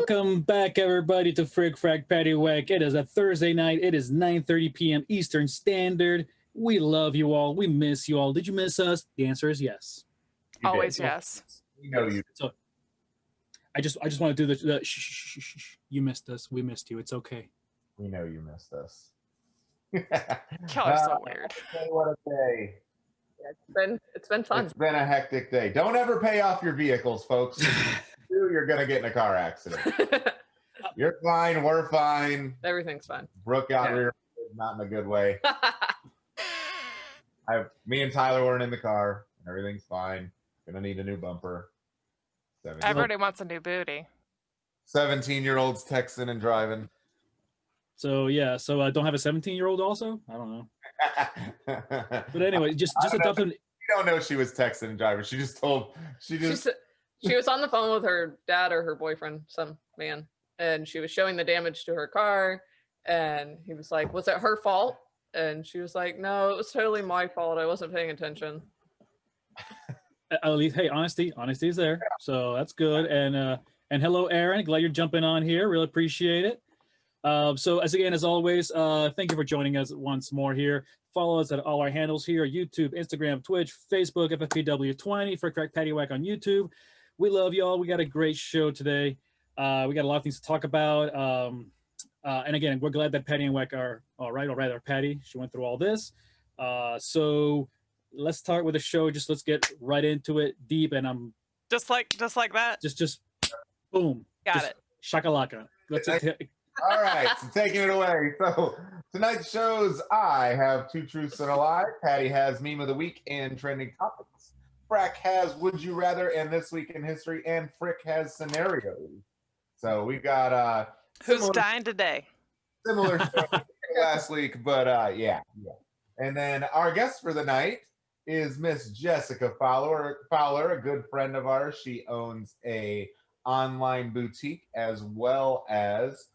Welcome back, everybody, to Frack Paddy Wack. It is a Thursday night. It is 9:30 p.m. Eastern Standard. We love you all. We miss you all. Did you miss us? The answer is yes. Always yes. We know you. So I just want to do the shh. You missed us. We missed you. It's okay. We know you missed us. Y'all are so weird. What a day. Yeah, it's been fun. It's been a hectic day. Don't ever pay off your vehicles, folks. You're going to get in a car accident. You're fine. We're fine. Everything's fine. Brooke got rear, not in a good way. Me and Tyler weren't in the car. Everything's fine. Gonna need a new bumper. Everybody wants a new booty. 17-year-olds texting and driving. So yeah, don't have a 17-year-old also? I don't know. But anyway, just a tough. You don't know she was texting and driving. She just she was on the phone with her dad or her boyfriend, some man, and she was showing the damage to her car, and he was like, "Was it her fault?" And she was like, "No, it was totally my fault. I wasn't paying attention." At least, hey, honesty is there, so that's good. And hello, Aaron. Glad you're jumping on here. Really appreciate it. So as always, thank you for joining us once more here. Follow us at all our handles here: YouTube, Instagram, Twitch, Facebook, FFPW20 for Frack Paddy Wack on YouTube. We love y'all. We got a great show today. We got a lot of things to talk about. And again, we're glad that Paddy and Wack are all right, or rather Paddy. She went through all this. So let's start with the show. Let's get right into it, deep. And I'm just like that. Just boom. Got it. Shakalaka. Let's. All right, so taking it away. So tonight's shows, I have two truths and a lie. Paddy has meme of the week and trending topics. Frack has would you rather and this week in history, and Frick has scenarios. So we've got who's dying today? Similar stuff last week, but yeah. And then our guest for the night is Miss Jessica Fowler, a good friend of ours. She owns a online boutique as well as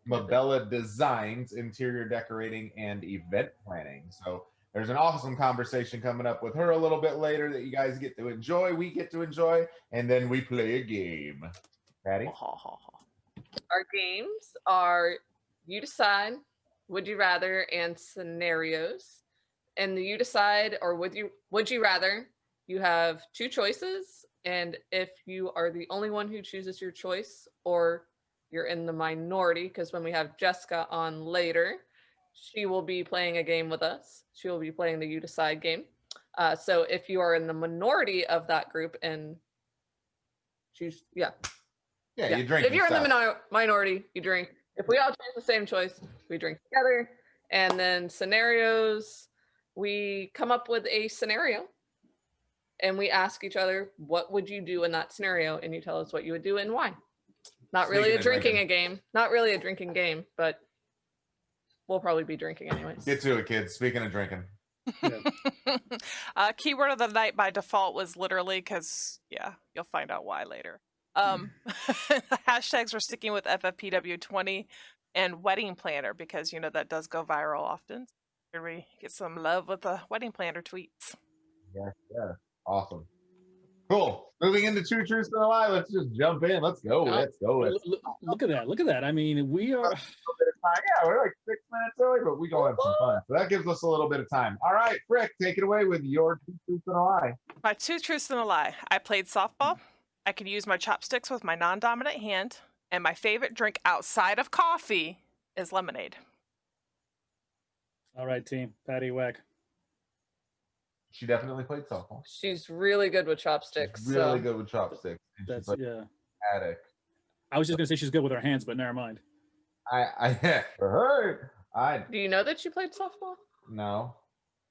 Mabella Designs, interior decorating and event planning. So there's an awesome conversation coming up with her a little bit later that you guys get to enjoy, we get to enjoy, and then we play a game. Paddy? Our games are You Decide, Would You Rather, and Scenarios. And the You Decide or Would You Rather, you have two choices, and if you are the only one who chooses your choice, or you're in the minority, because when we have Jessica on later, she will be playing a game with us. She will be playing the You Decide game. So if you are in the minority of that group and choose, you drink. If you're in the minority, you drink. If we all choose the same choice, we drink together. And then scenarios, we come up with a scenario and we ask each other, what would you do in that scenario? And you tell us what you would do and why. Not really a drinking game, but we'll probably be drinking anyways. Get to it, kids. Speaking of drinking. Yeah. Keyword of the night by default was literally, because, you'll find out why later. Hashtags were sticking with FFPW20 and wedding planner, because, that does go viral often. Here we get some love with the wedding planner tweets. Yeah. Awesome. Cool. Moving into two truths and a lie. Let's just jump in. Let's go. Look at that. I mean, we are. Yeah, we're like 6 minutes early, but we go have some fun. So that gives us a little bit of time. All right, Frick, take it away with your two truths and a lie. My two truths and a lie. I played softball. I can use my chopsticks with my non-dominant hand, and my favorite drink outside of coffee is lemonade. All right, team. Paddy Wack. She definitely played softball. She's really good with chopsticks. Good with chopsticks. That's addict. I was just gonna say she's good with her hands, but never mind. For her, Do you know that she played softball? No,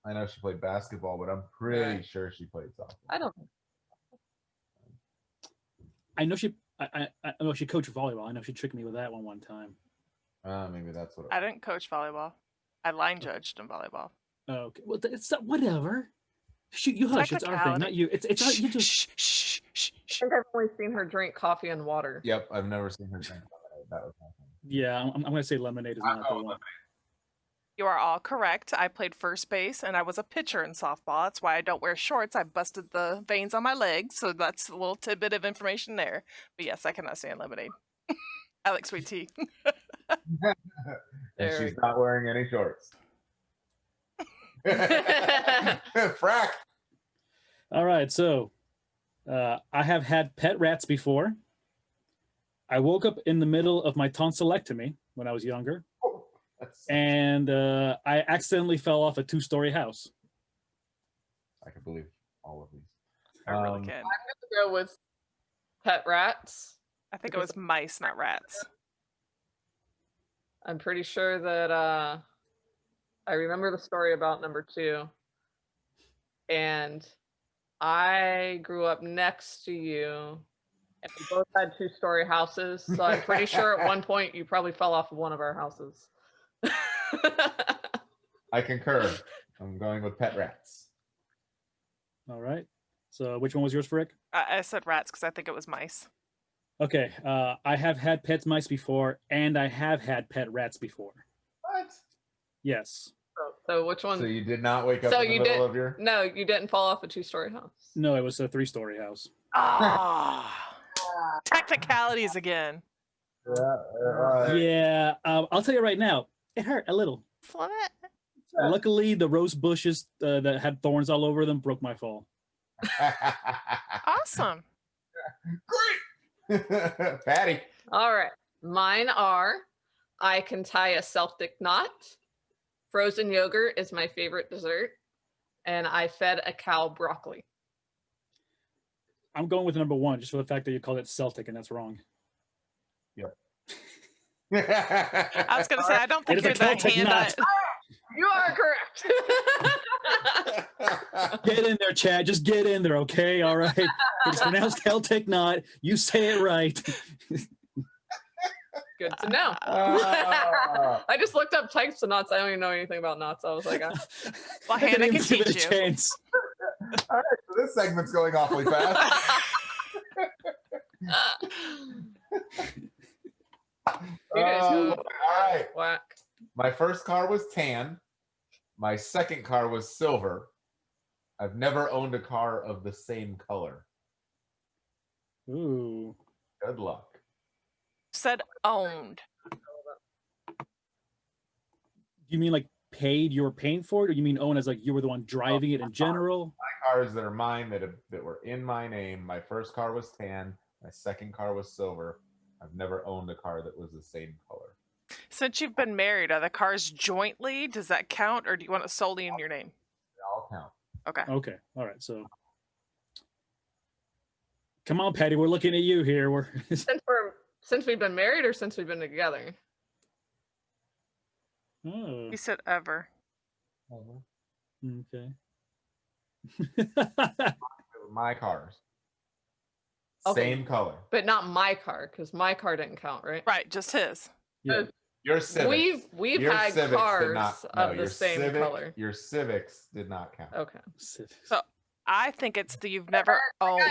I know she played basketball, but I'm pretty sure she played softball. I don't think. I know she. I know she coached volleyball. I know she tricked me with that one time. Maybe that's what. I didn't coach volleybbe. I line judged in volleyball. Okay, well, it's whatever. Shoot, you hush. It's our thing, not you. It's you just. Shh. I think I've only seen her drink coffee and water. Yep, I've never seen her drink lemonade. That was my thing. Yeah, I'm going to say lemonade is not the one. You are all correct. I played first base, and I was a pitcher in softball. That's why I don't wear shorts. I busted the veins on my legs, so that's a little tidbit of information there. But yes, I cannot stand lemonade. I like sweet tea. And There she's we not wearing any shorts. Frack. All right, so I have had pet rats before. I woke up in the middle of my tonsillectomy when I was younger, Oh, and I accidentally fell off a 2-story house. I can believe all of these. I really can. I'm gonna go with pet rats. I think it was mice, not rats. I'm pretty sure that I remember the story about number 2. And I grew up next to you. And we both had 2-story houses. So I'm pretty sure at one point you probably fell off of one of our houses. I concur. I'm going with pet rats. All right. So which one was yours, Frick? I said rats because I think it was mice. Okay. I have had pet mice before, and I have had pet rats before. What? Yes. So which one? So you did not wake up So in the you middle did- of your... No, you didn't fall off a 2-story house. No, it was a 3-story house. Ah, technicalities again. Yeah. I'll tell you right now, it hurt a little. Luckily, the rose bushes that had thorns all over them broke my fall. Awesome. Great. Patty. All right. Mine are I can tie a Celtic knot. Frozen yogurt is my favorite dessert. And I fed a cow broccoli. I'm going with number 1 just for the fact that you called it Celtic, and that's wrong. I was going to say, I don't think It is you're a the Celtic hand knot. You are correct. Get in there, Chad. Just get in there, okay? All right. It's pronounced Celtic knot. You say it right. Good to know. I just looked up types of knots. I don't even know anything about knots. I was like, Well, I didn't Hannah even can give it teach a you. chance. All right, so this segment's going awfully fast. All right. Whack. My first car was tan. My second car was silver. I've never owned a car of the same color. Ooh. Good luck. Said owned. You mean like paid, you were paying for it, or you mean own as like you were the one driving it in general? My cars that are mine that were in my name. My first car was tan. My second car was silver. I've never owned a car that was the same color. Since you've been married, are the cars jointly? Does that count, or do you want it solely in your name? They all count. Okay. Okay. All right. So come on, Patty, we're looking at you here. We're Since we've been married or since we've been together? Oh, He said ever. okay. My cars. Okay. Same color. But not my car, because my car didn't count, right? Right, just his. Yeah. Your Civics. We've Your had Civics did cars not- of your the same Civic- color. Your Civics did not count. Okay. So I think it's the you've never owned.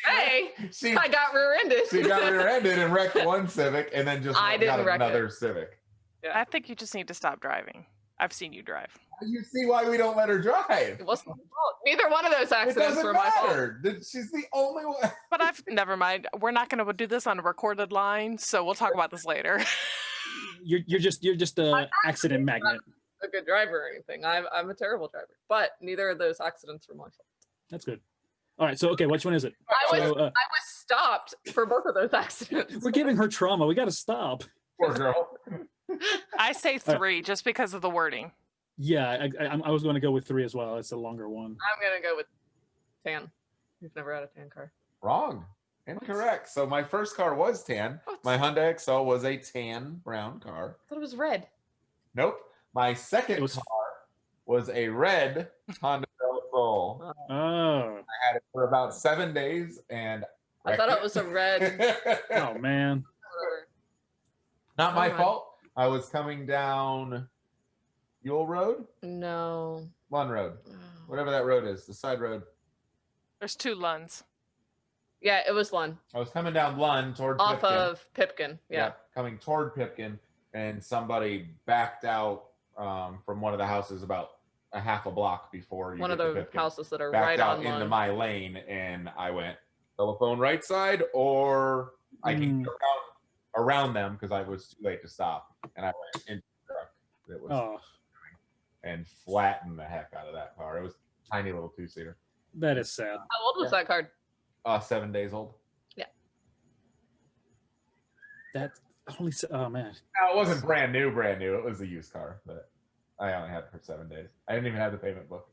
Hey, She, I got rear-ended. she got rear-ended and wrecked one Civic and then just I got didn't wreck another it. Civic. I think you just need to stop driving. I've seen you drive. You see why we don't let her drive. It wasn't my fault. Neither one of those It accidents doesn't were my fault. matter. She's the only one. But I've never mind. We're not going to do this on a recorded line, so we'll talk about this later. You're just a accident magnet. A good driver or anything. I'm a terrible driver. But neither of those accidents were my fault. That's good. All right. So okay, which one is it? I So, was stopped for both of those accidents. we're giving her trauma. We got to stop. Poor girl. I say 3 just because of the wording. Yeah, I was going to go with 3 as well. It's a longer one. I'm gonna go with tan. You've never had a tan car. Wrong. Incorrect. So my first car was tan. What? My Hyundai Excel was a tan brown car. I thought it was red. Nope. My second It was- car was a red Honda Del Sol. Oh, I had it for about 7 days and I thought it was a red. oh man. Not my Never mind. fault. I was coming down Yule Road? No. Lund Road. Whatever that road is, the side road. There's 2 Lunds. Yeah, it was Lund. I was coming down Lund toward Off Pipkin. of Pipkin. Yeah. Coming toward Pipkin, and somebody backed out from one of the houses about a half a block before you One of get to the Pipkin. houses that are Backed right out on into Lund. my lane, and I went telephone right side, or I can go down around them because I was too late to stop, and I went into the truck that was Oh, and flattened the heck out of that car. It was a tiny little 2-seater. that is sad. How old was that card? 7 days old. That's only. Oh man. No, it wasn't brand new. It was a used car, but I only had it for 7 days. I didn't even have the payment book.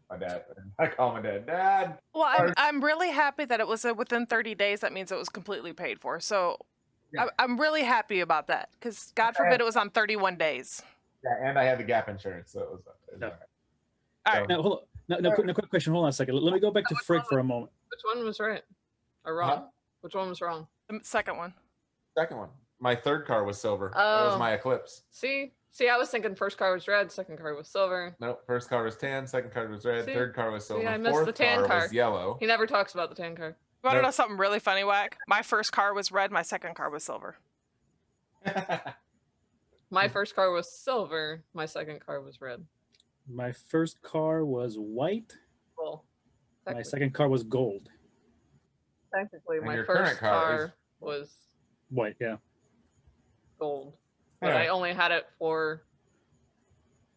My dad. I called my dad. Dad. Well, I'm really happy that it was within 30 days. That means it was completely paid for. So Yeah. I'm really happy about that because God forbid it was on 31 days. Yeah, and I had the Gap insurance, so it was Yeah. all right. All right. Now hold on. No, quick question. Hold on a second. Let me go back to Frick for a moment. Which one was right or wrong? Huh? Which one was wrong? The second one. Second one. My third car was silver. That was Oh. my Eclipse. See, I was thinking first car was red, second car was silver. Nope. First car was tan. Second car was red. See? Third car was silver. I missed Fourth the tan car. was yellow. He never talks about the tan car. You want to Nope. know something really funny, Wack? My first car was red. My second car was silver. My first car was silver. My second car was red. My first car was white. Well, My second car was gold. technically, And my your first current car is- car was White, yeah. gold, but Yeah. I only had it for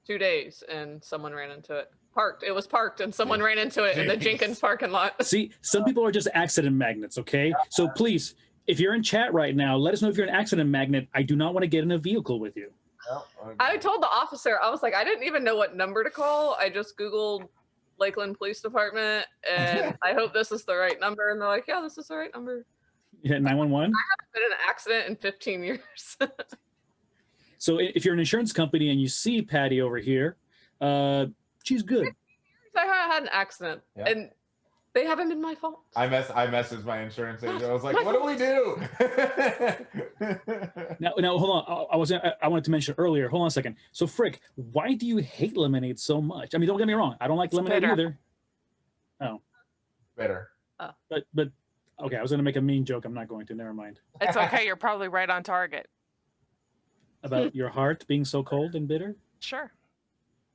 2 days, and someone ran into it. It was parked, and someone ran into it in the Jeez. Jenkins parking lot. See, some people are just accident magnets, okay? So please, if you're in chat right now, let us know if you're an accident magnet. I do not want to get in a vehicle with you. Well, okay. I told the officer, I was like, I didn't even know what number to call. I just Googled Lakeland Police Department, and I hope this is the right number. And they're like, yeah, this is the right number. Yeah, 911. Been in an accident in 15 years. So if you're an insurance company and you see Patty over here, she's good. I had an accident, Yeah. and they haven't been my fault. I messaged my insurance agent. I was like, "What do we do?" Now hold on. I wanted to mention earlier. Hold on a second. So Frick, why do you hate lemonade so much? I mean, don't get me wrong. I don't like lemonade bitter. either. Better. But okay, I was gonna make a mean joke. I'm not going to. Never mind. It's okay. You're probably right on target. About your heart being so cold and bitter. Sure.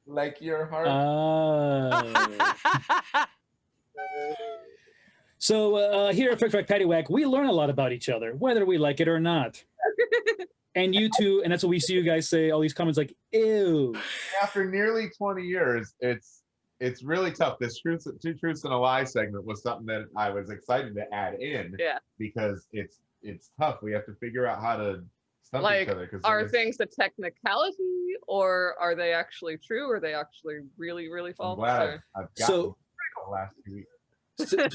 Like your heart. So here at Frack Paddy Wack, we learn a lot about each other, whether we like it or not. And you two, and that's what we see you guys say all these comments like, ew. After nearly 20 years, it's really tough. This two truths and a lie segment was something that I was excited to add in. Yeah. Because it's tough. We have to figure out how to stump Like, each other. are things a technicality, or are they actually true? Or are they actually really, really I'm false? glad Or- I've gotten So- the last 2 weeks.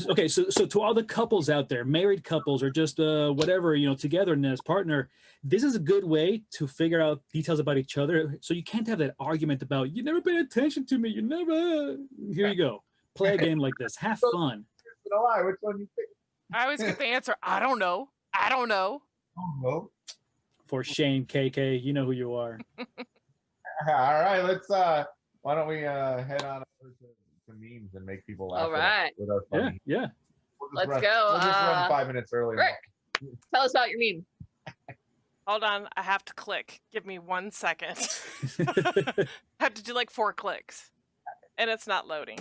Okay, so to all the couples out there, married couples or just whatever, togetherness, partner, this is a good way to figure out details about each other. So you can't have that argument about you never pay attention to me. You never. Here you go. Play a game like this. Have fun. Truth and a lie. Which one you pick? I always get the answer. I don't know. I don't know. Oh, no. For shame, KK. You know who you are. All right, let's why don't we head on over to memes and make people laugh All right. with our Yeah, funny. yeah. We'll just Let's run, go, We'll just run 5 minutes early. Rick, tell us about your meme. Hold on. I have to click. Give me 1 second. I have to do like 4 clicks. And it's not loading.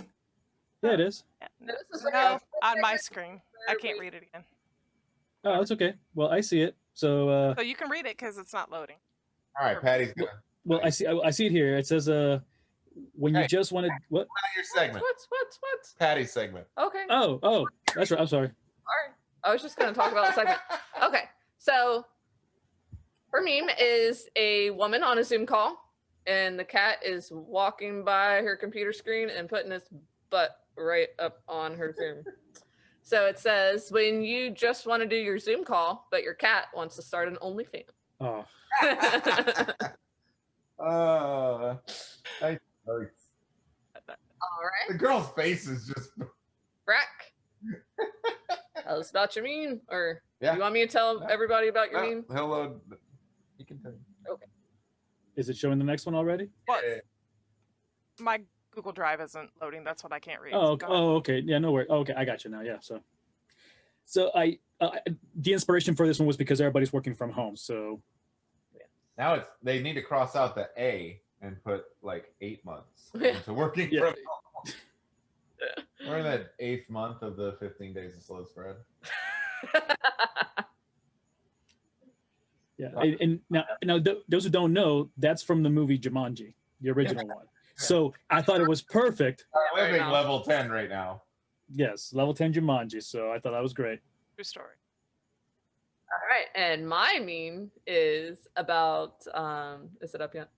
Yeah, it is. This is No, on my screen. I can't read it again. Oh, it's okay. Well, I see it. So, So you can read it because it's not loading. All right, Patty's gonna well, I see it here. It says, when you Hey. just wanted what? your segment. What? Patty's segment. Okay. Oh, that's right. I'm sorry. All right. I was just going to talk about a segment. Okay. So her meme is a woman on a Zoom call, and the cat is walking by her computer screen and putting its butt right up on her Zoom. So it says, when you just want to do your Zoom call, but your cat wants to start an OnlyFans. Oh, I hurts. All right. The girl's face is just Frack. Tell us about your meme. Or Yeah. you want me to tell Yeah. everybody about your meme? He'll load. You can tell. is it showing the next one already? What? Yeah. My Google Drive isn't loading. That's what I can't read. Oh, Go ahead. okay. Yeah, no worries. Okay, I got you now. Yeah. So I the inspiration for this one was because everybody's working from home. So Now they need to cross out the A and put like 8 months into working Yeah. from home. We're in that 8th month of the 15 days of slow spread. Yeah, and now those who don't know, that's from the movie Jumanji, the original one. So I thought it was perfect. I'm living level 10 right now. Yes, level 10 Jumanji. So I thought that was great. True story. All right, and my meme is about. Is it up yet?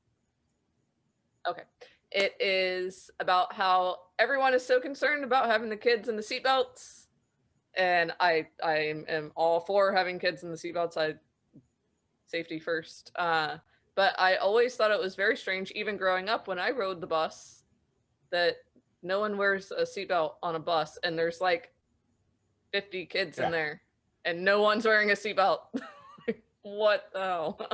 Okay, it is about how everyone is so concerned about having the kids in the seatbelts, and I am all for having kids in the seatbelts. Safety first. But I always thought it was very strange, even growing up when I rode the bus, that no one wears a seatbelt on a bus, and there's like 50 kids in there, and no one's wearing a seatbelt. What the hell?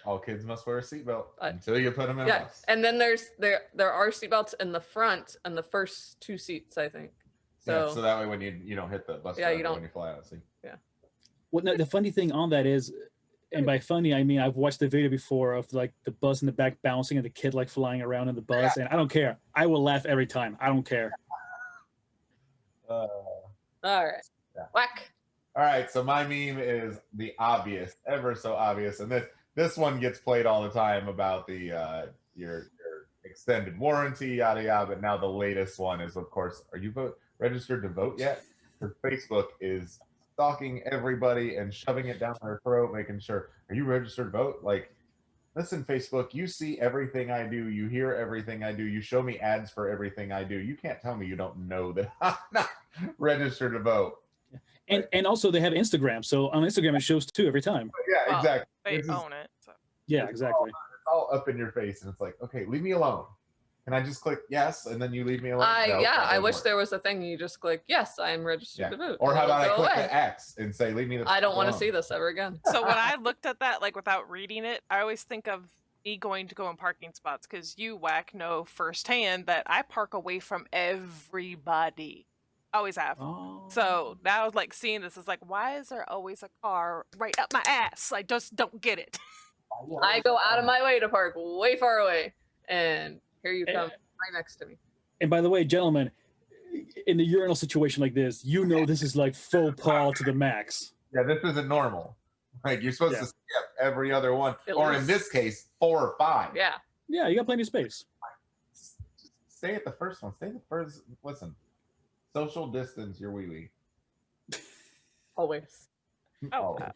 All kids must wear a seatbelt until you put them in a bus. And then there are seatbelts in the front and the first 2 seats, I think. So that way when you don't hit the bus driver when you fly out of the seat. Yeah. Well, no, the funny thing on that is, and by funny I mean I've watched the video before of like the bus in the back bouncing and the kid like flying around in the bus, and I don't care. I will laugh every time. I don't care. All right. Whack. All right, so my meme is the obvious, ever so obvious, and this one gets played all the time about the your extended warranty, yada yada. But now the latest one is, of course, are you registered to vote yet? Because Facebook is stalking everybody and shoving it down their throat, making sure, are you registered to vote? Like, listen, Facebook, you see everything I do, you hear everything I do, you show me ads for everything I do. You can't tell me you don't know that I'm not registered to vote. And also they have Instagram, so on Instagram it shows too every time. Yeah, exactly. They own it. So. Yeah, exactly. It's all up in your face, and it's like, okay, leave me alone. Can I just click yes, and then you leave me alone? No, I wish there was a thing you just click yes, I am registered to vote. Or how about I click the X and say leave me the I don't want to see this ever again. So when I looked at that, like without reading it, I always think of me going to go in parking spots, because you, Wack, know firsthand that I park away from everybody. Always have. Oh. So now like seeing this is like, why is there always a car right up my ass? I just don't get it. I go out of my way to park way far away, and here you come right next to me. And by the way, gentlemen, in the urinal situation like this, you know this is like faux pas to the max. Yeah, this isn't normal. Like, you're supposed to skip every other one, or in this case, 4 or 5. Yeah. Yeah, you got plenty of space. Just stay at the first one. Stay at the first. Listen, social distance your wee-wee. Always. Oh, wow.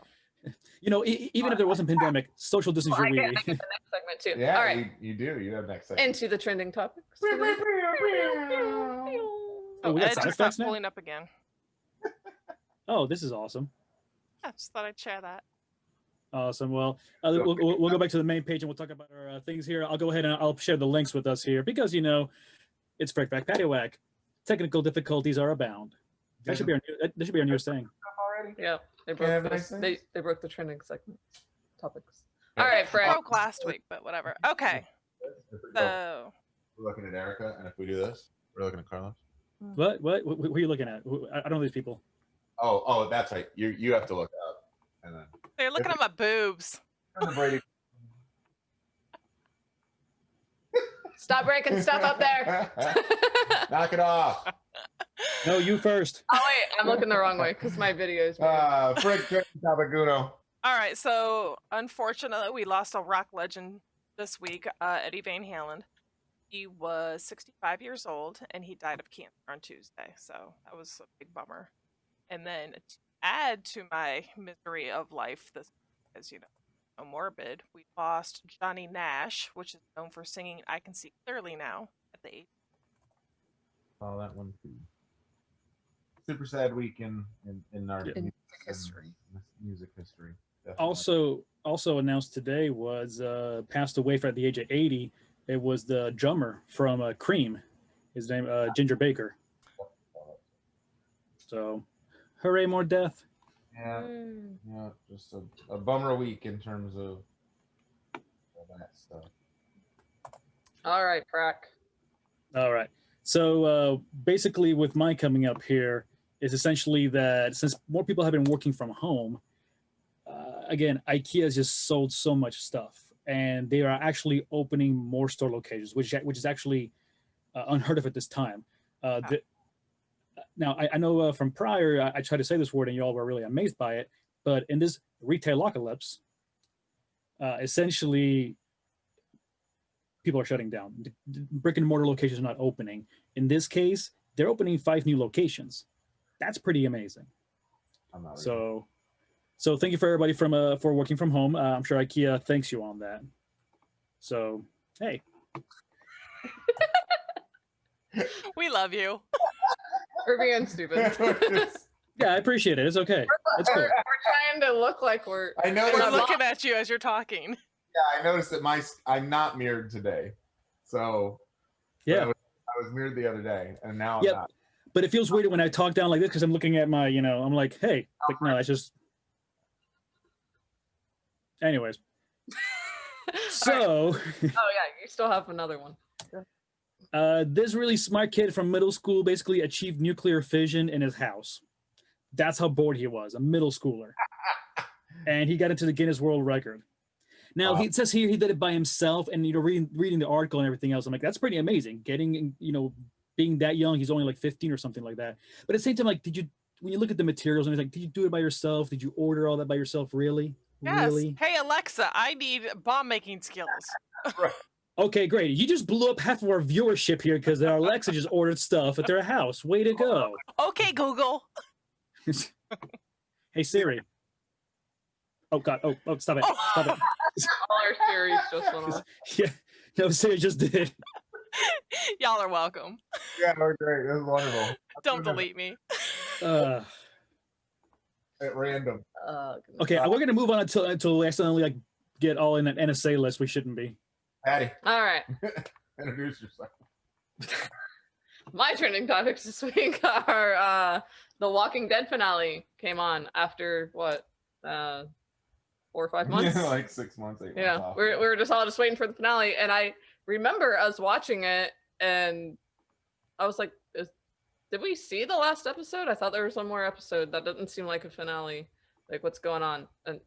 You know, even if there wasn't a pandemic, social distance your I wee-wee. get the next segment too. Yeah, All right. you do. You have next segment. Into the trending topics. Oh, we got sound Ed effects stopped now? pulling up again. Oh, this is awesome. I just thought I'd share that. Awesome. Well, we'll go back to the main page and we'll talk about our things here. I'll go ahead and I'll share the links with us here because, you know, it's Frack Paddy Wack. Technical difficulties are abound. That should be our newest thing. Yeah, they broke the trending segment topics. All right, Fred. Broke last week, but whatever. Okay. So We're looking at Erica, and if we do this, we're looking at Carlos. What are you looking at? I don't know these people. Oh, that's right. You have to look up, and then they're looking at my boobs. Brady. Stop breaking stuff up there. Knock it off. No, you first. Oh wait, I'm looking the wrong way because my video's. Frick Tabaguno. All right, so unfortunately, we lost a rock legend this week, Eddie Van Halen. He was 65 years old, and he died of cancer on Tuesday, so that was a big bummer. And then to add to my misery of life, this, as you know, morbid, we lost Johnny Nash, which is known for singing "I Can See Clearly Now" at the age. Oh, that one too. Super sad week in our music history. Music history. Definitely. Also announced today was passed away at the age of 80. It was the drummer from Cream. His name Ginger Baker. So, hooray, more death. Yeah, just a bummer week in terms of all that stuff. All right, Frack. All right. So basically with my coming up here is essentially that since more people have been working from home, again, IKEA has just sold so much stuff, and they are actually opening more store locations, which is actually unheard of at this time. Now, I know from prior, I tried to say this word and you all were really amazed by it, but in this retail apocalypse, essentially people are shutting down. Brick and mortar locations are not opening. In this case, they're opening 5 new locations. That's pretty amazing. I'm not So thank you for everybody for working from home. I'm sure IKEA thanks you on that. So hey, We love you. We're being stupid. yeah, I appreciate it. It's okay. It's We're cool. trying to look like we're. I know We're there's looking at you as you're talking. Yeah, I noticed that I'm not mirrored today. So Yeah. I was mirrored the other day, and now I'm Yep. not. But it feels weird when I talk down like this because I'm looking at my, I'm like, hey, like, no, that's just. Anyways. So. Oh yeah, you still have another one. This really smart kid from middle school basically achieved nuclear fission in his house. That's how bored he was, a middle schooler. And he got into the Guinness World Record. Now, Wow. it says here he did it by himself, and reading the article and everything else, I'm like, that's pretty amazing. Getting, being that young, he's only like 15 or something like that. But at the same time, like, when you look at the materials, and it's like, did you do it by yourself? Did you order all that by yourself? Really? Yes. Really? Hey Alexa, I need bomb making skills. Okay, great. You just blew up half of our viewership here because our Alexa just ordered stuff at their house. Way to go. Okay, Google. Hey, Siri. Oh, God. Oh, stop it. Stop it. All our series just went off. Yeah. No, Siri just did. Y'all are welcome. Yeah, we're great. This is wonderful. Don't delete me. Uh, At random. okay, we're going to move on until we accidentally like get all in that NSA list we shouldn't be. Patty, All right. introduce yourself. My trending topics this week are the Walking Dead finale came on after what 4 or 5 months. Like 6 months, 8 months. Yeah, off. we were just all waiting for the finale, and I remember us watching it, and I was like, "Did we see the last episode? I thought there was one more episode. That doesn't seem like a finale. Like, what's going on?" And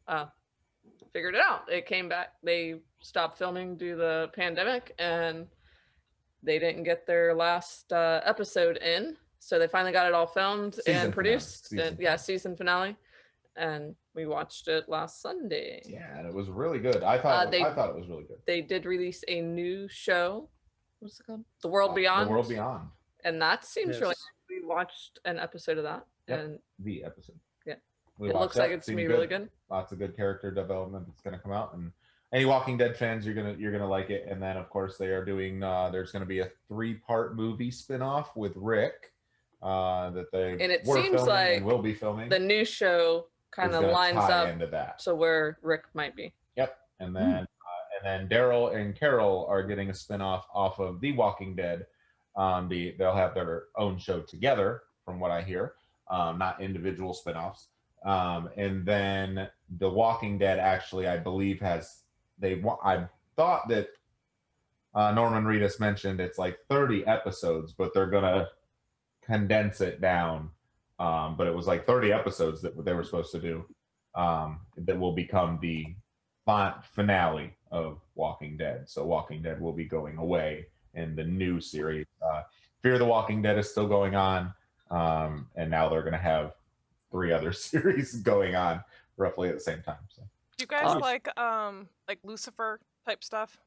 figured it out. It came back. They stopped filming due to the pandemic, and they didn't get their last episode in, so they finally got it all filmed and produced. Season finale, and we watched it last Sunday. Yeah, and it was really good. I thought it was really good. They did release a new show. What's it called? The World Beyond. The World Beyond. And that seems Yes. really. We watched an episode of that, Yep. and The episode. Yeah. We it watched looks that. like it's gonna be Seemed really good. Lots of good character development that's going to come out, and any Walking Dead fans, you're gonna like it. And then of course they are doing. There's going to be a 3-part movie spinoff with Rick that they And it were seems filming like and will be filming. The new show kind is of gonna lines tie up into that. so where Rick might be. Yep. And then Daryl and Carol are getting a spinoff off of The Walking Dead. They'll have their own show together, from what I hear, not individual spinoffs. And then The Walking Dead actually, I believe, I thought that Norman Reedus mentioned it's like 30 episodes, but they're gonna condense it down. But it was like 30 episodes that they were supposed to do that will become the finale of Walking Dead. So Walking Dead will be going away in the new series. Fear the Walking Dead is still going on, and now they're going to have 3 other series going on roughly at the same time. So Do you guys like Lucifer type stuff?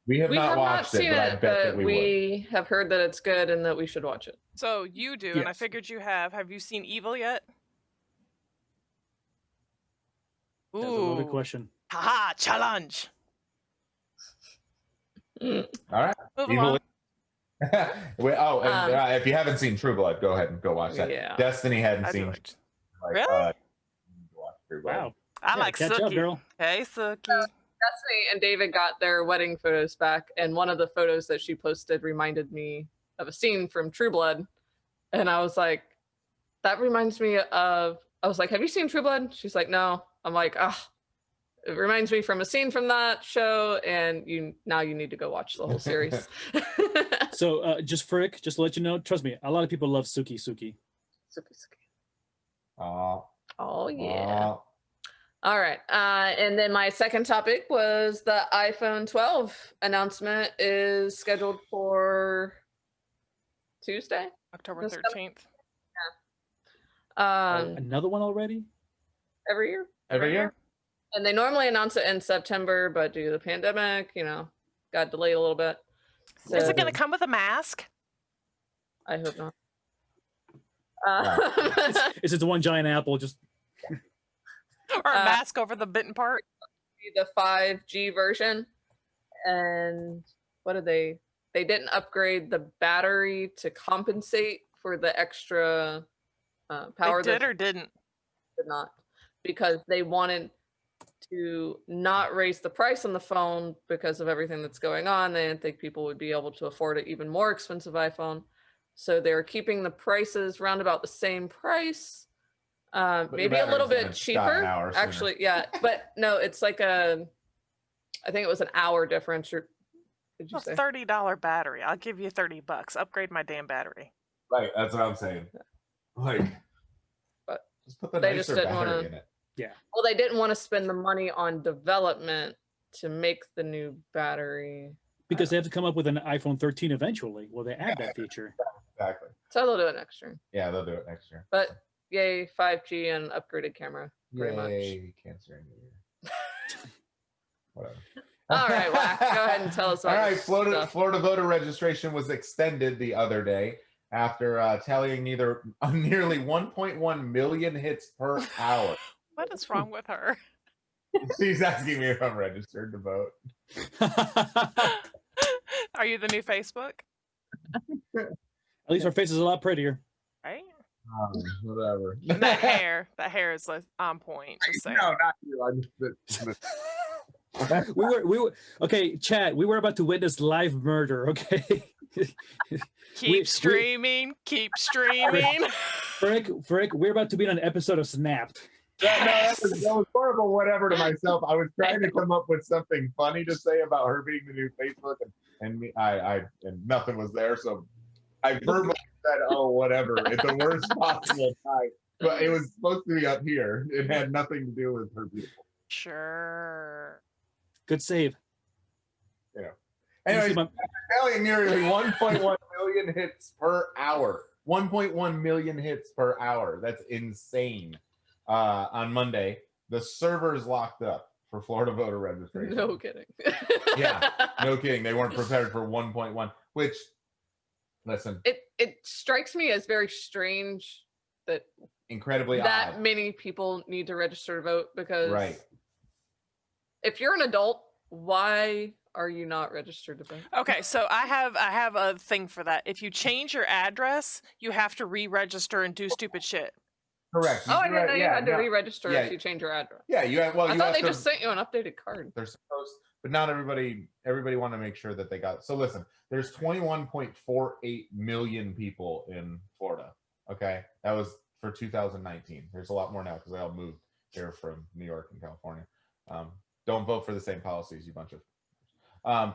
we have not watched it, but I bet that we would. have heard that it's good and that we should watch it. So you do, and I Yes. figured you have. Have you seen Evil yet? That's a lovely question. Haha, challenge. All right. Move Evil. along. If you haven't seen True Blood, go ahead and go watch that. Yeah. Destiny hadn't I do seen. it. Like, Really? watch True Blood. Wow. I Yeah, like catch up, Sookie. girl. Hey, Sookie. Destiny and David got their wedding photos back, and one of the photos that she posted reminded me of a scene from True Blood, and I was like, that reminds me of. I was like, have you seen True Blood? She's like, no. I'm like, it reminds me from a scene from that show, and you need to go watch the whole series. So just Frick, just to let you know, trust me, a lot of people love Suki. Suki. Aw. Oh yeah. Aw. All right. And then my second topic was the iPhone 12 announcement is scheduled for Tuesday. October This 13th. Another one already? Every year. Every year? And they normally announce it in September, but due to the pandemic, got delayed a little bit. So Is it going to come with a mask? I hope not. Is it the one giant apple? Just Or a mask over the bitten part? The 5G version. And what did they didn't upgrade the battery to compensate for the extra power. They did or didn't? Did not, because they wanted to not raise the price on the phone because of everything that's going on. They didn't think people would be able to afford an even more expensive iPhone. So they're keeping the prices round about the same price. Maybe a little bit cheaper. Actually, yeah. But no, it's like I think it was an hour difference. Or did you say $30 battery? I'll give you $30. Upgrade my damn battery. Right, that's what I'm saying. Like, but just put the they nicer just didn't battery in it. yeah. Well, they didn't want to spend the money on development to make the new battery. Because they have to come up with an iPhone 13 eventually. Will they add that feature? Exactly. So they'll do it next year. Yeah, they'll do it next year. But yay, 5G and upgraded camera. Pretty Yay, cancer in your ear. Whatever. All right, Wack, go ahead and tell us. All right, Florida voter registration was extended the other day after tallying nearly 1.1 million hits per hour. What is wrong with her? She's asking me if I'm registered to vote. Are you the new Facebook? At least her face is a lot prettier. Right? Whatever. And that hair is on point. Just saying. No, not you. we were okay, chat. We were about to witness live murder. Okay. Keep streaming. Frick, we're about to be on an episode of Snapped. That was horrible. Whatever to myself. I was trying to come up with something funny to say about her being the new Facebook, and nothing was there. So I verbally said, "Oh, whatever," at the worst possible time. But it was supposed to be up here. It had nothing to do with her beautiful. Sure. Good save. Yeah. Anyways, tallying nearly 1.1 million hits per hour. 1.1 million hits per hour. That's insane. On Monday, the servers locked up for Florida voter registration. No kidding. Yeah, no kidding. They weren't prepared for 1.1, which, listen. It strikes me as very strange that incredibly that odd. many people need to register to vote, because right. If you're an adult, why are you not registered to vote? Okay, so I have a thing for that. If you change your address, you have to re-register and do stupid shit. Correct. Oh, I didn't know you had to re-register if you change your address. Yeah, you have. Well, I thought they just sent you an updated card. They're supposed, but not everybody. Everybody want to make sure that they got it. So listen, there's 21.48 million people in Florida. Okay, that was for 2019. There's a lot more now because they all moved here from New York and California. Don't vote for the same policies, you bunch of.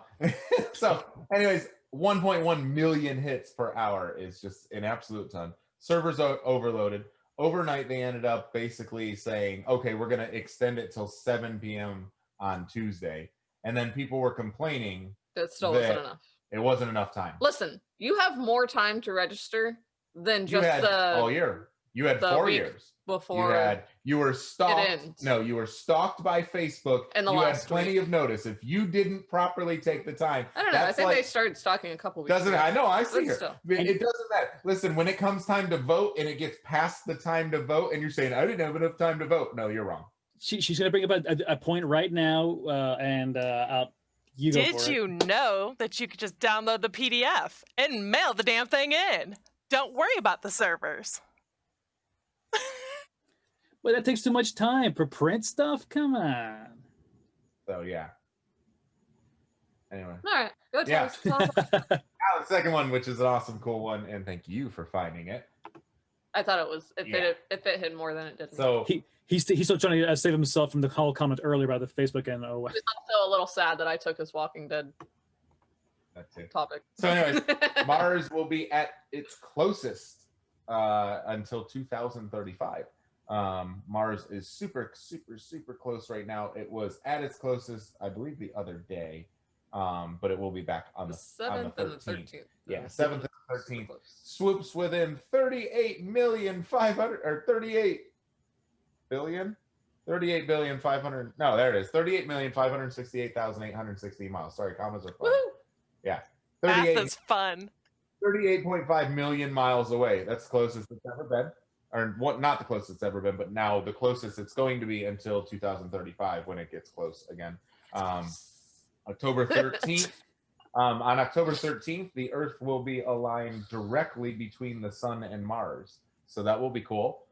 So, anyways, 1.1 million hits per hour is just an absolute ton. Servers overloaded. Overnight, they ended up basically saying, okay, we're going to extend it till 7 p.m. on Tuesday. And then people were complaining that still wasn't enough. It wasn't enough time. Listen, you have more time to register than just all year. You had 4 years before. You were stalked. No, you were stalked by Facebook. And you had plenty of notice. If you didn't properly take the time, I don't know. I think they started stalking a couple weeks. Doesn't I know? I see her. Still. It doesn't matter. Listen, when it comes time to vote and it gets past the time to vote, and you're saying I didn't have enough time to vote, no, you're wrong. She's going to bring up a point right now, and you go for it. Did you know that you could just download the PDF and mail the damn thing in? Don't worry about the servers. Well, that takes too much time for print stuff. Come on. So yeah. Anyway. All right. Go tell us. Now the second one, which is an awesome, cool one, and thank you for finding it. I thought it was it hit more than it didn't. So he's still trying to save himself from the whole comment earlier about the Facebook and It's also a little sad that I took his Walking Dead topic. So anyways, Mars will be at its closest until 2035. Mars is super close right now. It was at its closest, I believe, the other day, but it will be back on the 7th and the 13th. Yeah, 7th and 13th. Swoops within 38 billion. 38,500,000. No, there it is. 38,568,860 miles. Sorry, commas are fun. Woo! Yeah. Math 38, is fun. 38.5 million miles away. That's the closest it's ever been. Or what? Not the closest it's ever been, but now the closest it's going to be until 2035 when it gets close again. October 13th. On October 13th, the Earth will be aligned directly between the Sun and Mars. So that will be cool.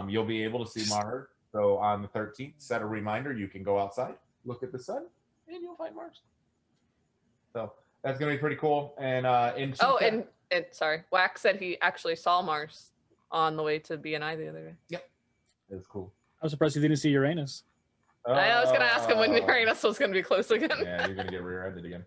You'll be able to see Mars. So on the 13th, set a reminder. You can go outside, look at the sun, and you'll find Mars. So that's going to be pretty cool. And sorry, Wack said he actually saw Mars on the way to BNI the other day. Yep. It's cool. I'm surprised you didn't see Uranus. I was going to ask him when Uranus was going to be close again. Yeah, you're going to get rear-ended again.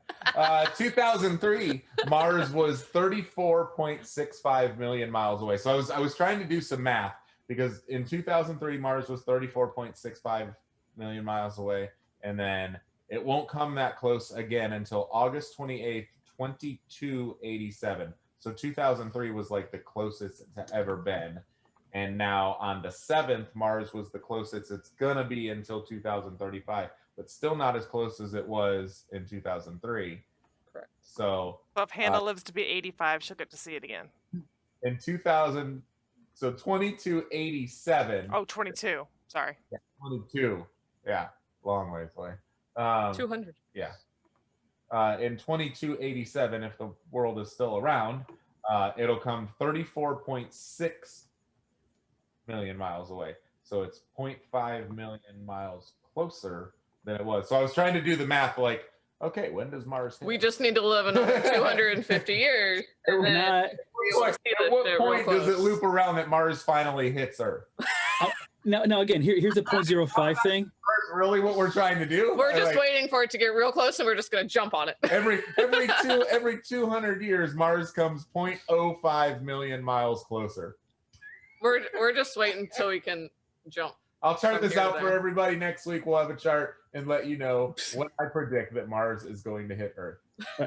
2003, Mars was 34.65 million miles away. So I was trying to do some math because in 2003, Mars was 34.65 million miles away. And then it won't come that close again until August 28th, 2287. So 2003 was like the closest it's ever been. And now on the 7th, Mars was the closest it's going to be until 2035, but still not as close as it was in 2003. Correct. So if Hannah lives to be 85, she'll get to see it again. In 2287. Oh, 22. Sorry. Yeah, 22. Yeah, long ways away. 200. Yeah. In 2287, if the world is still around, it'll come 34.6 million miles away. So it's 0.5 million miles closer than it was. So I was trying to do the math like, okay, when does Mars hit? We just need to live another 250 years. And then at what point does it loop around that Mars finally hits Earth? Now again, here's the 0.05 thing. That's really what we're trying to do. We're just waiting for it to get real close, and we're just going to jump on it. every 200 years, Mars comes 0.05 million miles closer. We're just waiting until we can jump. I'll chart this out for there. everybody next week. We'll have a chart and let you know when I predict that Mars is going to hit Earth.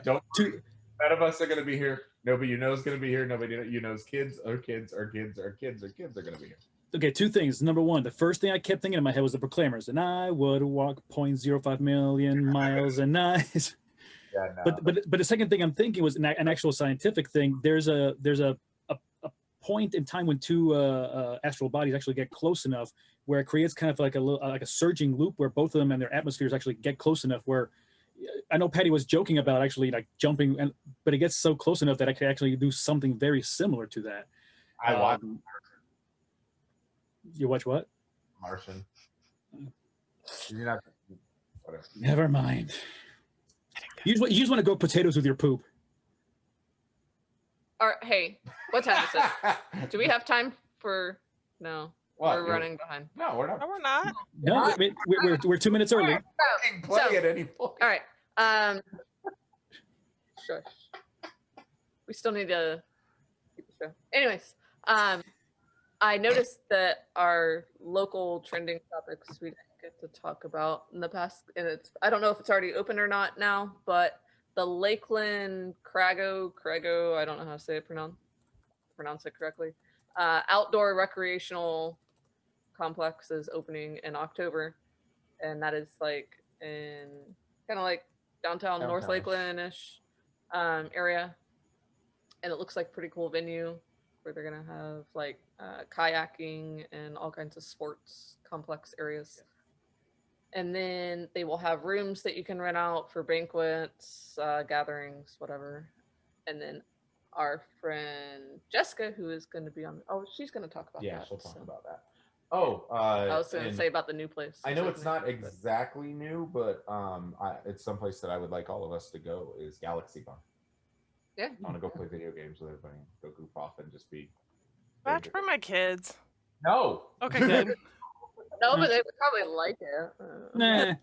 Don't worry. None of us are going to be here. Nobody you know is going to be here. Nobody you know's kids or kids or kids or kids or kids are going to be here. Okay, two things. Number one, the first thing I kept thinking in my head was the Proclaimers, and I would walk 0.05 million miles a night. Yeah, no. But the second thing I'm thinking was an actual scientific thing. There's a point in time when two astral bodies actually get close enough where it creates kind of like a surging loop where both of them and their atmospheres actually get close enough where I know Paddy was joking about actually like jumping, but it gets so close enough that I could actually do something very similar to that. I watch You watch what? Martian. You're not, whatever. Never mind. You just want to grow potatoes with your poop. All right, hey, what time is it? Do we have time for? No, What? we're running behind. No, we're not. No, we're not. No, I mean, we're 2 minutes early. Play at any point. All right. Sure. We still need to keep the show. Anyways, I noticed that our local trending topics we didn't get to talk about in the past, and I don't know if it's already open or not now, but the Lakeland Crago, I don't know how to say it, pronounce it correctly. Outdoor recreational complex is opening in October, and that is like in kind of like downtown North Lakeland-ish area, and it looks like a pretty cool venue where they're gonna have like kayaking and all kinds of sports complex areas. And then they will have rooms that you can rent out for banquets, gatherings, whatever. And then our friend Jessica, who is going to be on, she's going to talk about that. Yeah, she'll talk about that. Oh, I was going to say about the new place. I know it's not exactly new, but it's someplace that I would like all of us to go is Galaxy Bar. Yeah. I want to go play video games with everybody, go goof off and just be. That's for my kids. No. Okay, good. No, but they would probably like it.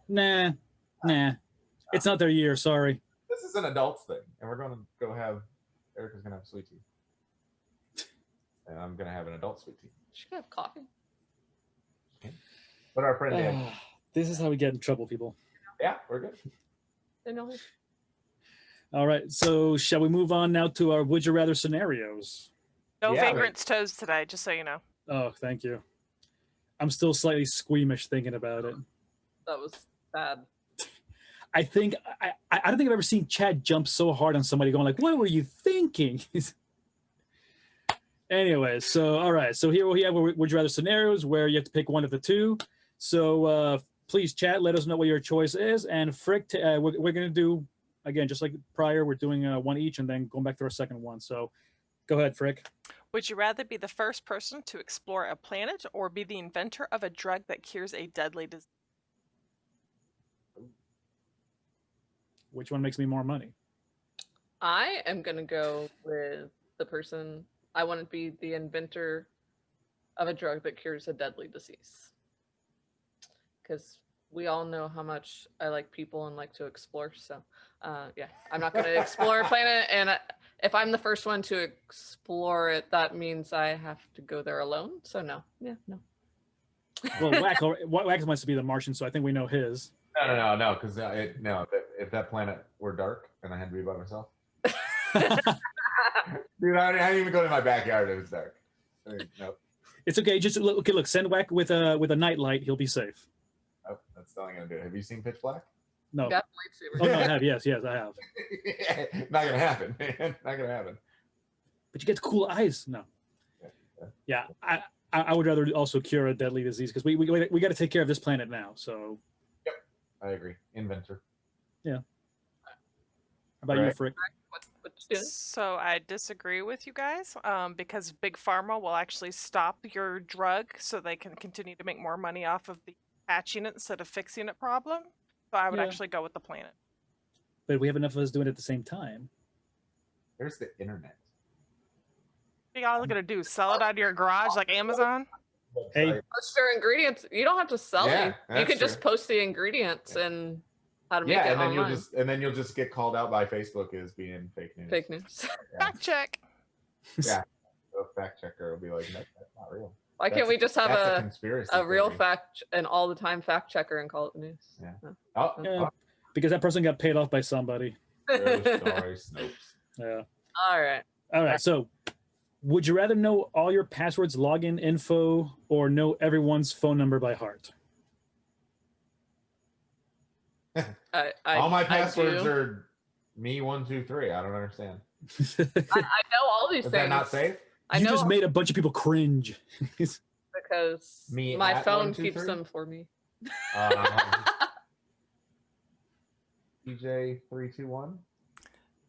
Nah. It's not their year. Sorry. This is an adults thing, and we're going to go have. Erica's going to have sweet tea, and I'm going to have an adult sweet tea. She can have coffee. But our friend Dan. This is how we get in trouble, people. Yeah, we're good. They know. All right. So shall we move on now to our Would You Rather scenarios? No Yeah, vagrant's toes today, just so you know. Oh, thank you. I'm still slightly squeamish thinking about it. That was bad. I think I don't think I've ever seen Chad jump so hard on somebody, going like, "What were you thinking?" Anyway, so all right, so here we have would you rather scenarios where you have to pick one of the two. So please, chat, let us know what your choice is. And Frick, we're gonna do again just like prior. We're doing one each, and then going back to our second one. So go ahead, Frick. Would you rather be the first person to explore a planet or be the inventor of a drug that cures a deadly disease? Which one makes me more money? I am gonna go with the person. I want to be the inventor of a drug that cures a deadly disease. Because we all know how much I like people and like to explore. So, yeah, I'm not going to explore a planet. And if I'm the first one to explore it, that means I have to go there alone. So, no. Yeah, no. Well, Wack wants to be the Martian, so I think we know his. No, because if that planet were dark and I had to be by myself, dude, I didn't even go to my backyard. It was dark. I mean, nope. It's okay. Just look. Send Wack with a nightlight. He'll be safe. Oh, that's all I'm gonna do. Have you seen Pitch Black? No. Got Oh no, I have. Yes, I have. Not gonna happen, man. Not gonna happen. But you get cool eyes. No. Yeah, I would rather also cure a deadly disease because we got to take care of this planet now. So. Yep, I agree. Inventor. Yeah. How about you, Frick? What you doing? So I disagree with you guys because Big Pharma will actually stop your drug so they can continue to make more money off of the patching it instead of fixing it problem. So I would actually go with the planet. But we have enough of us doing it at the same time. There's the internet. What y'all going to do? Sell it out of your garage like Amazon? Hey. Post your ingredients. You don't have to sell Yeah, it. You could that's just post the ingredients and how to make it and then online. you'll just get called out by Facebook as being fake news. Fake news. Yeah. Fact check. Yeah. A fact checker will be like, that's not real. Why can't we just have That's conspiracy a real theory. fact and all the time fact checker and call it news? Yeah. Oh. Yeah, because that person got paid off by somebody. True story, Snopes. Yeah. All right. All right. So, would you rather know all your passwords, login info, or know everyone's phone number by heart? All my passwords are me123. I don't understand. I know all these Is things. that not safe? I You know just made a bunch of people cringe. because Me my at phone 123? keeps them for me. TJ321.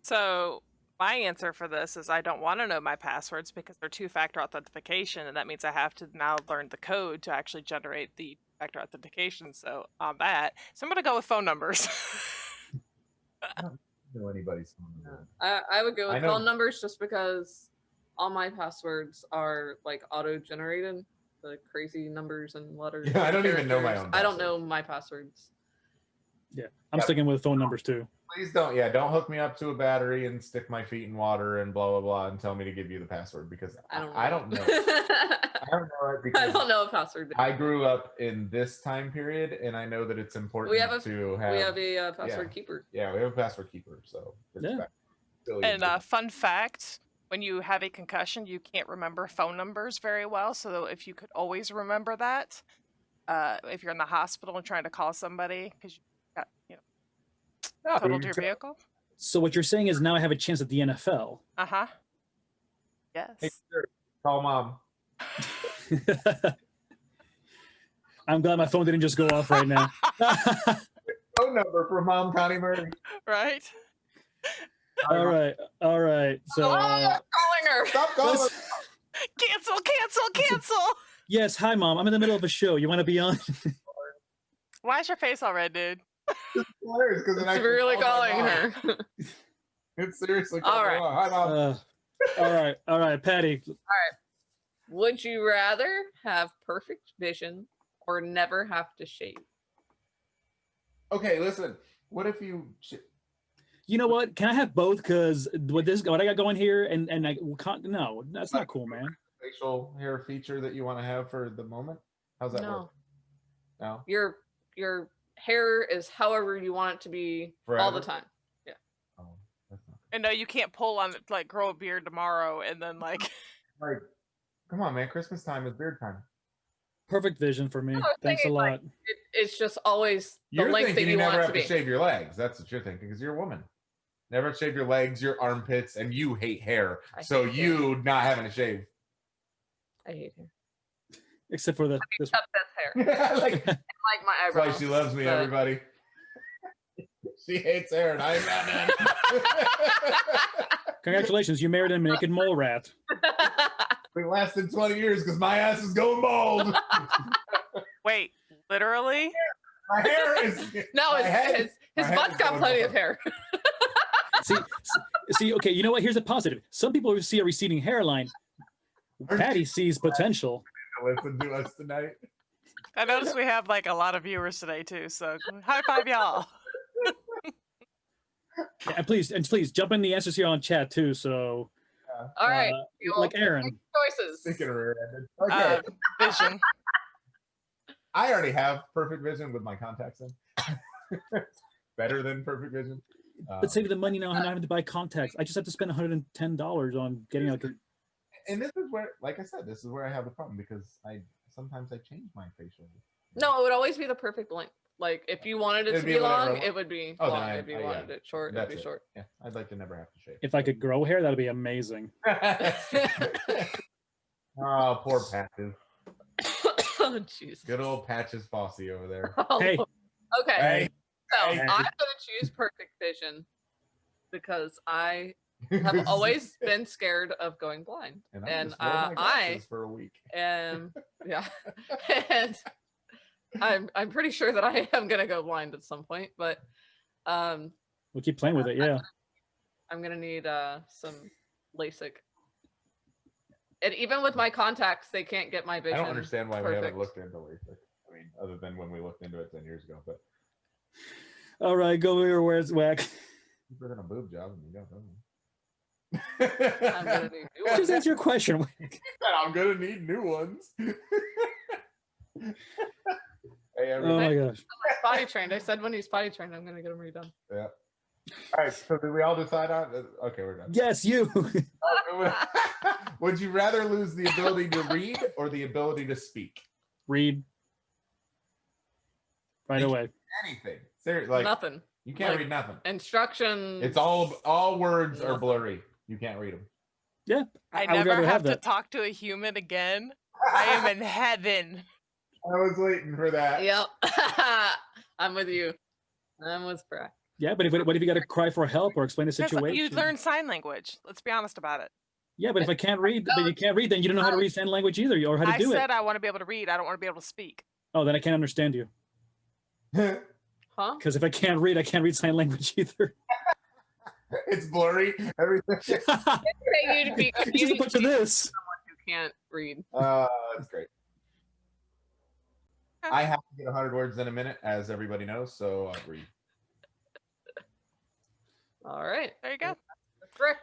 So my answer for this is I don't want to know my passwords because they're two-factor authentication, and that means I have to now learn the code to actually generate the factor authentication. So on that, so I'm gonna go with phone numbers. I don't know anybody's phone number. I would go I with know- phone numbers just because all my passwords are like auto-generated, the crazy numbers and letters. Yeah, I and don't even know my characters. own I don't password. know my passwords. Yeah, I'm sticking with phone numbers too. Please don't hook me up to a battery and stick my feet in water and blah blah blah and tell me to give you the password because I don't know. I don't know it because I don't know a password. I grew up in this time period and I know that it's important to have. We have a password keeper. Yeah, we have a password keeper. So Yeah. And fun fact, when you have a concussion, you can't remember phone numbers very well. So if you could always remember that, if you're in the hospital and trying to call somebody because you got, totaled your vehicle. So what you're saying is now I have a chance at the NFL. Uh-huh. Yes. Hey, sir, call mom. I'm glad my phone didn't just go off right now. Phone number for Mom Connie Murray. Right? All right. So calling her. Stop calling. Cancel. yes, hi mom. I'm in the middle of a show. You want to be on? Why is your face all red, dude? It's hilarious because It's really calling her. It's seriously All right. Hi, Mom. All right, Paddy. Would you rather have perfect vision or never have to shave? Okay, listen. What if you? You know what? Can I have both? Because what I got going here, and I can't. No, that's not cool, man. Facial hair feature that you want to have for the moment? How's that work? No. Your hair is however you want it to be all the Forever? time. Oh, that's not And no, you can't pull on it, like grow a beard tomorrow and then like like. Come on, man. Christmas time is beard time. Perfect vision for me. I was Thanks a thinking, like, lot. it's just always the You're length that thinking you never want it have to to be. shave your legs. That's what you're thinking because you're a woman. Never shave your legs, your armpits, and you hate hair. I So hate you not having to shave. I hate hair. Except for this. Except that's hair. Like, Like my that's why eyebrows. she loves me, but- everybody. She hates hair, and I'm not none. Congratulations, you married a naked mole rat. We lasted 20 years because my ass is going bald. Wait, literally? My hair is. No, my his, head- his, my his head butt's is got going plenty bald. of hair. See, okay, you know what? Here's a positive. Some people who see a receding hairline. Patty sees potential. Listen to us tonight. I noticed we have like a lot of viewers today too, so high five y'all. Yeah, and please jump in the answers here on chat too. So, All right. you all like Aaron. make choices. Speaking of rear-ended. Okay. Vision. I already have perfect vision with my contacts in. Better than perfect vision. But save the money now, not having to buy contacts. I just have to spend $110 on getting like a. And this is where, like I said, this is where I have the problem because sometimes I change my facial. No, it would always be the perfect length. Like if you wanted it It'd to be be whatever I long, want. it would be Oh, then long. If you yeah. wanted it short, it'd That's be it. short. Yeah, I'd like to never have to shave. If I could grow hair, that'd be amazing. Oh, poor Patches. Oh, jeez. Good old Patches Fossey over there. Oh, Hey. okay. Hey. So Hey. I'm gonna choose perfect vision because I have always been scared of going blind, and and just wore my I glasses for a week. am yeah, and I'm pretty sure that I am gonna go blind at some point, but We'll keep playing with it. Yeah. I'm gonna need some LASIK. And even with my contacts, they can't get my I vision. don't understand why we haven't perfect. looked into LASIK. I mean, other than when we looked into it 10 years ago, but All right, go here. Where's Wack? cheaper than a boob job, and you don't know. I'm gonna need new ones. Just answer your question. Wack. I'm gonna need new ones. Hey, Oh everybody. my gosh. Potty trained. I said when he's potty trained, I'm gonna get him redone. Yeah. All right. So did we all decide on? Okay, we're done. Yes, you. Would you rather lose the ability to read or the ability to speak? Read. Right away. Anything. Seriously, like Nothing. you can't Like, read nothing. Instructions. It's all words are Nothing. blurry. You can't read them. Yeah. I would never rather have to that. talk to a human again. I am in heaven. I was waiting for that. Yep. I'm with you. I'm with Frack. Yeah, but what if you got to cry for help or explain a Because situation? you learn sign language. Let's be honest about it. Yeah, but if I can't read, then you can't read. Then you don't know how to read sign language either, or how to I do said it. I want to be able to read. I don't want to be able to speak. Oh, then I can't understand you. Huh? Because if I can't read, I can't read sign language either. It's blurry. Everything. Say you'd be It's just a bunch of this. who can't read. That's great. I have to get 100 words in a minute, as everybody knows. So I'll read. All right. There you go. Frick.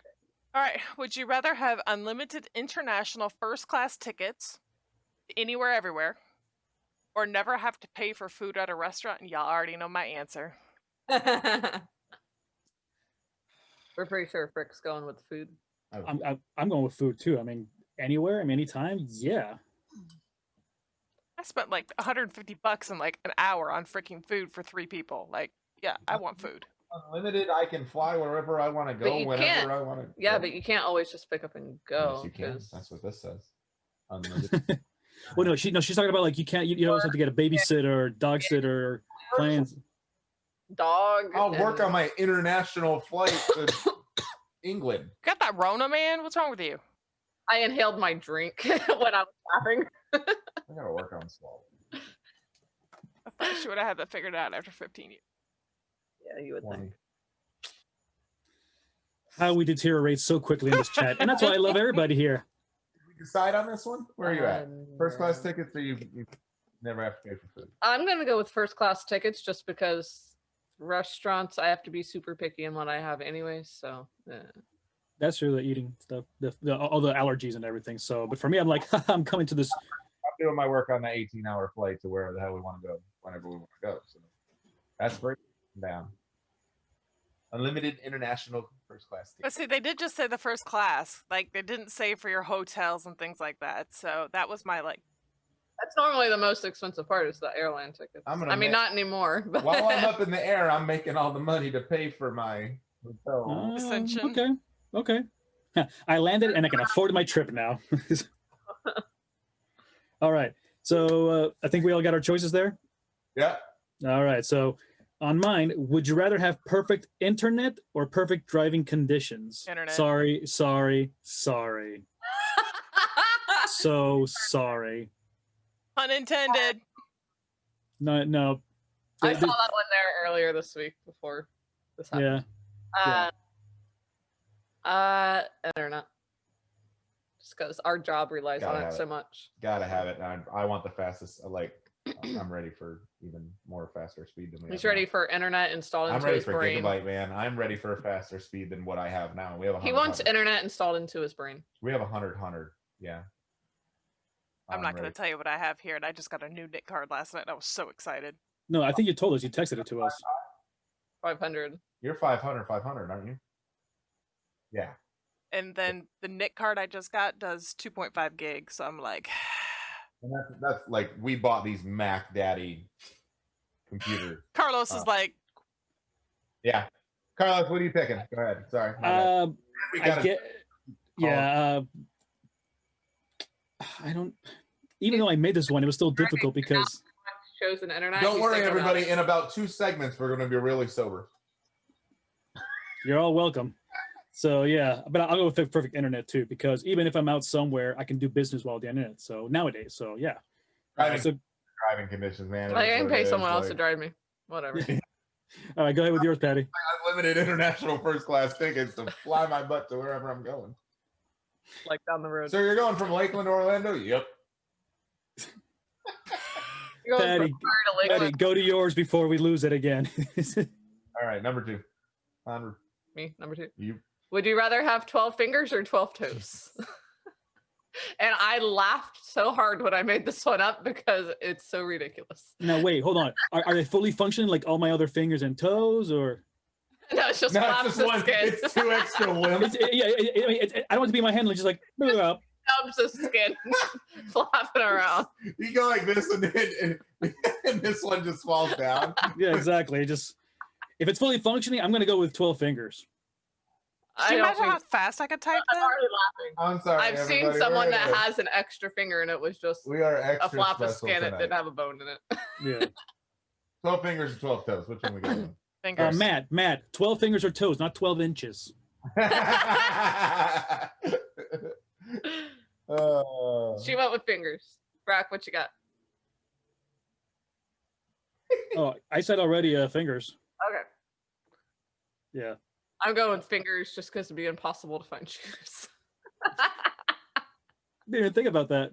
All right. Would you rather have unlimited international first class tickets anywhere, everywhere, or never have to pay for food at a restaurant? And y'all already know my answer. We're pretty sure Frick's going with food. I'm going with food too. I mean, anywhere, I mean, anytime. Yeah. I spent like $150 in like an hour on freaking food for 3 people. Like, yeah, I want food. Unlimited. I can fly wherever I want to But go, you whenever can't. I want to. Yeah, but you can't always just pick up and go. Yes, you can. 'cause- That's what this says. Unlimited. Well, no, she's talking about like you can't. You always have to get a babysitter or dog sitter or plans. Dog. I'll work and- on my international flight to England. Got that Rona, man? What's wrong with you? I inhaled my drink when I was laughing. I gotta work on swallowing. I thought she would have had that figured out after 15 years. Yeah, you would 20. think. How we deteriorate so quickly in this chat, and that's why I love everybody here. Did we decide on this one? Where are you at? First class No. tickets, or you never have to pay for food? I'm gonna go with first class tickets just because restaurants I have to be super picky in what I have anyway. So That's true. The eating stuff, all the allergies and everything. So, but for me, I'm like, I'm coming to this. I'm doing my work on the 18-hour flight to wherever the hell we want to go, whenever we want to go. So that's breaking down. Unlimited international first class But tickets. see, they did just say the first class. Like, they didn't say for your hotels and things like that. So that was my, like, That's normally the most expensive part is the airline tickets. I mean, not anymore. But While I'm up in the air, I'm making all the money to pay for my hotel. Ascension. Okay. I landed and I can afford my trip now. All right. So I think we all got our choices there. Yeah. All right. So on mine, would you rather have perfect internet or perfect driving conditions? Internet. Sorry. So sorry. Unintended. No. I saw that one there earlier this week before this happened. Internet. Just because our job relies on it so much. Gotta have it. I want the fastest. I'm ready for even more faster speed than we have. He's ready for internet installed into his brain. I'm ready for gigabyte, man. I'm ready for a faster speed than what I have now. We have. He wants internet installed into his brain. We have 100. Yeah. I'm not going to tell you what I have here, and I just got a new Nick card last night. I was so excited. No, I think you told us. You texted it to us. 500. You're 500, aren't you? Yeah. And then the Nick card I just got does 2.5 gigs. So I'm like, and that's like we bought these Mac Daddy computers. Carlos is like, yeah. Carlos, what are you picking? Go ahead. Sorry. I don't. Even though I made this one, it was still difficult because. Shows an internet. Don't worry, everybody. In about 2 segments, we're going to be really sober. You're all welcome. So yeah, but I'll go with the perfect internet too, because even if I'm out somewhere, I can do business while the internet. So nowadays, so yeah. Driving conditions, man. Like, I can pay someone else to drive me. Whatever. All right, go ahead with yours, Patty. Unlimited international first class tickets to fly my butt to wherever I'm going. Like down the road. So you're going from Lakeland to Orlando? Yep. Patty, go to yours before we lose it again. All right, number 2. Me, number 2. You. Would you rather have 12 fingers or 12 toes? And I laughed so hard when I made this one up because it's so ridiculous. Now wait, hold on. Are they fully functioning like all my other fingers and toes, or? No, it's just one. It's 2 extra limbs. I don't want to be in my hand, like, just like up. Tubs of skin flapping around. You go like this, and this one just falls down. Yeah, exactly. Just if it's fully functioning, I'm gonna go with 12 fingers. Can you imagine how fast I could type that? I'm already laughing. I'm sorry. I've seen someone that has an extra finger, and it was just a flap of skin. It didn't have a bone in it. Yeah. 12 fingers or 12 toes? Which one we got? Fingers. Matt, 12 fingers or toes, not 12 inches. She went with fingers. Frack, what you got? Oh, I said already fingers. Okay. Yeah. I'm going with fingers just because it'd be impossible to find shoes. Didn't even think about that.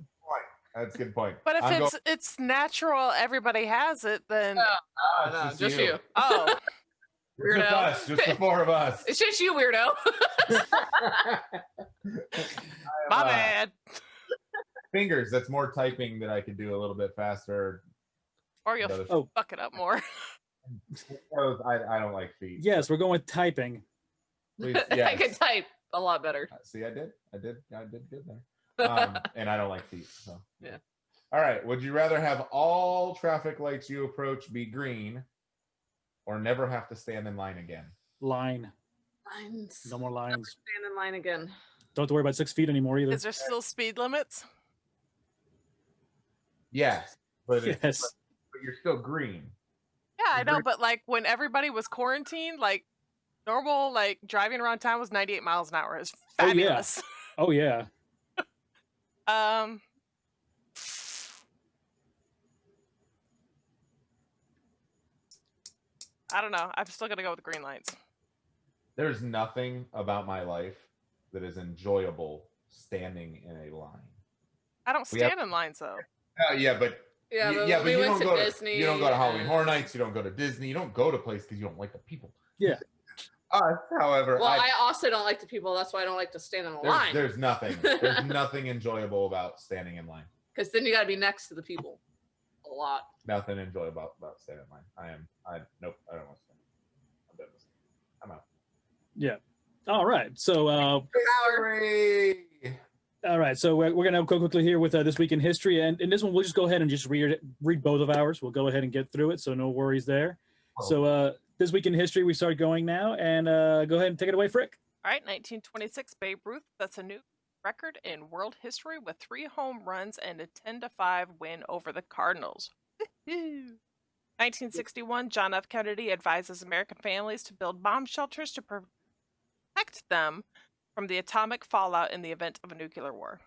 That's a good point. But if it's natural, everybody has it, then no, just you. Oh. Weirdo. Just us, just the 4 of us. It's just you, weirdo. My bad. Fingers, that's more typing that I could do a little bit faster. Or you'll fuck it up more. I don't like feet. Yes, we're going with typing. Please, yes. I can type a lot better. See, I did good there. And I don't like feet. So yeah. All right. Would you rather have all traffic lights you approach be green, or never have to stand in line again? Lines. No more lines. Never stand in line again. Don't have to worry about 6 feet anymore either. Is there still speed limits? Yes, but yes. But you're still green. Yeah, I know, but like when everybody was quarantined, like normal, like driving around town was 98 miles an hour. It's fabulous. Oh yeah. I don't know. I'm still gonna go with the green lights. There's nothing about my life that is enjoyable standing in a line. I don't stand in lines though. Yeah, but but we you went don't go Disney. You don't go to Halloween Horror Nights. You don't go to Disney. You don't go to places because you don't like the people. Yeah. However, well, I also don't like the people. That's why I don't like to stand in a line. There's nothing enjoyable about standing in line. Because then you got to be next to the people a lot. Nothing enjoyable about standing in line. Nope. I don't want to stand. I'm done with it. I'm out. Yeah. All right. So All right, so we're going to go quickly here with this week in history, and in this one we'll just go ahead and just read both of ours. We'll go ahead and get through it, so no worries there. So this week in history, we start going now, and go ahead and take it away, Frick. All right, 1926, Babe Ruth sets a new record in world history with 3 home runs and a 10-5 win over the Cardinals. 1961, John F. Kennedy advises American families to build bomb shelters to protect them from the atomic fallout in the event of a nuclear war.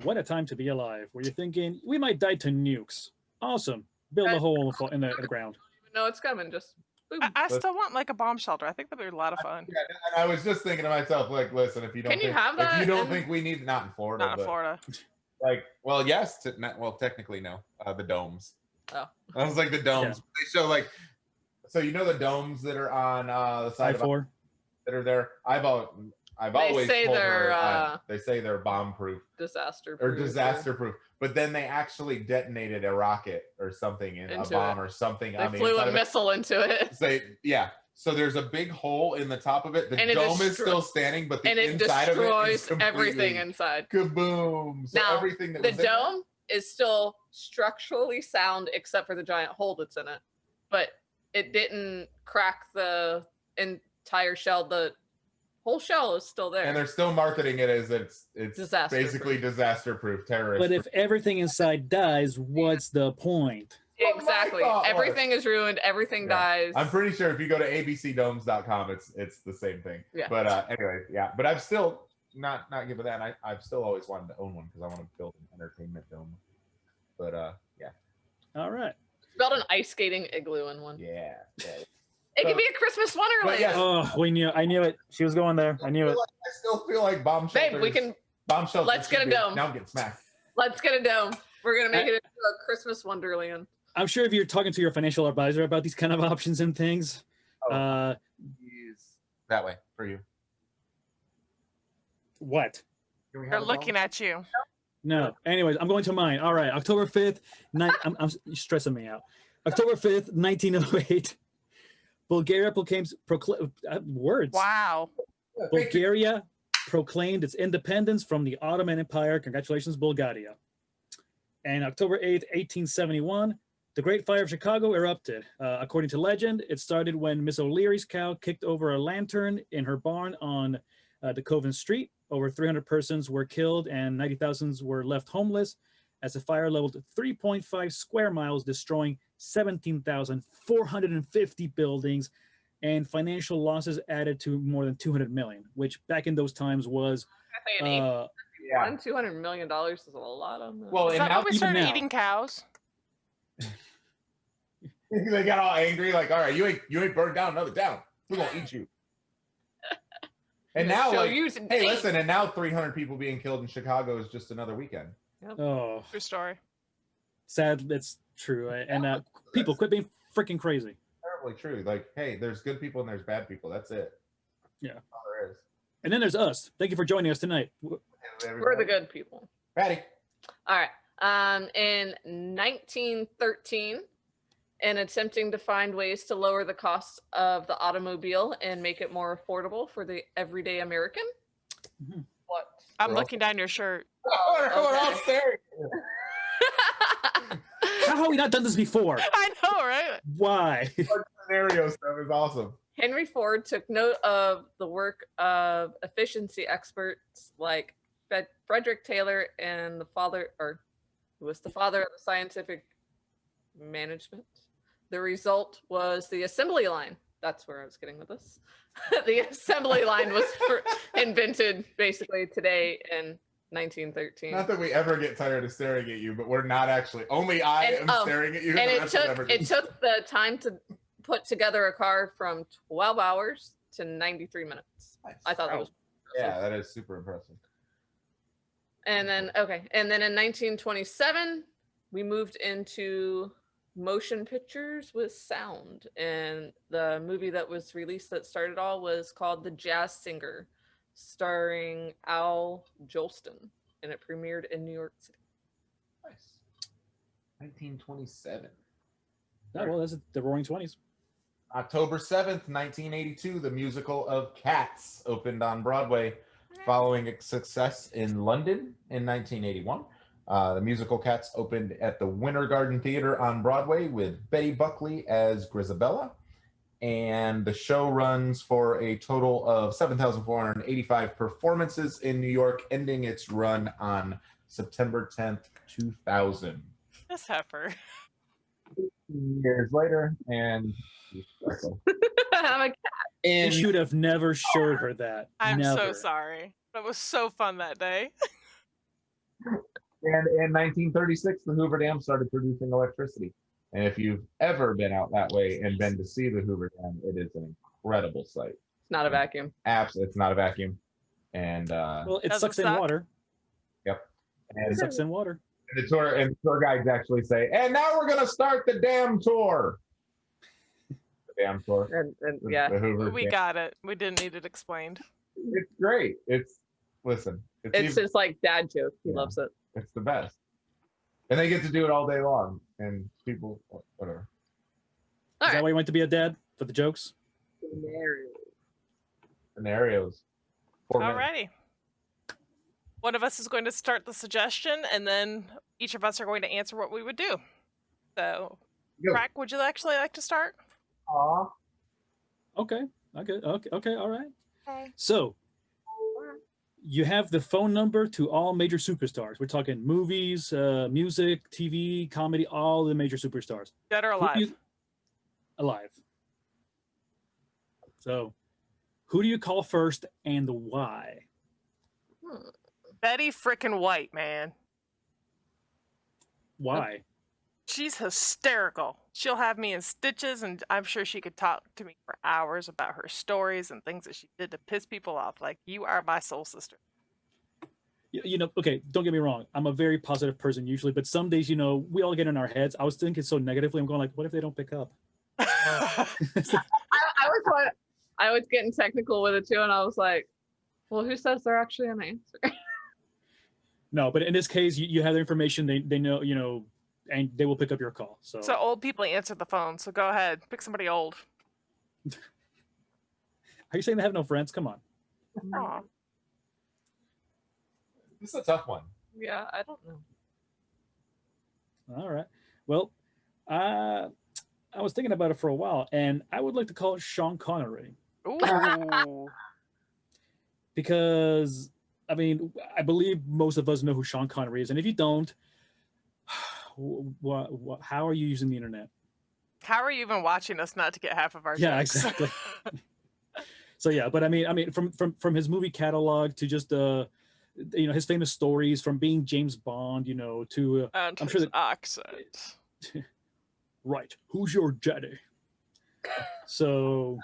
What a time to be alive, where you're thinking, we might die to nukes. Awesome. Build a hole in the ground. No, it's coming. Just boom. I still want like a bomb shelter. I think that'd be a lot of fun. Yeah, and I was just thinking to myself, like, listen, if you don't, Can you have that if you don't in- think we need, not in Florida, Not in but Florida. like, well, yes, well, technically no, the domes. Oh. I was like the domes. Yeah. They show like, so you know the domes that are on the side of I-4. that are there. I've always say told they're, her, they say they're bomb proof disaster or proof disaster proof, but then they actually detonated a rocket or something in a Into bomb it. or something. They on the flew inside a of it. missile into it. Yeah. So there's a big hole in the top of it. The And it dome is destro- still standing, but the And it inside of it is destroys completely everything inside. kaboom. So Now, everything that The was in there- dome is still structurally sound except for the giant hole that's in it. But it didn't crack the entire shell. The whole shell is still there. and they're still marketing it as it's Disaster basically disaster proof, terrorist. But if everything inside dies, what's the point? What my Exactly. thought was. Everything is ruined. Everything Yeah. dies. I'm pretty sure if you go to abcdomes.com, it's the same thing. Yeah. But anyway, yeah. But I've still not given that. I've still always wanted to own one because I want to build an entertainment dome. But yeah, All right. Built an ice skating igloo in one. yeah. It could be a Christmas Wonderland. yes. Oh, I knew it. She was going there. I knew it. I still feel like bomb shelters. Babe, we can. Bomb shelters. let's get should a be- dome. Now I'm getting smacked. Let's get a dome. We're gonna make it into a Christmas Wonderland. I'm sure if you're talking to your financial advisor about these kind of options and things, That way for you. what? Can we have They're a dome? looking at you. No. Anyways, I'm going to mine. All right. October 5th. I'm stressing me out. October 5th, 1908. Bulgaria proclaims words. Wow. Bulgaria proclaimed its independence from the Ottoman Empire. Congratulations, Bulgaria. And October 8th, 1871, the Great Fire of Chicago erupted. According to legend, it started when Miss O'Leary's cow kicked over a lantern in her barn on DeKoven Street. Over 300 persons were killed and 90,000 were left homeless as the fire leveled 3.5 square miles, destroying 17,450 buildings, and financial losses added to more than 200 million, which back in those times was I think Yeah. $200 million is a lot on that. Well, Is and that now when we even started now- eating cows? they got all angry, like, all right, you ain't burned down another town. We're gonna eat you. And now, Show like, you hey, today. listen, and now 300 people being killed in Chicago is just another weekend. oh, True story. sad. It's true. And people quit being freaking crazy. Terribly true. Like, hey, there's good people and there's bad people. That's it. Yeah. That's all there is. And then there's us. Thank you for joining us tonight. We're the Everybody. good people. Patty. All right. In 1913, in attempting to find ways to lower the cost of the automobile and make it more affordable for the everyday American. Mhm. What? I'm We're all- looking down your shirt. We're all okay. staring. How have we not done this before? I know, right? Why? Scenario stuff is awesome. Henry Ford took note of the work of efficiency experts like Frederick Taylor and who was the father of the scientific management. The result was the assembly line. That's where I was getting with this. The assembly line was invented basically today in 1913. Not that we ever get tired of staring at you, but we're not actually. Only I And- am staring at you. And the it rest of took them are it just- took the time to put together a car from 12 hours to 93 minutes. I thought that was Yeah, that is super impressive. And then in 1927, we moved into motion pictures with sound, and the movie that was released that started all was called The Jazz Singer, starring Al Jolson, and it premiered in New York City. Nice. 1927. Oh, well, that's the Roaring 20s. October 7th, 1982, the musical of Cats opened on Broadway. Following its success in London in 1981, the musical Cats opened at the Winter Garden Theater on Broadway with Betty Buckley as Grisabella. And the show runs for a total of 7,485 performances in New York, ending its run on September 10th, 2000. This heifer. Years later, and I'm a cat. They should have never showed her that. I'm never. so sorry. That was so fun that day. And in 1936, the Hoover Dam started producing electricity. And if you've ever been out that way and been to see the Hoover Dam, it is an incredible sight. It's not a vacuum. It's not a vacuum. And Well, it Does sucks it in suck? water. and It sucks in water. the tour guides actually say, and now we're gonna start the dam tour. The dam tour. And The- yeah, the Hoover We Dam. got it. We didn't need it explained. It's great. It's it's his like dad joke. He Yeah. loves it. it's the best. And they get to do it all day long. And people, whatever. All Is that right. why you went to be a dad for the jokes? Scenarios. 4 minutes. Alrighty. One of us is going to start the suggestion, and then each of us are going to answer what we would do. So, Go. Frack, would you actually like to start? Aw. Okay. Okay. All right. Okay. So you have the phone number to all major superstars. We're talking movies, music, TV, comedy, all the major superstars. Dead or Who do alive? you- alive. So who do you call first and why? Betty frickin' White, man. Why? She's hysterical. She'll have me in stitches, and I'm sure she could talk to me for hours about her stories and things that she did to piss people off. Like, you are my soul sister. You know, okay, don't get me wrong. I'm a very positive person usually, but some days, you know, we all get in our heads. I was thinking so negatively. I'm going like, what if they don't pick up? I was getting technical with it too, and I was like, well, who says they're actually an answer? No, but in this case, you have the information. They know, you know, and they will pick up your call. So, So old people answer the phone, so go ahead. Pick somebody old. are you saying they have no friends? Come on. Aw. This is a tough one. Yeah, I don't know. All right. Well, I was thinking about it for a while, and I would like to call it Sean Connery Ooh. because, I mean, I believe most of us know who Sean Connery is, and if you don't, how are you using the internet? How are you even watching us not to get half of our Yeah, jokes? exactly. So yeah, but I mean, from his movie catalog to just you know, his famous stories, from being James Bond, you know, to And I'm sure his that- accent. right, who's your daddy? So,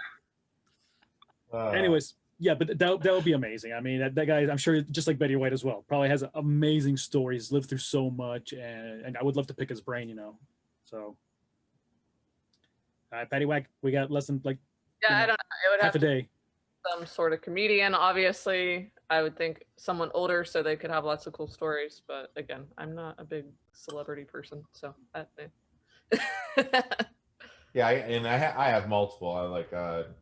Uh, anyways, yeah, but that would be amazing. I mean, that guy, I'm sure, just like Betty White as well, probably has amazing stories, lived through so much, and I would love to pick his brain, you know. So, all right, Paddy Wack, we got less than like Yeah, You know, I don't know. It would half have a to day. be some sort of comedian, obviously. I would think someone older so they could have lots of cool stories. But again, I'm not a big celebrity person, so that yeah, I have multiple. I like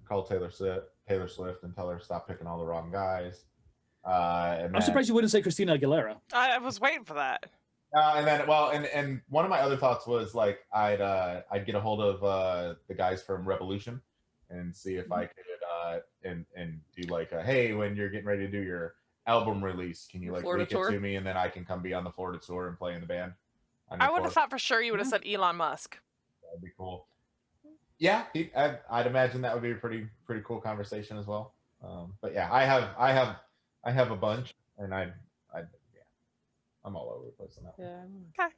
call Taylor Swift and tell her to stop picking all the wrong guys. And I'm then, surprised you wouldn't say Christina Aguilera. I was waiting for that. and then well, and one of my other thoughts was like I'd get a hold of the guys from Revolution and see if I could and do like hey, when you're getting ready to do your album release, can you like Florida leak tour? it to me, and then I can come be on the Florida tour and play in the band. on I your would have tour? thought for sure you would have said Elon Musk. That'd be cool. Yeah, I'd imagine that would be a pretty cool conversation as well. But yeah, I have a bunch, and yeah, I'm all over the place on that one. yeah. Okay.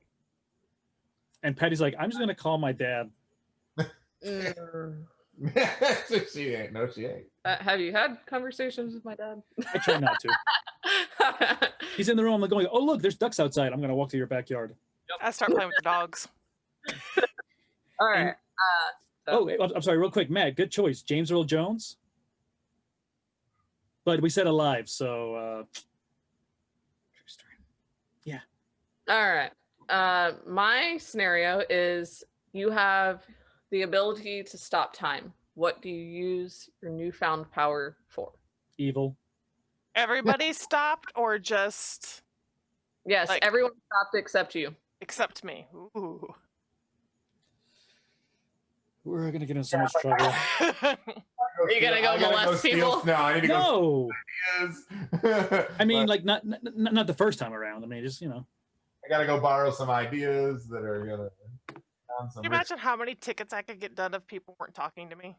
And Patty's like, I'm just gonna call my dad. Mm. She ain't. No, she ain't. Have you had conversations with my dad? I try not to. He's in the room. I'm going, oh look, there's ducks outside. I'm gonna walk to your backyard. I start playing with the dogs. All right. And- Oh, I'm sorry, real quick, Matt. Good choice, James Earl Jones. But we said alive, so. All right. My scenario is you have the ability to stop time. What do you use your newfound power for? Evil. Everybody stopped or just Yes, Like- everyone stopped except you. except me? Ooh. We're gonna get in so much trouble. Are you gonna go molest people? No, I need to go No, steal ideas. I mean, But like not the first time around. I mean, just I gotta go borrow some ideas that are gonna sound some Can you imagine how many tickets I could get done if people weren't talking to me?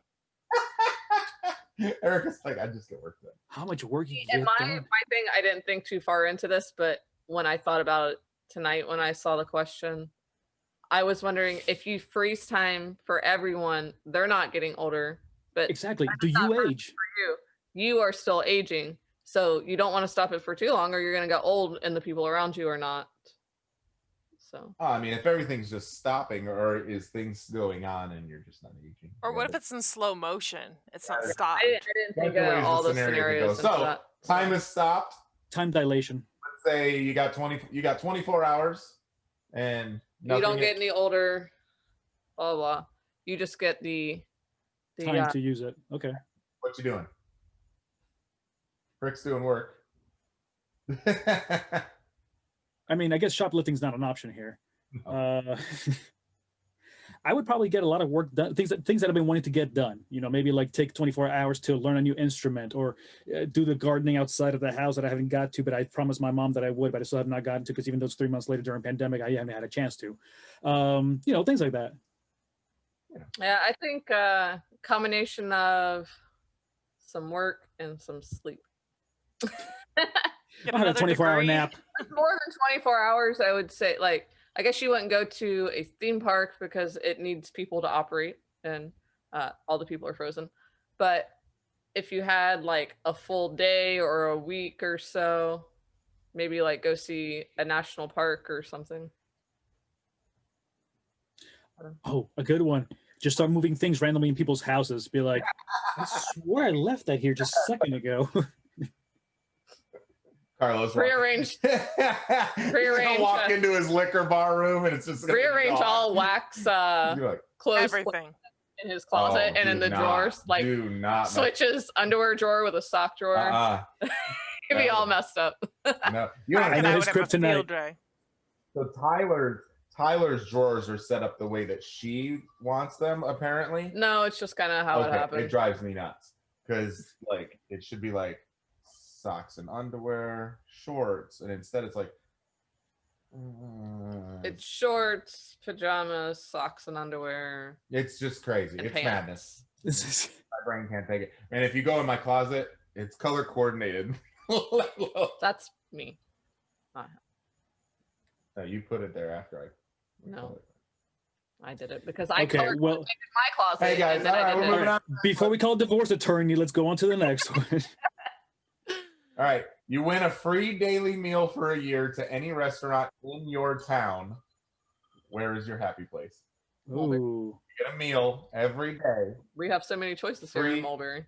Erica's like, I just get work done. how much work you And get my done. thing, I didn't think too far into this, but when I thought about it tonight, when I saw the question, I was wondering if you freeze time for everyone, they're not getting older, but Exactly. Do you age? you are still aging. So you don't want to stop it for too long, or you're going to get old and the people around you are not. So Oh, I mean, if everything's just stopping, or is things going on and you're just not aging? Or what if it's in slow motion? It's not Yeah. stopped. I didn't think Definitely of is all the the scenario that scenarios. goes. into So, that. time is stopped. Time dilation. Let's say you got 24 hours, and You don't nothing- get any older, blah, blah, blah. You just get the Time to use it. Okay. What you doing? Rick's doing work. I mean, I guess shoplifting's not an option here. I would probably get a lot of work done, things that I've been wanting to get done. Maybe like take 24 hours to learn a new instrument, or do the gardening outside of the house that I haven't got to, but I promised my mom that I would, but I still have not gotten to, because even though it's 3 months later during pandemic, I haven't had a chance to. Things like that. Yeah, I think combination of some work and some sleep. Get I'll have a another 24-hour degree. nap. More than 24 hours, I would say. Like, I guess you wouldn't go to a theme park because it needs people to operate, and all the people are frozen. But if you had like a full day or a week or so, maybe like go see a national park or something. Oh, a good one. Just start moving things randomly in people's houses. Be like, I swear I left that here just a second ago. Carlos Rearrange. He's Rearrange, gonna walk into his liquor bar room, and it's just gonna be Rearrange gone. all wax He's gonna be like, clothes Everything. in his closet "Oh, and in do the not, drawers. Like, do not mess- switches underwear drawer with a sock drawer. It'd be all messed up. No, you I know, know I his would have a kryptonite. field day. so Tyler's drawers are set up the way that she wants them, apparently. No, it's just kind of how it Okay, happened. it drives me nuts, because like it should be like socks and underwear, shorts, and instead it's like It's shorts, pajamas, socks, and underwear. it's just crazy. And It's pants. madness. This is My brain can't take it. And if you go in my closet, it's color coordinated. That's me. No, you put it there after I. No. I did it because I okay. colored Well, my closet. Hey guys, and then all I right, did we're it. moving on. before we call a divorce attorney, let's go on to the next one. All right, you win a free daily meal for a year to any restaurant in your town. Where is your happy place? Mulberry. Ooh. You get a meal every day. We have so many choices here Free. in Mulberry.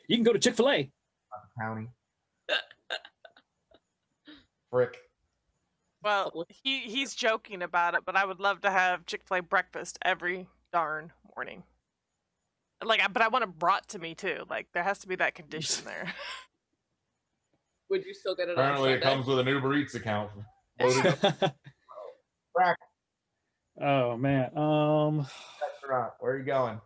You can go to Chick-fil-A. County. Frick. Well, he's joking about it, but I would love to have Chick-fil-A breakfast every darn morning. But I want it brought to me too. Like, there has to be that condition there. Would you still get it Apparently, on it Sunday? comes with an Uber Eats account. Loaded up Frack Oh man. restaurant. Where are you going?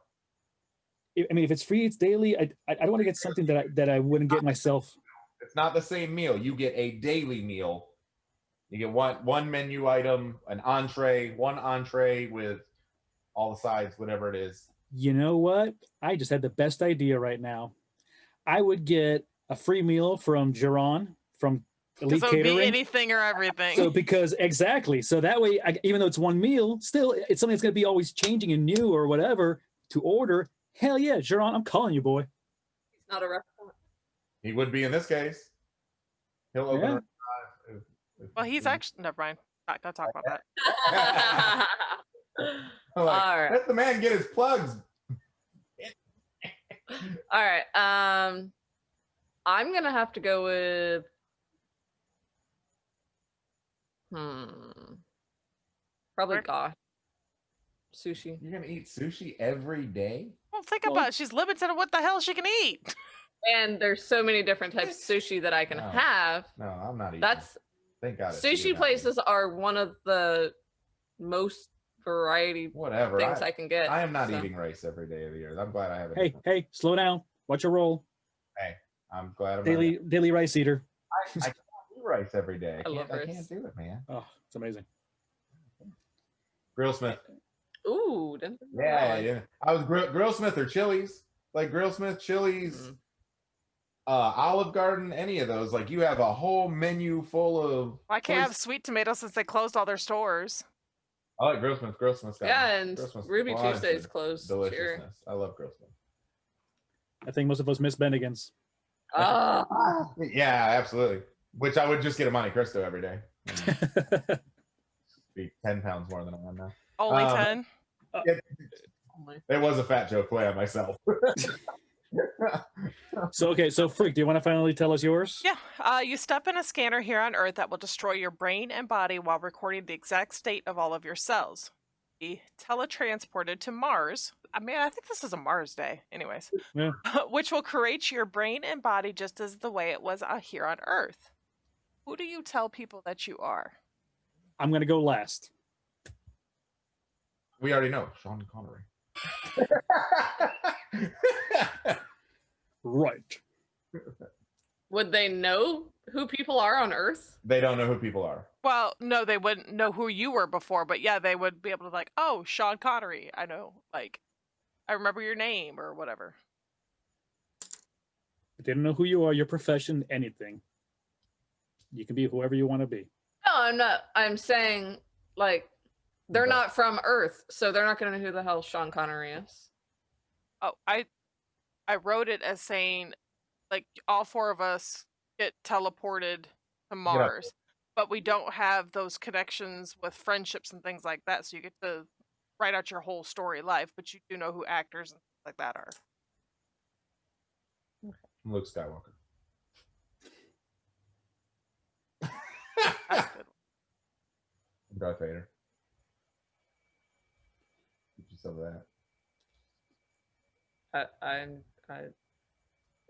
I mean, if it's free, it's daily. I don't want to get something that I wouldn't get myself. It's not the same meal. You get a daily meal. You get one menu item, one entree with all the sides, whatever it is. You know what? I just had the best idea right now. I would get a free meal from Geron from Elite Because it would be Catering. anything or everything. So exactly. So that way, even though it's one meal, still it's something that's going to be always changing and new or whatever to order. Hell yeah, Geron, I'm calling you, boy. It's not a restaurant. He would be in this case. He'll open. Yeah. Well, he's actually never mind. Not gonna talk about that. I'm like, All right. let the man get his plugs. All right. I'm gonna have to go with. Probably Rick? gosh. Sushi. You're gonna eat sushi every day? Well, think Well- about it. She's limited on what the hell she can eat. And there's so many different types of sushi that I can No. have. No, I'm not eating. That's Thank God. it's sushi you, not me. places are one of the most variety Whatever. things I can get. I am not so. eating rice every day of the year. I'm glad I have it. Hey, slow down. Watch your roll. I'm glad I'm Daily rice eater. I can't eat rice every day. I love I rice. can't do it, man. Oh, it's amazing. Grillsmith. Ooh, didn't think about that Yeah, one. yeah. I was Grillsmith or Chili's. Like Grillsmith, Chili's, Olive Garden, any of those. Like you have a whole menu full of. I can't have sweet tomatoes since they closed all their stores. I like Grillsmith. Grillsmith's got Yeah, and Grillsmith's Ruby bunch Tuesday's of closed. Sure. Deliciousness. I love Grillsmith. I think most of us miss Bennigan's. Yeah, absolutely. Which I would just get a Monte Cristo every day. Be 10 pounds more than I am now. Only 10. It was a fat joke play on myself. So Freak, do you want to finally tell us yours? Yeah. You step in a scanner here on Earth that will destroy your brain and body while recording the exact state of all of your cells. Be teletransported to Mars. I mean, I think this is a Mars day. Anyways. Yeah. Which will create your brain and body just as the way it was here on Earth. Who do you tell people that you are? I'm going to go last. We already know. Sean Connery. Right. Would they know who people are on Earth? They don't know who people are. Well, no, they wouldn't know who you were before, but yeah, they would be able to like, oh, Sean Connery. I know, like, I remember your name or whatever. If they don't know who you are, your profession, anything. You can be whoever you want to be. No, I'm not. I'm saying, like, they're Okay. not from Earth, so they're not going to know who the hell Sean Connery is. Oh, I wrote it as saying, like, all four of us get teleported to Mars, but we don't have those connections with friendships and things like that. So you get to write out your whole story life, but you do know who actors and things like that are. I'm Luke Skywalker. That's a good. Darth Vader. Get you some of that.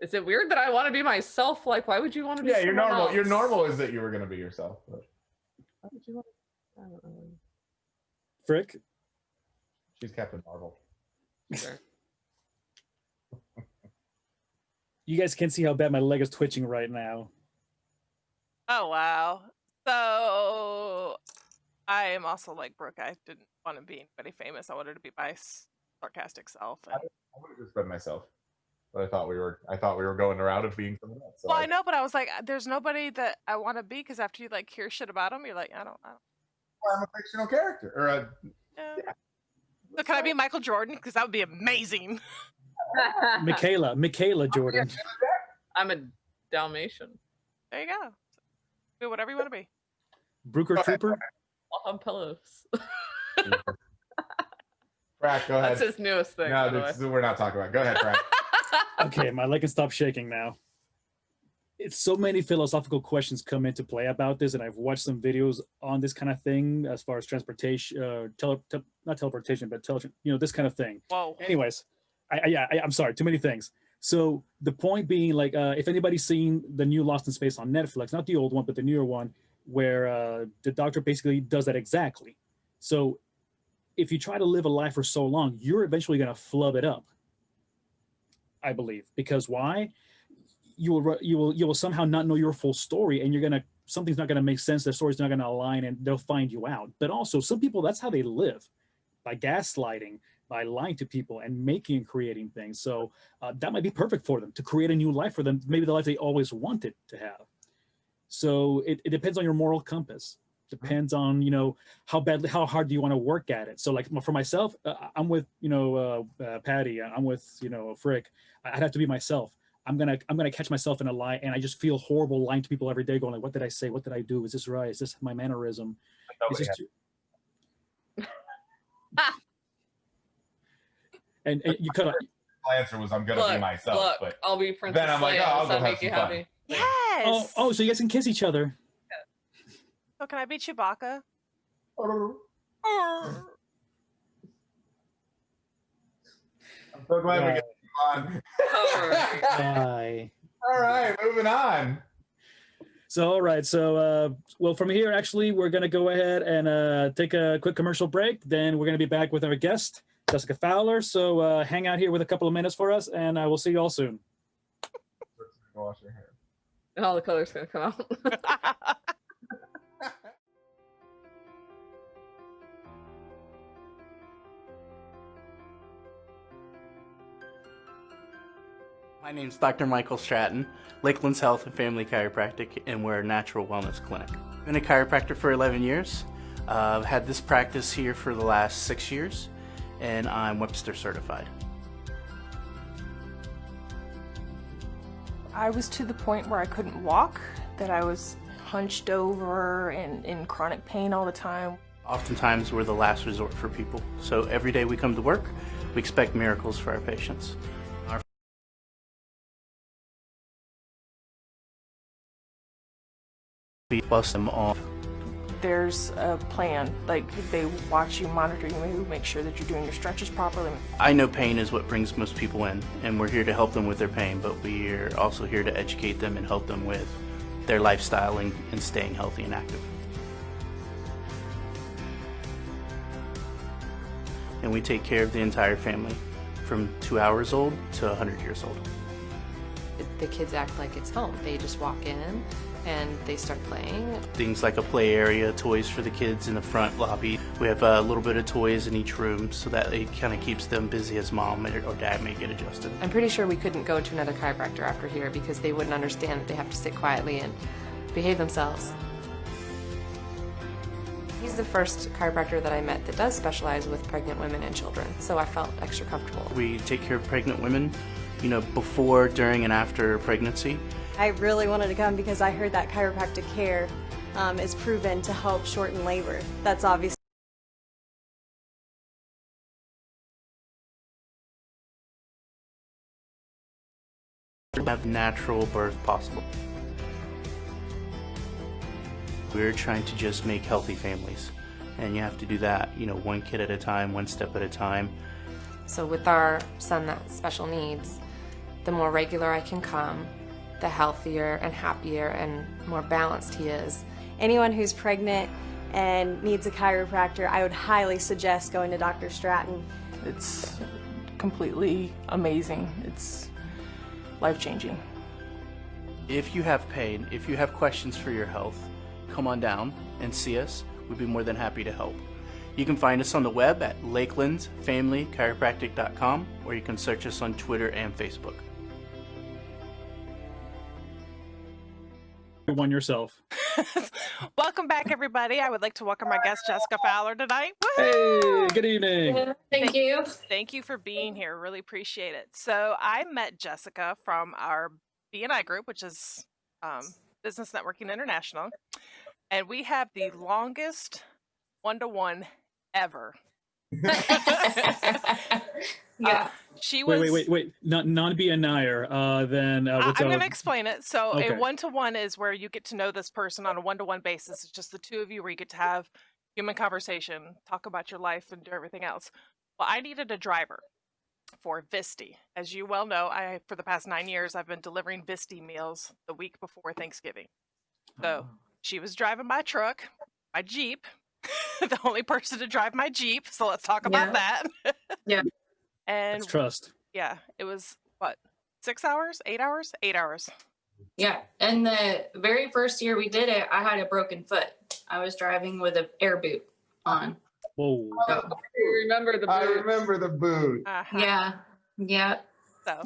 Is it weird that I want to be myself? Like, why would you want to be? Yeah, you're someone normal. else? Your normal is that you were going to be yourself. But Why would you want? I don't know. Frick? she's Captain Marvel. Sure. You guys can't see how bad my leg is twitching right now. Oh wow. So I am also like Brooke. I didn't want to be anybody famous. I wanted to be my sarcastic self. And... I would have just been myself. But I thought we were going the route of being someone else. So well, I know, but I was like, there's nobody that I want to be because after you like hear shit about them, you're like, I don't. Well, I'm a fictional character. Or a, Yeah. So can I be Michael Jordan? Because that would be amazing. Michaela Jordan. I'm a Dalmatian. There you go. Be whatever you want to be. Brooker Trooper? I'll have pillows. Frack, go ahead. That's his newest thing. No, by the way. we're not talking about it. Go ahead, Frack. Okay, my leg can stop shaking now. It's so many philosophical questions come into play about this, and I've watched some videos on this kind of thing as far as transportation, not teleportation, but this kind of thing. Whoa. Anyways, I'm sorry, too many things. So the point being, like, if anybody's seen the new Lost in Space on Netflix, not the old one, but the newer one, where the doctor basically does that exactly. So if you try to live a life for so long, you're eventually going to flub it up, I believe. Because why? You will somehow not know your full story, and something's not going to make sense. The story's not going to align, and they'll find you out. But also, some people, that's how they live, by gaslighting, by lying to people, and making and creating things. So that might be perfect for them, to create a new life for them, maybe the life they always wanted to have. So it depends on your moral compass. Depends on how hard do you want to work at it. So like for myself, I'm with Paddy. I'm with Frick. I'd have to be myself. I'm gonna catch myself in a lie, and I just feel horrible lying to people every day, going like, "What did I say? What did I do? Is this right? Is this my mannerism?" It's just and you cut. My answer was I'm gonna be myself, Look, but I'll be Princess then I'm like, Leia. oh, I'll Does go that have make you some fun. happy? Yes. Oh, so you guys can kiss each other. So can I be Chewbacca? I'm so glad we get on. All right. Bye. All right, moving on. So, all right. So, well, from here, actually, we're going to go ahead and take a quick commercial break. Then we're going to be back with our guest, Jessica Fowler. So hang out here with a couple of minutes for us, and we'll see you all soon. Wash your hair. And all the color's gonna come out. My name's Dr. Michael Stratton, Lakeland's Health and Family Chiropractic, and we're a natural wellness clinic. Been a chiropractor for 11 years. I've had this practice here for the last 6 years, and I'm Webster certified. I was to the point where I couldn't walk, that I was hunched over and in chronic pain all the time. Oftentimes, we're the last resort for people. So every day we come to work, we expect miracles for our patients. We bust them off. There's a plan, like they watch you, monitor you, make sure that you're doing your stretches properly. I know pain is what brings most people in, and we're here to help them with their pain, but we're also here to educate them and help them with their lifestyle and staying healthy and active. And we take care of the entire family, from 2 hours old to 100 years old. The kids act like it's home. They just walk in and they start playing. Things like a play area, toys for the kids in the front lobby. We have a little bit of toys in each room so that it kind of keeps them busy as mom or dad may get adjusted. I'm pretty sure we couldn't go to another chiropractor after here because they wouldn't understand that they have to sit quietly and behave themselves. He's the first chiropractor that I met that does specialize with pregnant women and children, so I felt extra comfortable. We take care of pregnant women, before, during, and after pregnancy. I really wanted to come because I heard that chiropractic care is proven to help shorten labor. That's obviously have natural birth possible. We're trying to just make healthy families, and you have to do that, one kid at a time, one step at a time. So with our son that special needs, the more regular I can come, the healthier and happier and more balanced he is. anyone who's pregnant and needs a chiropractor, I would highly suggest going to Dr. Stratton. It's completely amazing. It's life-changing. If you have pain, if you have questions for your health, come on down and see us. We'd be more than happy to help. You can find us on the web at lakelandsfamilychiropractic.com, or you can search us on Twitter and Facebook. One yourself. Welcome back, everybody. I would like to welcome our guest, Jessica Fowler, tonight. Hey, Woohoo! good evening. Thank you. Thank you for being here. Really appreciate it. So I met Jessica from our BNI group, which is Business Networking International, and we have the longest one-to-one ever. Yeah. She was. Wait. Non-BNIer. Then what's I'm up? going to explain it. So Okay. a one-to-one is where you get to know this person on a one-to-one basis. It's just the two of you where you get to have human conversation, talk about your life, and do everything else. Well, I needed a driver for Visti. As you well know, for the past 9 years, I've been delivering Visti meals the week before Thanksgiving. So she was driving my truck, my Jeep, the only person to drive my Jeep. So let's talk about that. Yeah. And That's trust. yeah, it was what, 6 hours, 8 hours, 8 hours. Yeah, and the very first year we did it, I had a broken foot. I was driving with an air boot on. Whoa. I remember the I boots. remember the boot. Yeah. So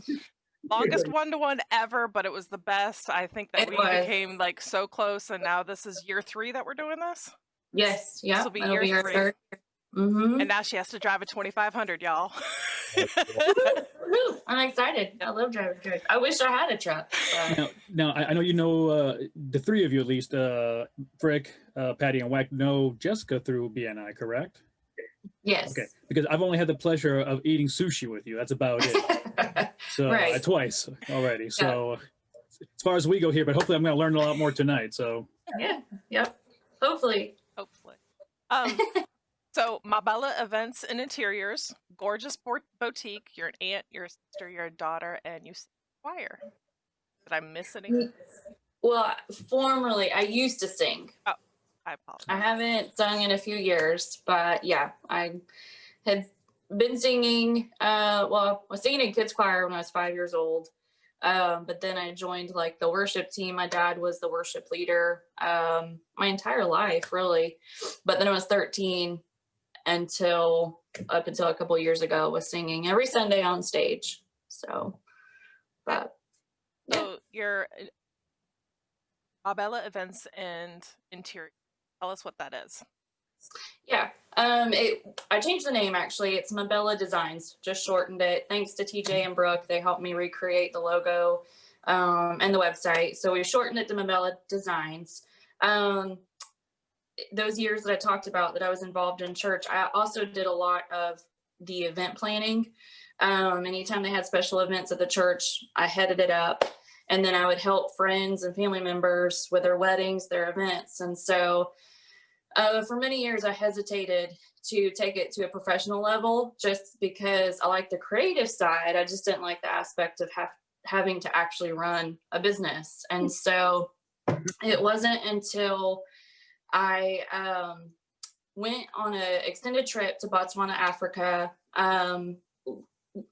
longest one-to-one ever, but it was the best. I think that It we was. became like so close, and now this is year 3 that we're doing this. Yes. Yeah. This'll be It'll year be our 3. third. Mm-hmm. And now she has to drive a 2500, y'all. I'm excited. I love driving trucks. I wish I had a truck. But Now I know you know the three of you at least, Frick, Paddy, and Wack know Jessica through BNI, correct? yes. Okay, because I've only had the pleasure of eating sushi with you. That's about it. So Right. twice already. So as far as we go here, but hopefully I'm going to learn a lot more tonight. So Yeah. Yep. Hopefully. Hopefully. So, Mabella Events and Interiors, gorgeous boutique. You're an aunt, you're a sister, you're a daughter, and you sing choir. Did I miss anything? Well, formerly, I used to sing. Oh, I apologize. I haven't sung in a few years, but yeah, I had been singing. Well, I was singing in kids choir when I was 5 years old. But then I joined like the worship team. My dad was the worship leader my entire life, really. But then I was 13 up until a couple of years ago, was singing every Sunday on stage. So, but yeah. So your Mabella Events and Interior. Tell us what that is. Yeah. I changed the name actually. It's Mabella Designs. Just shortened it. Thanks to TJ and Brooke, they helped me recreate the logo and the website. So we shortened it to Mabella Designs. Those years that I talked about that I was involved in church, I also did a lot of the event planning. Anytime they had special events at the church, I headed it up. And then I would help friends and family members with their weddings, their events. And so for many years, I hesitated to take it to a professional level just because I like the creative side. I just didn't like the aspect of having to actually run a business. And so it wasn't until I went on an extended trip to Botswana, Africa.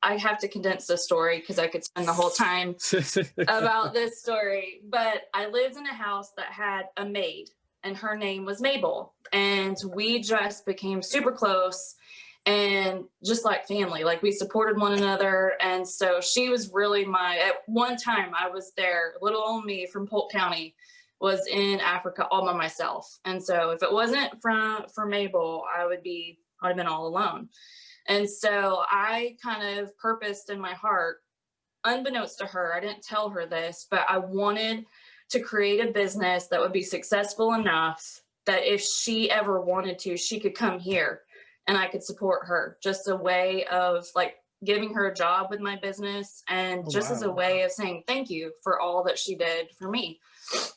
I have to condense this story because I could spend the whole time about this story. But I lived in a house that had a maid, and her name was Mabel. And we just became super close and just like family. Like we supported one another. And so she was really at one time I was there, little old me from Polk County was in Africa all by myself. And so if it wasn't for Mabel, I'd have been all alone. And so I kind of purposed in my heart, unbeknownst to her, I didn't tell her this, but I wanted to create a business that would be successful enough that if she ever wanted to, she could come here and I could support her. Just a way of like giving her a job with my business and as a way of saying thank you for all that she did for me.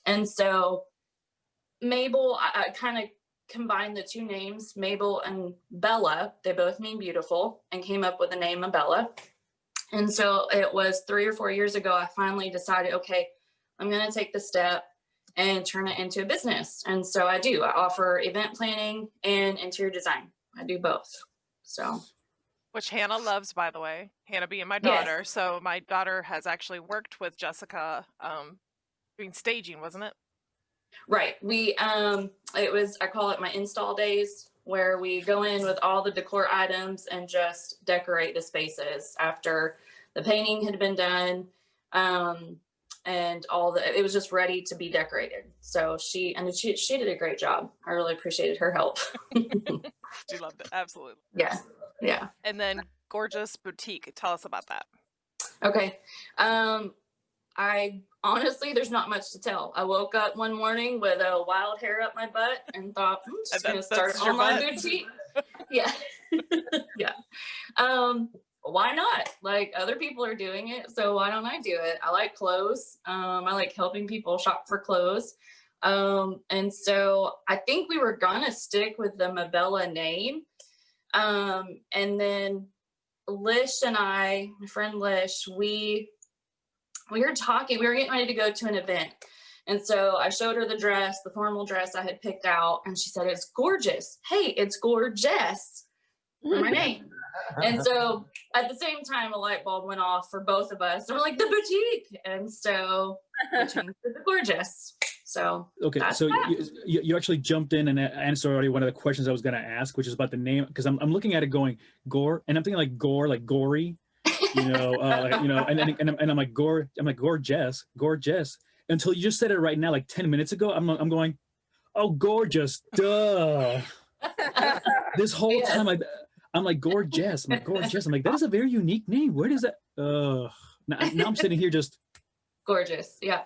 And so Mabel, I kind of combined the two names, Mabel and Bella. They both mean beautiful, and came up with the name Mabella. And so it was 3 or 4 years ago, I finally decided, okay, I'm going to take the step and turn it into a business. And so I do. I offer event planning and interior design. I do both. So, which Hannah loves, by the way. Hannah being my daughter. Yes. So my daughter has actually worked with Jessica doing staging, wasn't it? Right. I call it my install days, where we go in with all the decor items and just decorate the spaces after the painting had been done. And it was just ready to be decorated. So she did a great job. I really appreciated her help. She loved it. Absolutely. Yeah. Yeah. And then Gorgeous Boutique. Tell us about that. Okay. I honestly, there's not much to tell. I woke up one morning with a wild hair up my butt and thought, I'm just going to start an online boutique. Yeah. Yeah. Why not? Like other people are doing it, so why don't I do it? I like clothes. I like helping people shop for clothes. And so I think we were gonna stick with the Mabella name. And then Lish and my friend Lish, we were talking, we were getting ready to go to an event. And so I showed her the dress, the formal dress I had picked out, and she said, it's gorgeous. Hey, it's gorgeous for my name. And so at the same time, a light bulb went off for both of us. And we're like, the boutique. And so we changed it to Gorgeous. So okay, so you actually jumped in and answered already one of the questions I was going to ask, which is about the name, because I'm looking at it going gore, and I'm thinking like gore, like gory, and I'm like gorgeous, until you just said it right now, like 10 minutes ago. I'm going, oh, gorgeous, duh. This whole time I'm like gorgeous. I'm like, that is a very unique name. Where does that? Now I'm sitting here just Gorgeous. Yeah.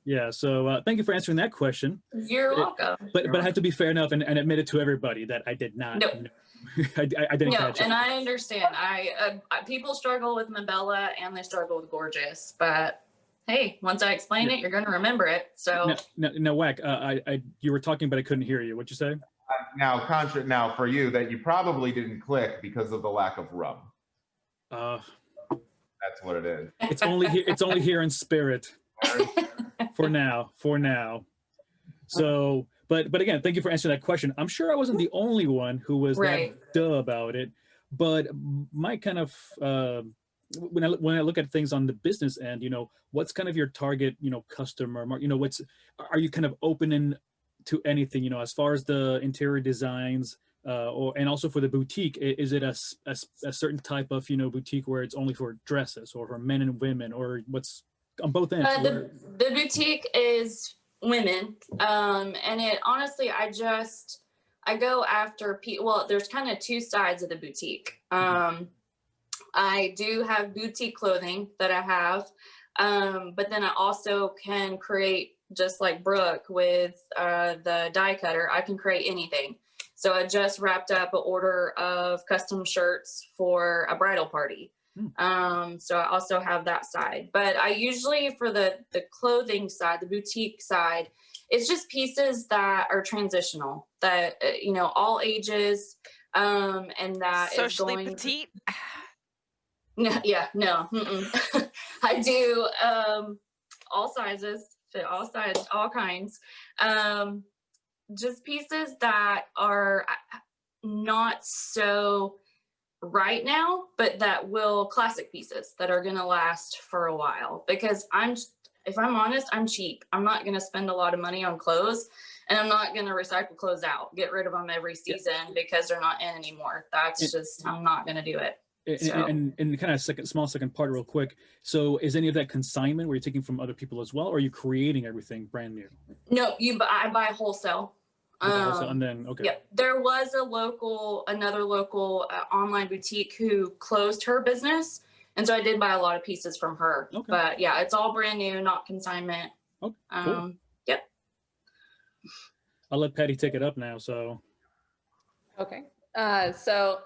Yeah. So thank you for answering that question. You're welcome. But I have to be fair enough and admit it to everybody that I did not. Nope. I didn't catch it. And I understand. People struggle with Mabella and they struggle with Gorgeous, but hey, once I explain it, you're going to remember it. So now, Wack, you were talking, but I couldn't hear you. What'd you say? Now for you, that you probably didn't click because of the lack of rum. That's what it is. It's only here in spirit. For now. So, but again, thank you for answering that question. I'm sure I wasn't the only one who was Right. that duh about it. But my kind of when I look at things on the business end, what's kind of your target, customer, are you kind of open to anything, as far as the interior designs, and also for the boutique, is it a certain type of, boutique where it's only for dresses or for men and women, or what's on both ends? The boutique is women, and it honestly, I go after people. Well, there's kind of two sides of the boutique. I do have boutique clothing that I have, but then I also can create, just like Brooke with the die cutter, I can create anything. So I just wrapped up an order of custom shirts for a bridal party. So I also have that side, but I usually, for the clothing side, the boutique side, it's just pieces that are transitional, that all ages, and that Socially is going petite. No, yeah, no. I do all sizes, fit all sizes, all kinds. Just pieces that are not so right now, but that will, classic pieces that are going to last for a while. Because if I'm honest, I'm cheap. I'm not going to spend a lot of money on clothes, and I'm not going to recycle clothes out, get rid of them every season because they're not in anymore. I'm not going to do it. And kind of small second part real quick. So is any of that consignment where you're taking from other people as well, or are you creating everything brand new? No, I buy wholesale. And then, okay. Yep. There was another local online boutique who closed her business. And so I did buy a lot of pieces from her. Okay. But yeah, it's all brand new, not consignment. Oh, cool. Yep. I'll let Paddy take it up now. So. Okay. So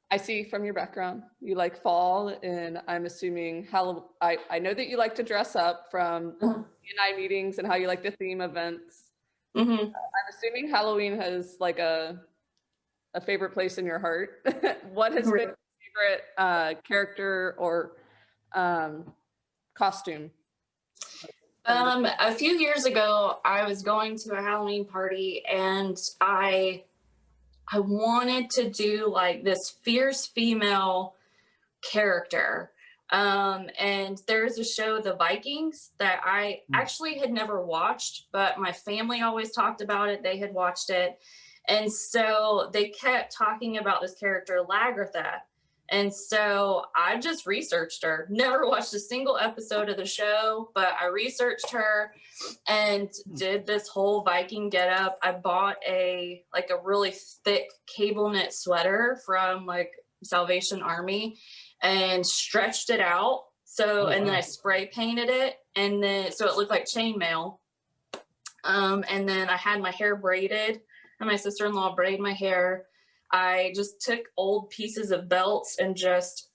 I see from your background, you like fall, and I'm assuming I know that you like to dress up from BNI meetings and how you like to theme events. I'm assuming Halloween has like a favorite place in your heart. What has been your favorite character or costume? A few years ago, I was going to a Halloween party, and I wanted to do like this fierce female character. And there's a show, The Vikings, that I actually had never watched, but my family always talked about it. They had watched it. And so they kept talking about this character, Lagertha. And so I just researched her. Never watched a single episode of the show, but I researched her and did this whole Viking getup. I bought a really thick cable knit sweater from like Salvation Army and stretched it out. So, and then I spray painted it, and then so it looked like chainmail. And then I had my hair braided, and my sister-in-law braided my hair. I just took old pieces of belts and just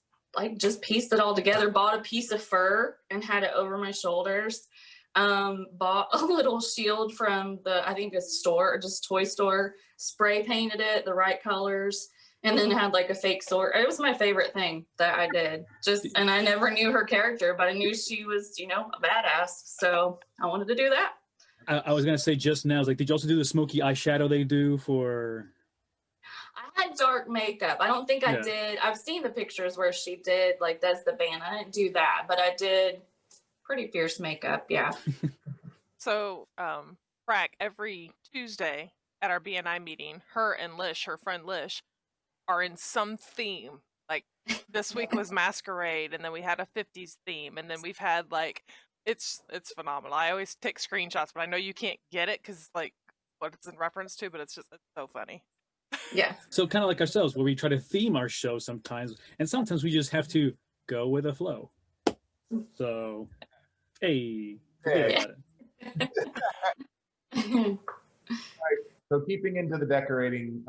pieced it all together, bought a piece of fur and had it over my shoulders. Bought a little shield from a store, or just toy store, spray painted it the right colors, and then had like a fake sword. It was my favorite thing that I did. And I never knew her character, but I knew she was, a badass. So I wanted to do that. I was going to say just now, did you also do the smoky eyeshadow they do for... I had dark makeup. I don't think I did. I've seen the pictures where she did, does the band. I didn't do that, but I did pretty fierce makeup, yeah. So, Frack, every Tuesday at our BNI meeting, her and Lish, her friend Lish, are in some theme. Like, this week was Masquerade, and then we had a 50s theme, and then we've had, it's phenomenal. I always take screenshots, but I know you can't get it because, what it's in reference to, but it's so funny. Yeah. So kind of like ourselves, where we try to theme our show sometimes, and sometimes we just have to go with the flow. So, forget about it. So keeping into the decorating,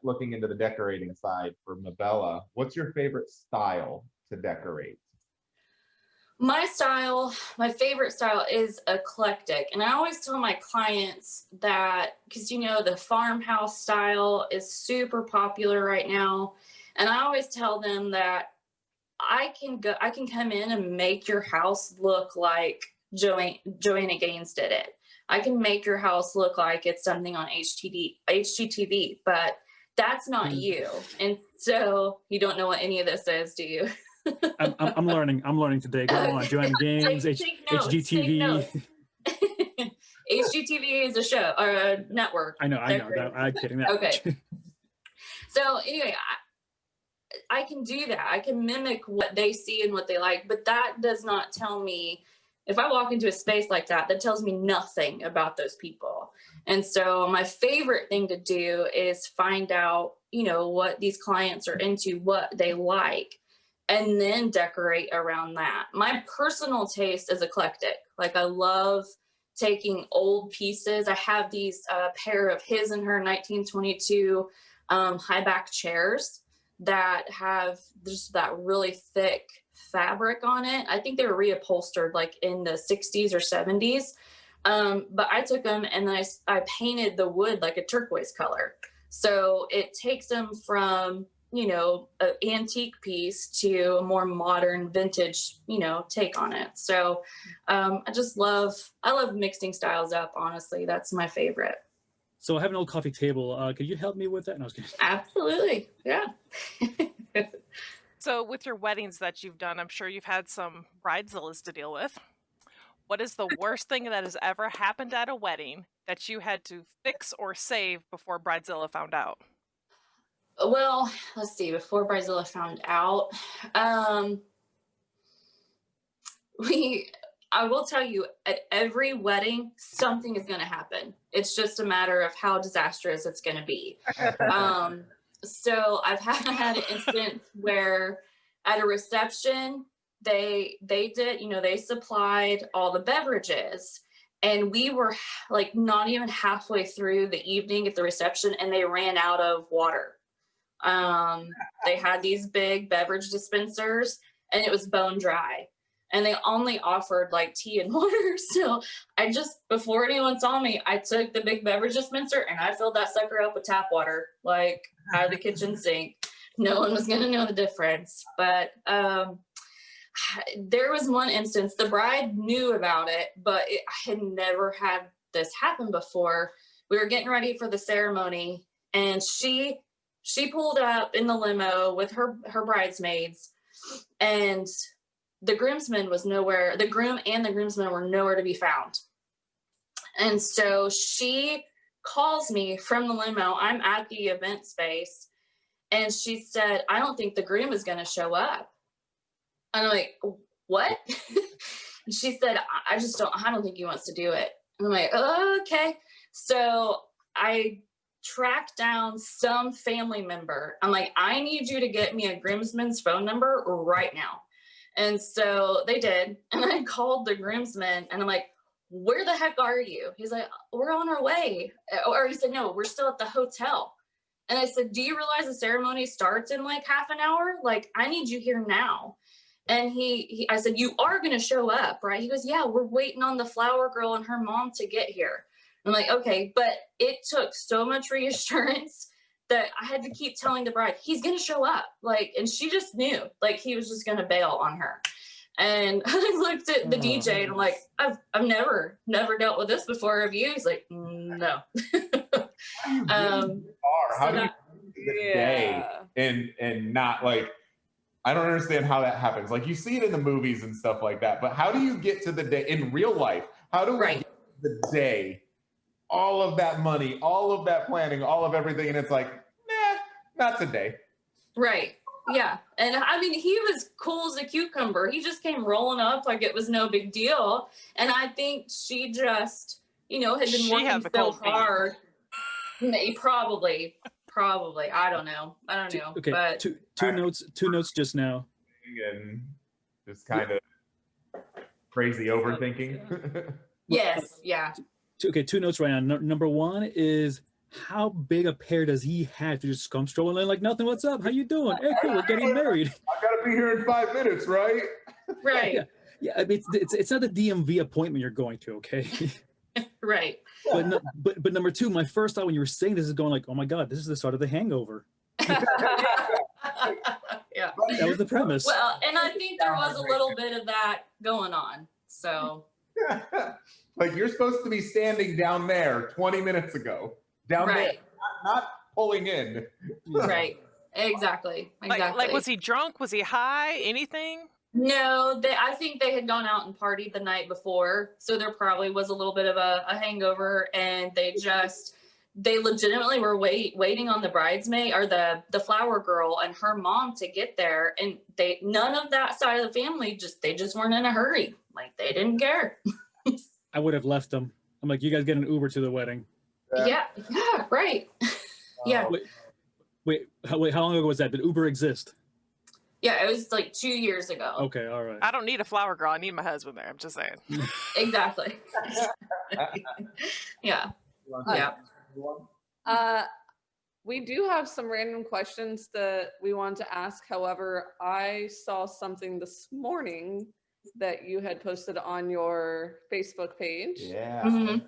looking into the decorating side for Mabella, what's your favorite style to decorate? My style, my favorite style is eclectic. And I always tell my clients that, because the farmhouse style is super popular right now. And I always tell them that I can come in and make your house look like Joanna Gaines did it. I can make your house look like it's something on HGTV, but that's not you. And so you don't know what any of this is, do you? I'm learning. I'm learning today. Go on, Joanna Gaines, Take notes, take HGTV. notes. HGTV is a show or a network. I know. That, I'm kidding. That. Okay. So anyway, I can do that. I can mimic what they see and what they like, but that does not tell me, if I walk into a space like that, that tells me nothing about those people. And so my favorite thing to do is find out, what these clients are into, what they like, and then decorate around that. My personal taste is eclectic. Like, I love taking old pieces. I have these pair of his and her 1922 high back chairs that have just that really thick fabric on it. I think they were reupholstered like in the 60s or 70s. But I took them and then I painted the wood like a turquoise color. So it takes them from, an antique piece to a more modern vintage, take on it. So I love mixing styles up. Honestly, that's my favorite. So I have an old coffee table. Could you help me with that? No, I was kidding. Absolutely. Yeah. So with your weddings that you've done, I'm sure you've had some bridezillas to deal with. What is the worst thing that has ever happened at a wedding that you had to fix or save before bridezilla found out? Well, let's see, before bridezilla found out, I will tell you, at every wedding, something is going to happen. It's just a matter of how disastrous it's going to be. So I've had an instance where at a reception, they did, they supplied all the beverages, and we were like not even halfway through the evening at the reception and they ran out of water. They had these big beverage dispensers and it was bone dry. And they only offered like tea and water. So I just, before anyone saw me, I took the big beverage dispenser and I filled that sucker up with tap water, like out of the kitchen sink. No one was going to know the difference. But there was one instance, the bride knew about it, but I had never had this happen before. We were getting ready for the ceremony and she pulled up in the limo with her bridesmaids, and the groomsman was nowhere. The groom and the groomsmen were nowhere to be found. And so she calls me from the limo. I'm at the event space. And she said, I don't think the groom is going to show up. And I'm like, what? And she said, I don't think he wants to do it. And I'm like, oh, okay. So I tracked down some family member. I'm like, I need you to get me a groomsman's phone number right now. And so they did. And I called the groomsman and I'm like, where the heck are you? He's like, we're on our way. Or he said, no, we're still at the hotel. And I said, do you realize the ceremony starts in like half an hour? Like, I need you here now. And I said, you are going to show up, right? He goes, yeah, we're waiting on the flower girl and her mom to get here. I'm like, okay. But it took so much reassurance that I had to keep telling the bride, he's going to show up. Like, and she just knew, like, he was just going to bail on her. And I looked at the DJ and I'm like, I've never dealt with this before. Have you? He's like, no. How do you the day and not like, I don't understand how that happens. Like, you see it in the movies and stuff like that, but how do you get to the day in real life? How do we get to the day? All of that money, all of that planning, all of everything, and it's like, nah, not today. Right. Yeah. And I mean, he was cool as a cucumber. He just came rolling up like it was no big deal. And I think she just, had been working so hard. Probably. I don't know. Okay. But two notes just now. And just kind of crazy overthinking. Yes. Yeah. Okay, two notes right now. Number one is, how big a pair does he have to just come strolling in like nothing? What's up? How you doing? Hey, cool, we're getting married. I gotta be here in 5 minutes, right? Right. Yeah, I mean, it's not a DMV appointment you're going to, okay? Right. But number two, my first thought when you were saying this is going like, oh my God, this is the start of The Hangover. Yeah. That was the premise. Well, and I think there was a little bit of that going on. So Like you're supposed to be standing down there 20 minutes ago. Down there, right. not pulling in. Right. Exactly. Like, was he drunk? Was he high? Anything? No, I think they had gone out and partied the night before, so there probably was a little bit of a hangover, and they legitimately were waiting on the bridesmaid or the flower girl and her mom to get there, and none of that side of the family they just weren't in a hurry, like they didn't care. I would have left them. I'm like, you guys get an Uber to the wedding. Yeah, right. Yeah. Wait, how long ago was that? Did Uber exist? Yeah, it was like 2 years ago. Okay, all right. I don't need a flower girl. I need my husband there. I'm just saying. Exactly. Yeah. Yeah. We do have some random questions that we want to ask. However, I saw something this morning that you had posted on your Facebook page. Yeah. Mm-hmm.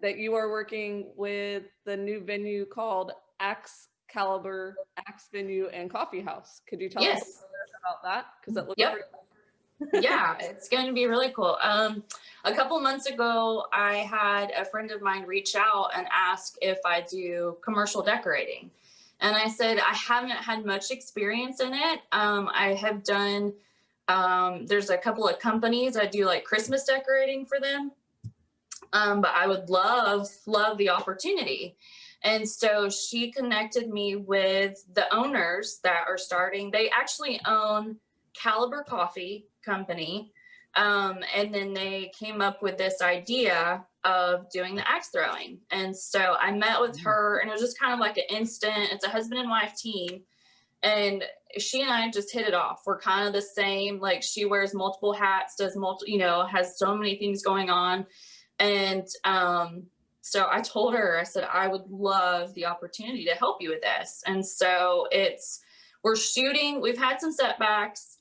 That you are working with the new venue called Axe Caliber Axe Venue and Coffee House. Could you tell us a little bit about that? Because it looks pretty cool. Yeah, it's going to be really cool. A couple months ago, I had a friend of mine reach out and ask if I do commercial decorating. And I said, I haven't had much experience in it. I have done, there's a couple of companies I do like Christmas decorating for them. But I would love the opportunity. And so she connected me with the owners that are starting. They actually own Caliber Coffee Company. And then they came up with this idea of doing the axe throwing. And so I met with her, and it was just kind of like an instant. It's a husband and wife team. And she and I just hit it off. We're kind of the same. Like she wears multiple hats, does has so many things going on. And so I told her, I said, I would love the opportunity to help you with this. And so we're shooting, we've had some setbacks,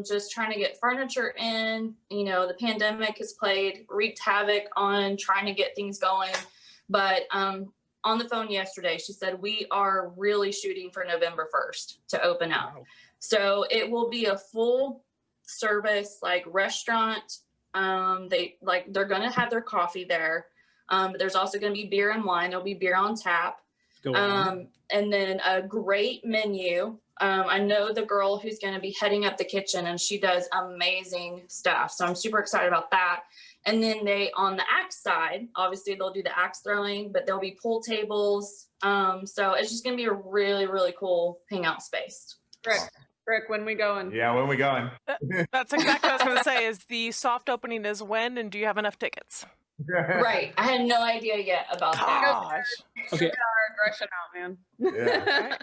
just trying to get furniture in, the pandemic has wreaked havoc on trying to get things going. But on the phone yesterday, she said, we are really shooting for November 1st to open up. Wow. So it will be a full service, like restaurant. They're going to have their coffee there. But there's also going to be beer and wine. There'll be beer on tap. And then a great menu. I know the girl who's going to be heading up the kitchen, and she does amazing stuff. So I'm super excited about that. And then on the axe side, obviously they'll do the axe throwing, but there'll be pool tables. So it's just going to be a really, really cool hangout space. Rick, when we going? Yeah, when we going? That's exactly what I was going to say. Is the soft opening is when, and do you have enough tickets? Right. I had no idea yet about that. Okay. Aggression out, man. Yeah.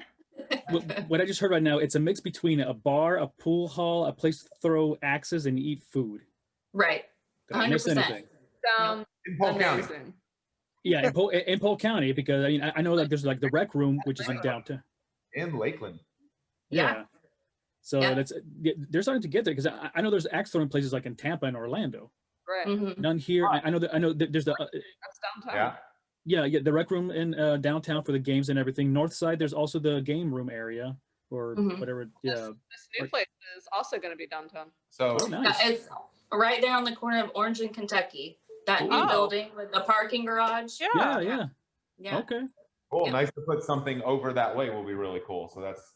What I just heard right now, it's a mix between a bar, a pool hall, a place to throw axes and eat food. Right. 100%. Sounds in Polk County. Yeah, in Polk County, because I know like there's like the rec room, which is in downtown. In Lakeland. Yeah. So they're starting to get there, because I know there's axe throwing places like in Tampa and Orlando. Right. Mm-hmm. None here. I know that there's the. That's downtown. Yeah, the rec room in downtown for the games and everything. North side, there's also the game room area or whatever. Yeah. This new place is also going to be downtown. So nice. It's right there on the corner of Orange and Kentucky. That new building with the parking garage. Yeah. Okay. Cool. Nice to put something over that way will be really cool. So that's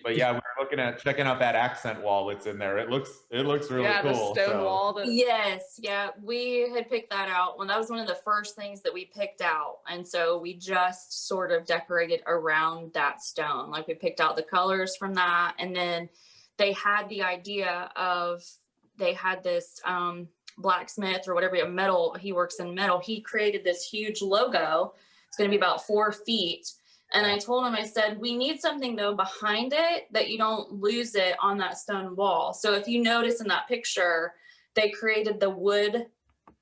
but yeah, we're looking at checking out that accent wall that's in there. It looks really cool. The stone wall. Yes, we had picked that out. That was one of the first things that we picked out, and so we just sort of decorated around that stone. Like we picked out the colors from that, and then they had the idea of this blacksmith or whatever, metal. He works in metal. He created this huge logo. It's going to be about 4 feet. And I told him, I said, we need something though behind it that you don't lose it on that stone wall. So if you notice in that picture, they created the wood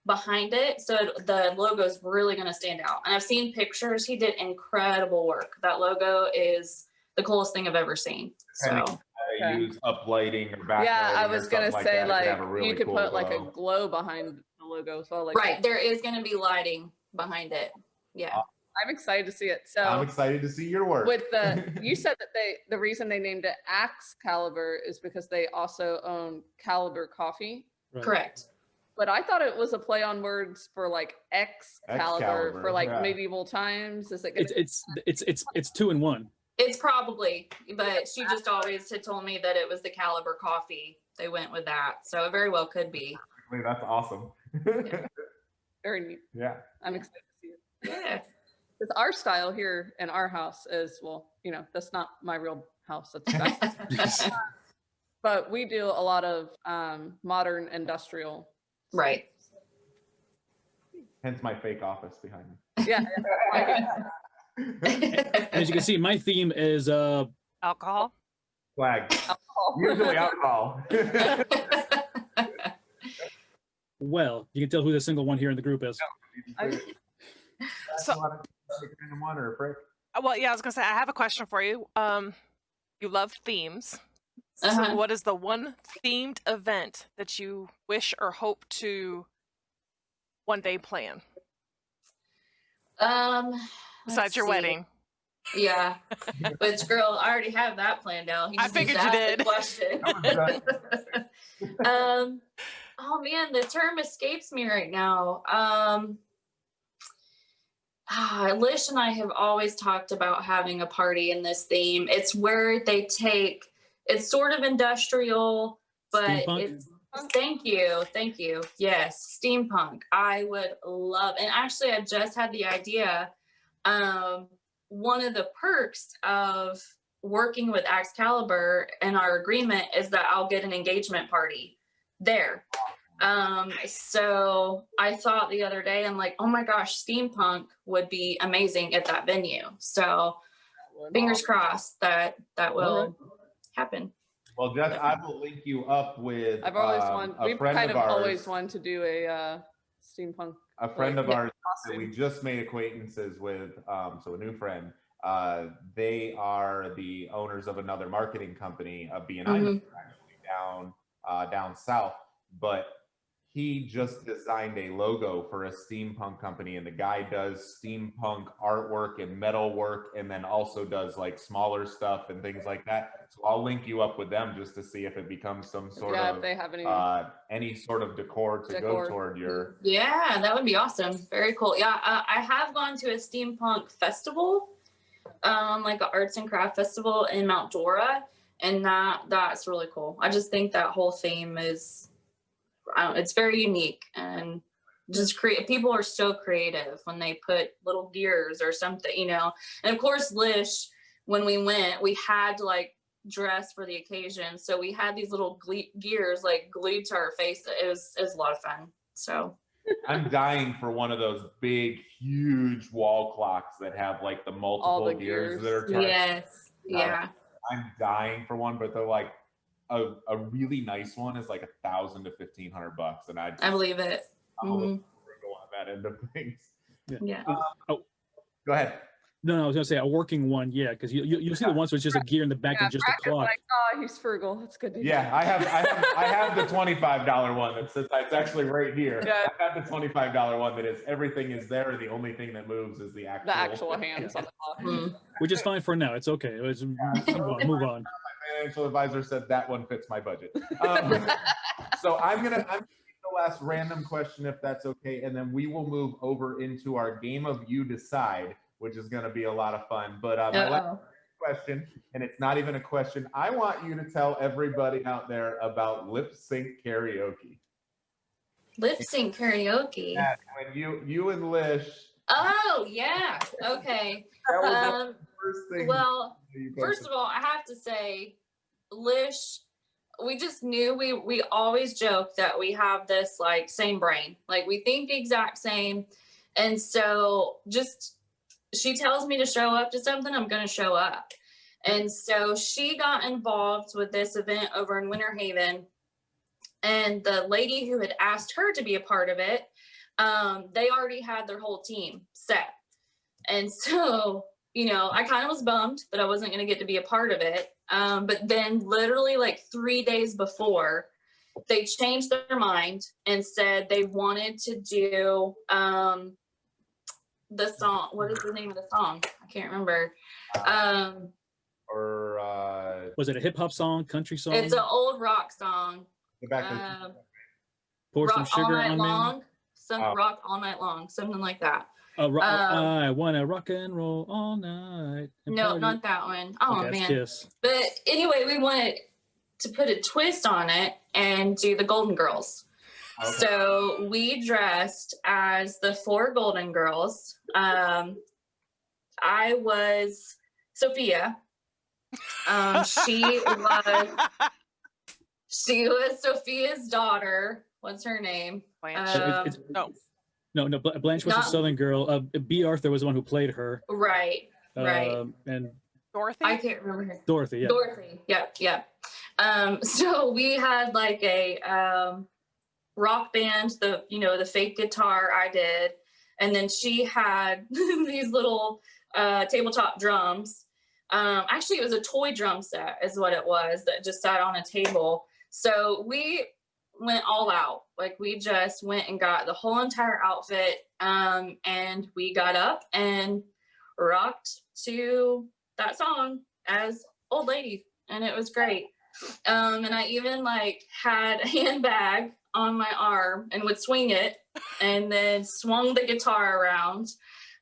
behind it. So the logo is really going to stand out. And I've seen pictures. He did incredible work. That logo is the coolest thing I've ever seen. So Okay. use uplighting or backlighting. Yeah, I was gonna say that. like Have a really you could cool put like a glow. glow behind the logo, so like Right. There is going to be lighting behind it. Yeah. I'm excited to see it. I'm So excited to see your work. with you said that the reason they named it Axe Caliber is because they also own Caliber Coffee. Right. Correct. But I thought it was a play on words for like Excalibur Excalibur, for like yeah. medieval times. Is it gonna It's 2 in 1. It's probably, but she just always had told me that it was the Caliber coffee. They went with that. So it very well could be. That's awesome. very neat? Yeah. I'm excited to see it. Yeah. Because our style here in our house is, well, you know, that's not my real house. That's but we do a lot of modern industrial. Right. Hence my fake office behind me. Yeah. As you can see, my theme is Alcohol. Flag. Usually alcohol. well, you can tell who the single one here in the group is. So- Well, yeah, I was gonna say I have a question for you. You love themes. Uh-huh. So what is the one themed event that you wish or hope to one day plan besides let's your see. wedding? Yeah. Which girl, I already have that planned out. He I just needs figured to you ask the did. question. Oh man, the term escapes me right now. Lish and I have always talked about having a party in this theme. It's where they take, it's sort of industrial, but Steampunk? it's, thank you. Yes, steampunk. I would love, and actually I just had the idea. One of the perks of working with Excalibur and our agreement is that I'll get an engagement party there. So I thought the other day, I'm like, oh my gosh, steampunk would be amazing at that venue. So fingers crossed that will happen. Well, Jess, I will link you up with I've always wanted, a we've friend kind of of ours. always wanted to do a steampunk. A friend of like, ours that costume. we just made acquaintances with, so a new friend. They are the owners of another marketing company, a B&I Mhm. actually down south. But he just designed a logo for a steampunk company, and the guy does steampunk artwork and metal work, and then also does like smaller stuff and things like that. So I'll link you up with them just to see if it becomes some sort Yeah, of if they have any sort of decor to Decor. go toward your. Yeah, that would be awesome. Very cool. Yeah, I have gone to a steampunk festival, like an arts and craft festival in Mount Dora, and that's really cool. I just think that whole theme is, it's very unique, and just people are so creative when they put little gears or something, you know. And of course, Lish, when we went, we had to like dress for the occasion, so we had these little gears like glued to our face. It was a lot of fun. So I'm dying for one of those big, huge wall clocks that have like the multiple gears that are charged. yes, yeah. I'm dying for one, but they're like a really nice one is like $1,000 to $1,500, and I believe it. I'm a little frugal on that end of things. Yeah. Go ahead. No, I was gonna say a working one, yeah, because you see the ones with just a gear in the back and just a Bracken's clock. like, oh, he's frugal. That's good to hear. Yeah, I have the $25 one it's actually right here. Yeah. I have the $25 one that is everything is there, and the only thing that moves is the actual. The actual hands on the clock. Mm. Which is fine for now. It's okay. Move on. My financial advisor said that one fits my budget. So I'm gonna the last random question, if that's okay, and then we will move over into our game of You Decide, which is going to be a lot of fun. But my last question, and it's not even a question, I want you to tell everybody out there about lip sync karaoke. Lip sync karaoke. Yeah, when you and Lish. Oh yeah. Okay. That was the first thing. Well, first of all, I have to say, Lish, we just knew we always joke that we have this like same brain, like we think the exact same, and so just she tells me to show up to something, I'm gonna show up. And so she got involved with this event over in Winter Haven, and the lady who had asked her to be a part of it, they already had their whole team set. And so, you know, I kind of was bummed that I wasn't going to get to be a part of it. But then literally like 3 days before, they changed their mind and said they wanted to do the song. What is the name of the song? I can't remember. Was it a hip hop song, country song? It's an old rock song. Pour some Rock sugar all night on long. me. Rock all night long, something like that. I wanna rock and roll all night. No, party. not that one. Oh Okay, that's man. Kiss. But anyway, we wanted to put a twist on it and do the Golden Girls. Okay. So we dressed as the 4 Golden Girls. I was Sophia. She was Sophia's daughter. What's her name? Blanche. No, Blanche was a Southern girl. B. Arthur was the one who played her. Right. And Dorothy? I can't remember her. Dorothy, yeah. Dorothy, yep. So we had like a rock band, the fake guitar I did, and then she had these little tabletop drums. Actually, it was a toy drum set is what it was that just sat on a table. So we went all out. Like we just went and got the whole entire outfit, and we got up and rocked to that song as old ladies, and it was great. And I even like had a handbag on my arm and would swing it and then swung the guitar around.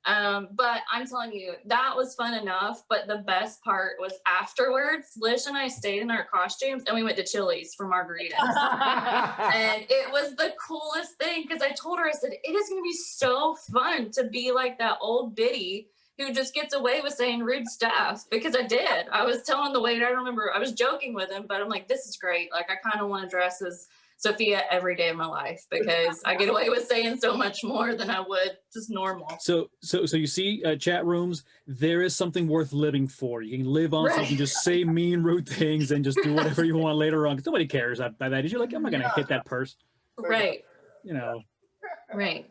But I'm telling you, that was fun enough. But the best part was afterwards, Lish and I stayed in our costumes and we went to Chili's for margaritas. And it was the coolest thing because I told her, I said, it is going to be so fun to be like that old biddy who just gets away with saying rude stuff, because I did. I was telling the waiter, I remember I was joking with him, but I'm like, this is great. Like, I kind of want to dress as Sophia every day of my life because I get away with saying so much more than I would just normal. So you see, chat rooms, there is something worth living for. You can live on something, just say mean, rude things, and just do whatever you want later on. Because nobody cares about that. You're like, I'm not going to hit that purse. Right. Right.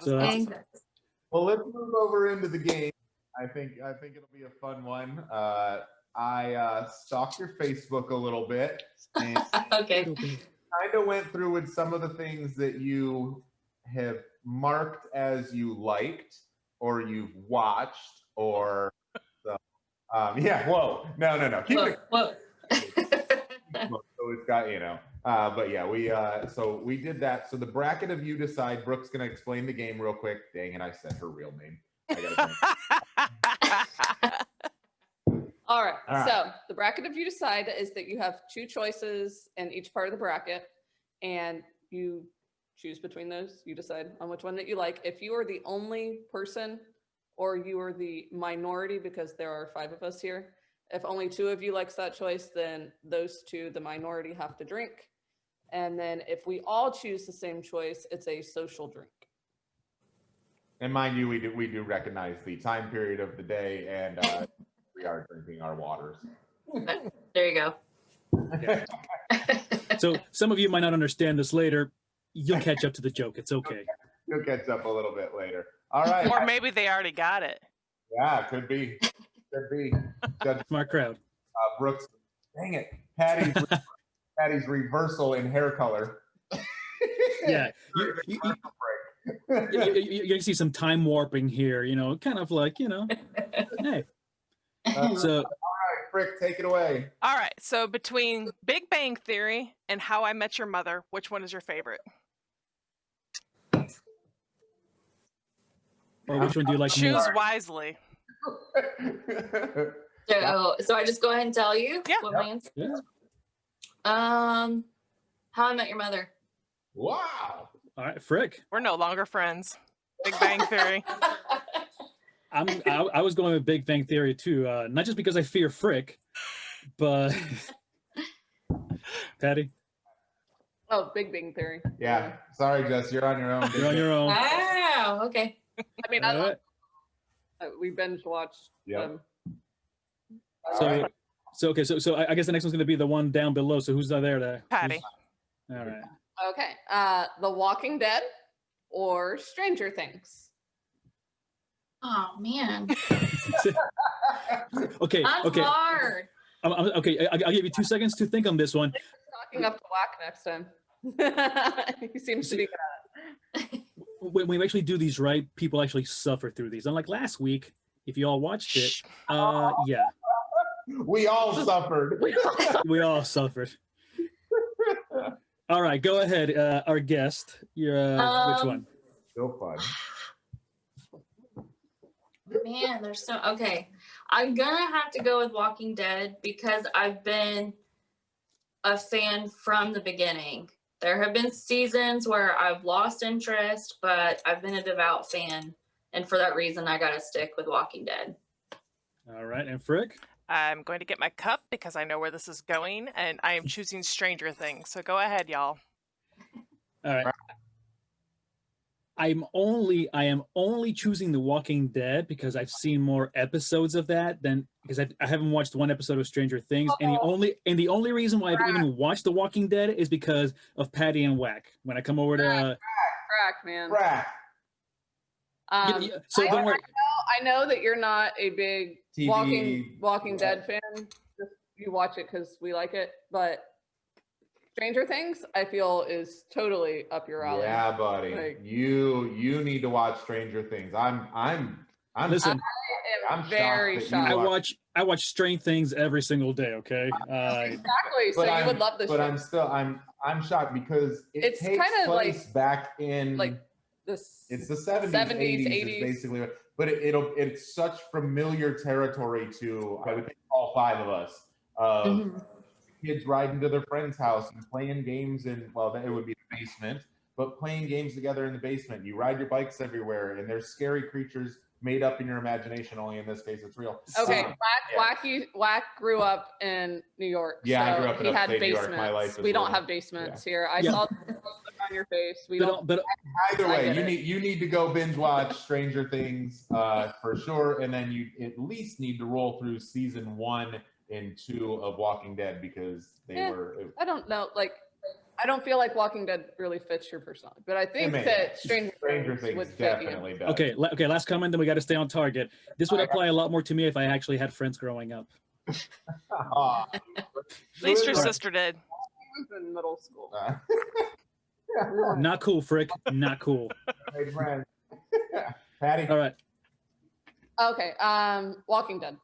So well, let's move over into the game. I think it'll be a fun one. I stalked your Facebook a little bit. And okay. Kind of went through with some of the things that you have marked as you liked, or you've watched, or whoa, no. Keep it. Whoa. So it's got, but yeah, we did that. So the bracket of you decide. Brooke's gonna explain the game real quick. Dang it, I said her real name. All right. So the bracket of you decide is that you have 2 choices in each part of the bracket, and you choose between those. You decide on which one that you like. If you are the only person, or you are the minority, because there are 5 of us here, if only 2 of you likes that choice, then those 2, the minority, have to drink. And then if we all choose the same choice, it's a social drink. And mind you, we do recognize the time period of the day, and we are drinking our waters. There you go. So some of you might not understand this later. You'll catch up to the joke. It's okay. You'll catch up a little bit later. All right. Or maybe they already got it. Yeah, could be. Smart crowd. Brooks, dang it. Patty's reversal in hair color. Yeah. You can see some time warping here, kind of like, hey. So, all right, Frick, take it away. All right. So between Big Bang Theory and How I Met Your Mother, which one is your favorite? Or which one do you like Choose more? wisely. So I just go ahead and tell you what my answer is? How I Met Your Mother. Wow. All right, Frick. We're no longer friends. Big Bang Theory. I was going with Big Bang Theory too, not just because I fear Frick, but Patty. Oh, Big Bang Theory. Yeah. Sorry, Jess, you're on your own. You're on your own. Wow. Okay. I mean, we binge watched them. So I guess the next one's going to be the one down below. So who's there? Patty. All right. Okay. The Walking Dead or Stranger Things? Oh man. Okay. That's Okay. hard. Okay, I'll give you 2 seconds to think on this one. Talking up to Wack next time. He seems to be good at it. When we actually do these right, people actually suffer through these. Unlike last week, if you all watched it, yeah, We all suffered. we all suffered. All right, go ahead, our guest. Your which one? So fun. Man, there's so okay. I'm gonna have to go with Walking Dead because I've been a fan from the beginning. There have been seasons where I've lost interest, but I've been a devout fan, and for that reason, I gotta stick with Walking Dead. All right, and Frick. I'm going to get my cup because I know where this is going, and I am choosing Stranger Things. So go ahead, y'all. All right. I am only choosing The Walking Dead because I've seen more episodes of that than because I haven't watched one episode of Stranger Things, and the only reason why I've even watched The Walking Dead is because of Paddy and Wack. When I come over to Frack, man. Frack. so don't worry. I know that you're not a big TV. Walking Dead fan. Just, you watch it because we like it, but Stranger Things, I feel, is totally up your alley. Yeah, buddy. Like, you need to watch Stranger Things. I'm Listen, I'm shocked very that you shocked. I watch Strange Things every single day. Okay. Exactly. So But you would love this. But show. I'm shocked because It's takes kind of place like- back in like this. it's the 70s, 70s, 80s is basically, but it's such familiar territory to I would think all five of us. Kids riding to their friend's house and playing games in it would be the basement, but playing games together in the basement. You ride your bikes everywhere, and there's scary creatures made up in your imagination. Only in this case, it's real. Okay, Yeah. Wack grew up in New York. Yeah, so I grew up in he had upstate New York. basements. My life is We don't little. have basements Yeah. here. I Yeah. saw the look on your face. We don't. But Either I way, get you need to go binge watch Stranger Things for sure, and then you at least need to roll through season 1 and 2 of Walking Dead because they were. I don't know. Like, I don't feel like Walking Dead really fits your personality, but I think may. that Stranger Things would Things fit you. definitely does. okay, last comment. Then we got to stay on target. This would apply a lot more to me if I actually had friends growing up. Aw. At least your Right. sister did. He was in middle school. Not cool, Frick. Not cool. Hey, friend. Patty. All right. Okay. Walking Dead.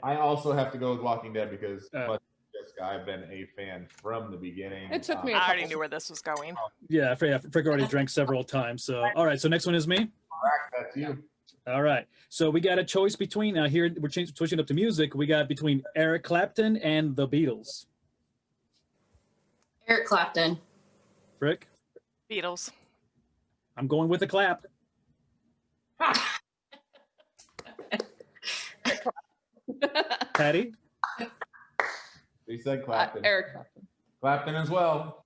I also have to go with Walking Dead because Uh, much like Jessica, I've been a fan from the beginning. It took me. I already knew where this was going. Yeah, Frick already drank several times. So, all right. So next one is me. Frack, that's you. All right. So we got a choice between here. We're switching up to music. We got between Eric Clapton and the Beatles. Eric Clapton. Frick, Beatles. I'm going with the clap. Patty. He said Clapton. Eric Clapton. Clapton as well.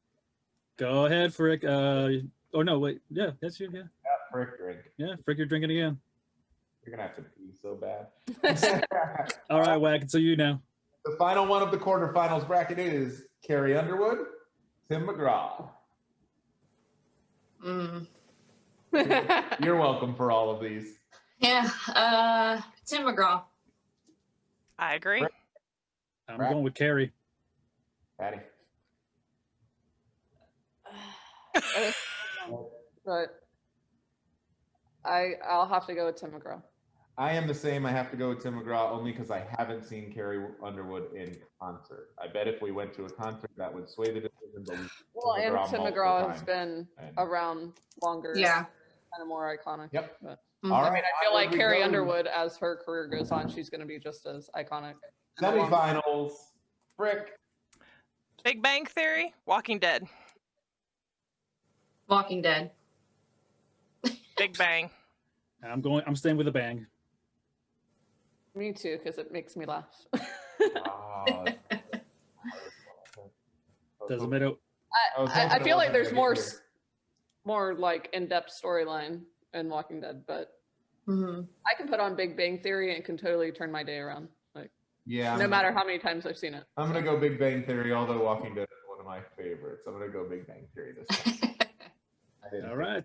Go ahead, Frick. Oh no, wait. Yeah, that's you. Yeah, Yeah, Frick drink. yeah. Frick, you're drinking again. You're gonna have to pee so bad. All right, Wack. So you now. The final one of the quarterfinals bracket is Carrie Underwood, Tim McGraw. You're welcome for all of these. Yeah, Tim McGraw. I agree. I'm going with Carrie. Patty. But I'll have to go with Tim McGraw. I am the same. I have to go with Tim McGraw only because I haven't seen Carrie Underwood in concert. I bet if we went to a concert, that would sway the decision. But Well, and Tim multiple McGraw has times. been And- around longer. Yeah. Kind of more iconic. Yep. But, All I right. mean, I feel like we Carrie go. Underwood, as her career goes on, she's going to be just as iconic. in the long run. Semifinals. Frick. Big Bang Theory. Walking Dead. Walking Dead. Big Bang. I'm staying with a bang. Me too, because it makes me laugh. Oh, Doesn't matter. I feel like there's more like in-depth storyline in Walking Dead, but I can put on Big Bang Theory and it can totally turn my day around. Like, Yeah. no matter how many times I've seen it. I'm gonna go Big Bang Theory, although Walking Dead is one of my favorites. I'm gonna go Big Bang Theory this time. All right.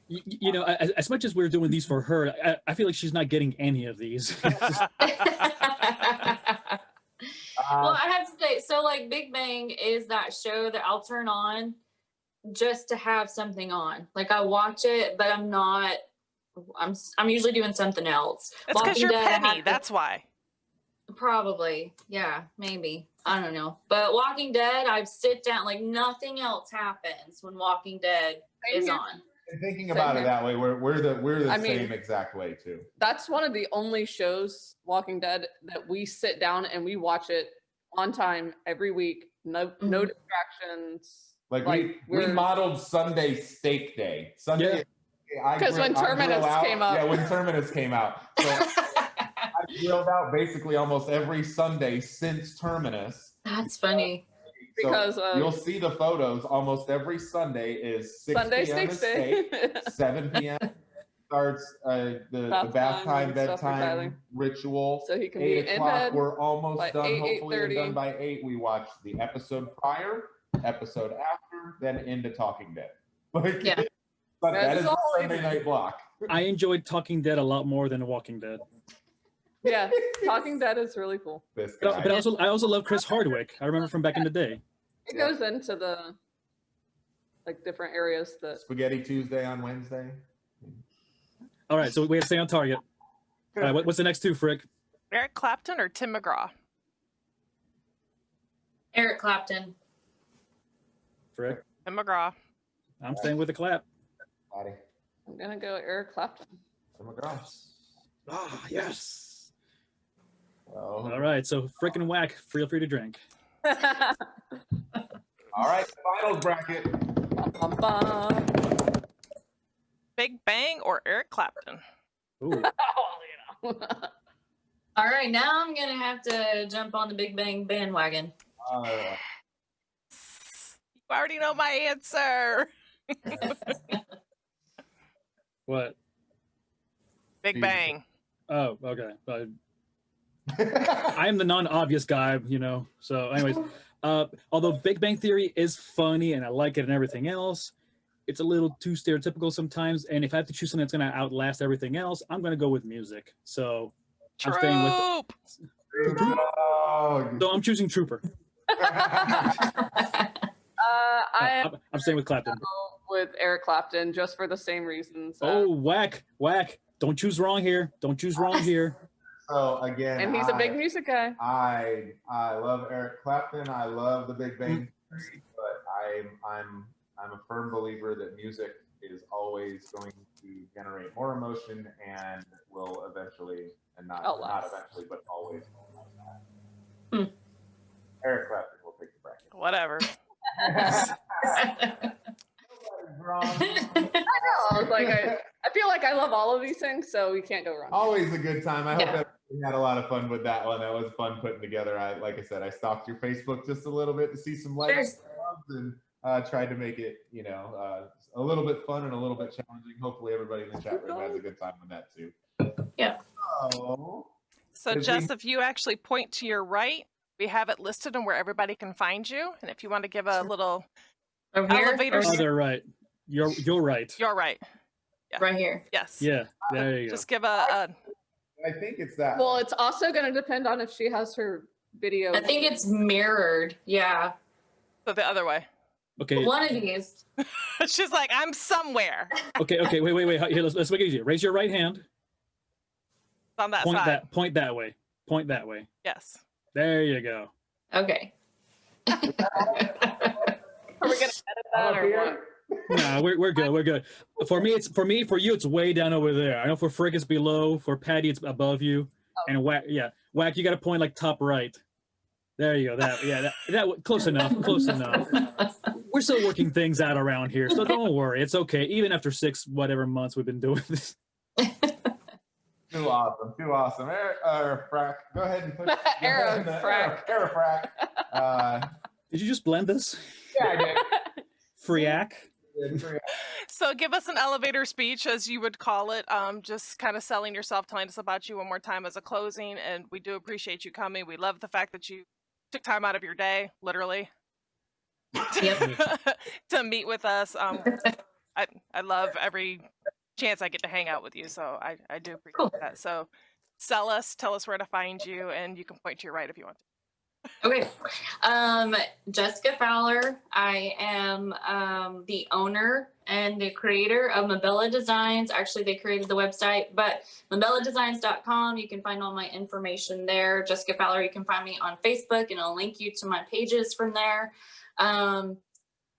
You know, as much as we're doing these for her, I feel like she's not getting any of these. Well, I have to say, so like Big Bang is that show that I'll turn on just to have something on. Like I watch it, but I'm usually doing something else. It's because Walking you're Dead, I petty. have to- That's why. Probably. Yeah, maybe. I don't know. But Walking Dead, I sit down, like nothing else happens when Walking Dead Same is here. on. And thinking Same about it here. that way, we're the I mean- same exact way too. That's one of the only shows, Walking Dead, that we sit down and we watch it on time every week. No Mhm. we distractions. we modeled Sunday steak day. Sunday. I 'Cause when grill Terminus out- came up. Yeah, when Terminus came out. So I grilled out basically almost every Sunday since Terminus. That's funny. So Because you'll see the photos almost every Sunday is 6 Sunday p.m. is steak day. steak, 7 p.m. starts the Bath bath time time, and stuff like bedtime that. ritual. So he can 8 be in o'clock, bed we're almost by done, 8, hopefully we're 8:30. done by 8. We watch the episode prior, episode after, then into Talking Dead. Like, Yeah. But that That's is the all Sunday evening. night block. I enjoyed Talking Dead a lot more than The Walking Dead. Yeah, Talking Dead is really cool. This But, guy. but I also love Chris Hardwick. I remember from back in the day. It goes into the different areas that Spaghetti Tuesday on Wednesday. All right, so we have to stay on target. All right, what's the next two, Frick? Eric Clapton or Tim McGraw? Eric Clapton. Frick? Tim McGraw. I'm staying with the clap. Patty. I'm gonna go Eric Clapton. Tim McGraw. Ah, yes. Oh. All right, so Frick and Wack, feel free to drink. All right, finals bracket. Bum, bum. Big Bang or Eric Clapton? Ooh. All right, now I'm gonna have to jump on the Big Bang bandwagon. You already know my answer. What? Big Bang. Oh, okay. I am the non-obvious guy, So, anyways, although Big Bang Theory is funny and I like it and everything else, it's a little too stereotypical sometimes. And if I have to choose something that's going to outlast everything else, I'm going to go with music. So I'm staying with. So I'm choosing Trooper. I'm staying with Clapton. With Eric Clapton just for the same reasons. Oh, Wack. Don't choose wrong here. Don't choose wrong here. So again, And he's a big music guy. I love Eric Clapton. I love the Big Bang Theory, but I'm a firm believer that music is always going to generate more emotion and will eventually, and not eventually, but always. Eric Clapton will take the bracket. Whatever. I was like, I feel like I love all of these things, so we can't go wrong. Always a good time. I hope Yeah. that we had a lot of fun with that one. That was fun putting together. Like I said, I stalked your Facebook just a little bit to see some likes and tried to make it, a little bit fun and a little bit challenging. Hopefully everybody in the chat room has a good time with that too. Yeah. So, Jess, if you actually point to your right, we have it listed on where everybody can find you. And if you want to give a little Over here? elevator, Oh, they're right. You're right. you're right. Right here. Yes. Yeah, there you go. Just give a I think it's that. Well, it's also going to depend on if she has her video. I think it's mirrored. Yeah. so the other way. Okay. One of these. She's like, I'm somewhere. Okay. Wait. Here, let's make it easier. Raise your right hand. It's on that Point side. Point that way. Point that way. Yes. There you go. Okay. Are we going to edit that or what? Nah, we're good. We're good. For you, it's way down over there. I know for Frick it's below. For Patty, it's above you. And Wack, Wack, you got to point like top right. There you go. That close enough. Close enough. We're still working things out around here, so don't worry. It's okay. Even after 6 whatever months we've been doing this. Too awesome. Frack, go ahead and put Frack. Frack. Did you just blend this? Yeah, I did. Friac? So give us an elevator speech, as you would call it. Just kind of selling yourself, telling us about you one more time as a closing. And we do appreciate you coming. We love the fact that you took time out of your day, literally, to meet with us. I love every chance I get to hang out with you. So I do appreciate that. So tell us where to find you, and you can point to your right if you want to. Okay. Jessica Fowler. I am the owner and the creator of Mabella Designs. Actually, they created the website, but mabelladesigns.com. You can find all my information there. Jessica Fowler, you can find me on Facebook, and I'll link you to my pages from there.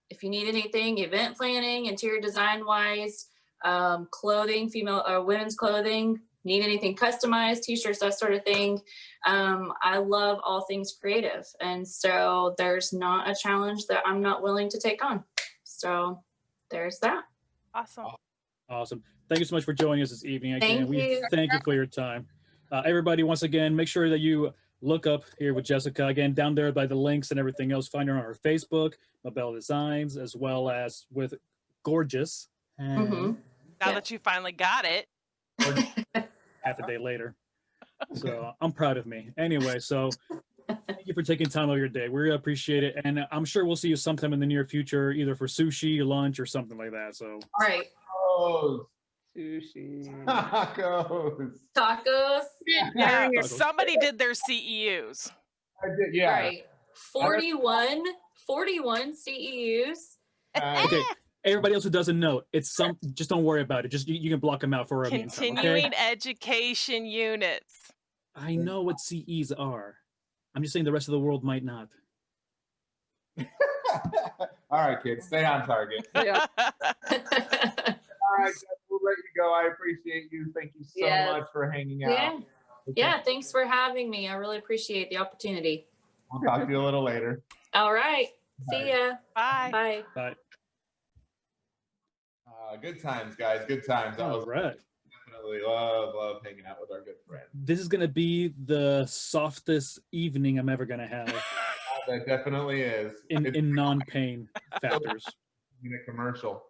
If you need anything, event planning, interior design wise, clothing, female or women's clothing, need anything customized, t-shirts, that sort of thing. I love all things creative. And so there's not a challenge that I'm not willing to take on. So there's that. Awesome. Awesome. Thank you so much for joining us this evening. Again, Thank you. Thank you for your time. Everybody, once again, make sure that you look up here with Jessica. Again, down there by the links and everything else, find her on her Facebook, Mabella Designs, as well as with Gorgeous. Mm-hmm. Now that you finally got it. Half a day later. So I'm proud of me. Anyway, so thank you for taking time out of your day. We really appreciate it. And I'm sure we'll see you sometime in the near future, either for sushi, lunch, or something like that. So All right. Oh, Sushi. tacos. Yeah, Tacos. somebody did their CEUs. I did, yeah. Right. 41 CEUs. okay. Everybody else who doesn't know, it's some. Just don't worry about it. Just you can block them out for a meantime. Continuing Okay? education units. I know what CEs are. I'm just saying the rest of the world might not. All right, kids, stay on target. Yeah. All right, guys, we'll let you go. I appreciate you. Thank you so Yes. much for hanging out. Yeah. Okay. Yeah. Thanks for having me. I really appreciate the opportunity. We'll talk to you a little later. All right. See ya. Bye. Bye. Bye. Good times, guys. Good times. All right. Definitely love hanging out with our good friends. This is gonna be the softest evening I'm ever gonna have That definitely is. in It's non-pain factors. in a commercial.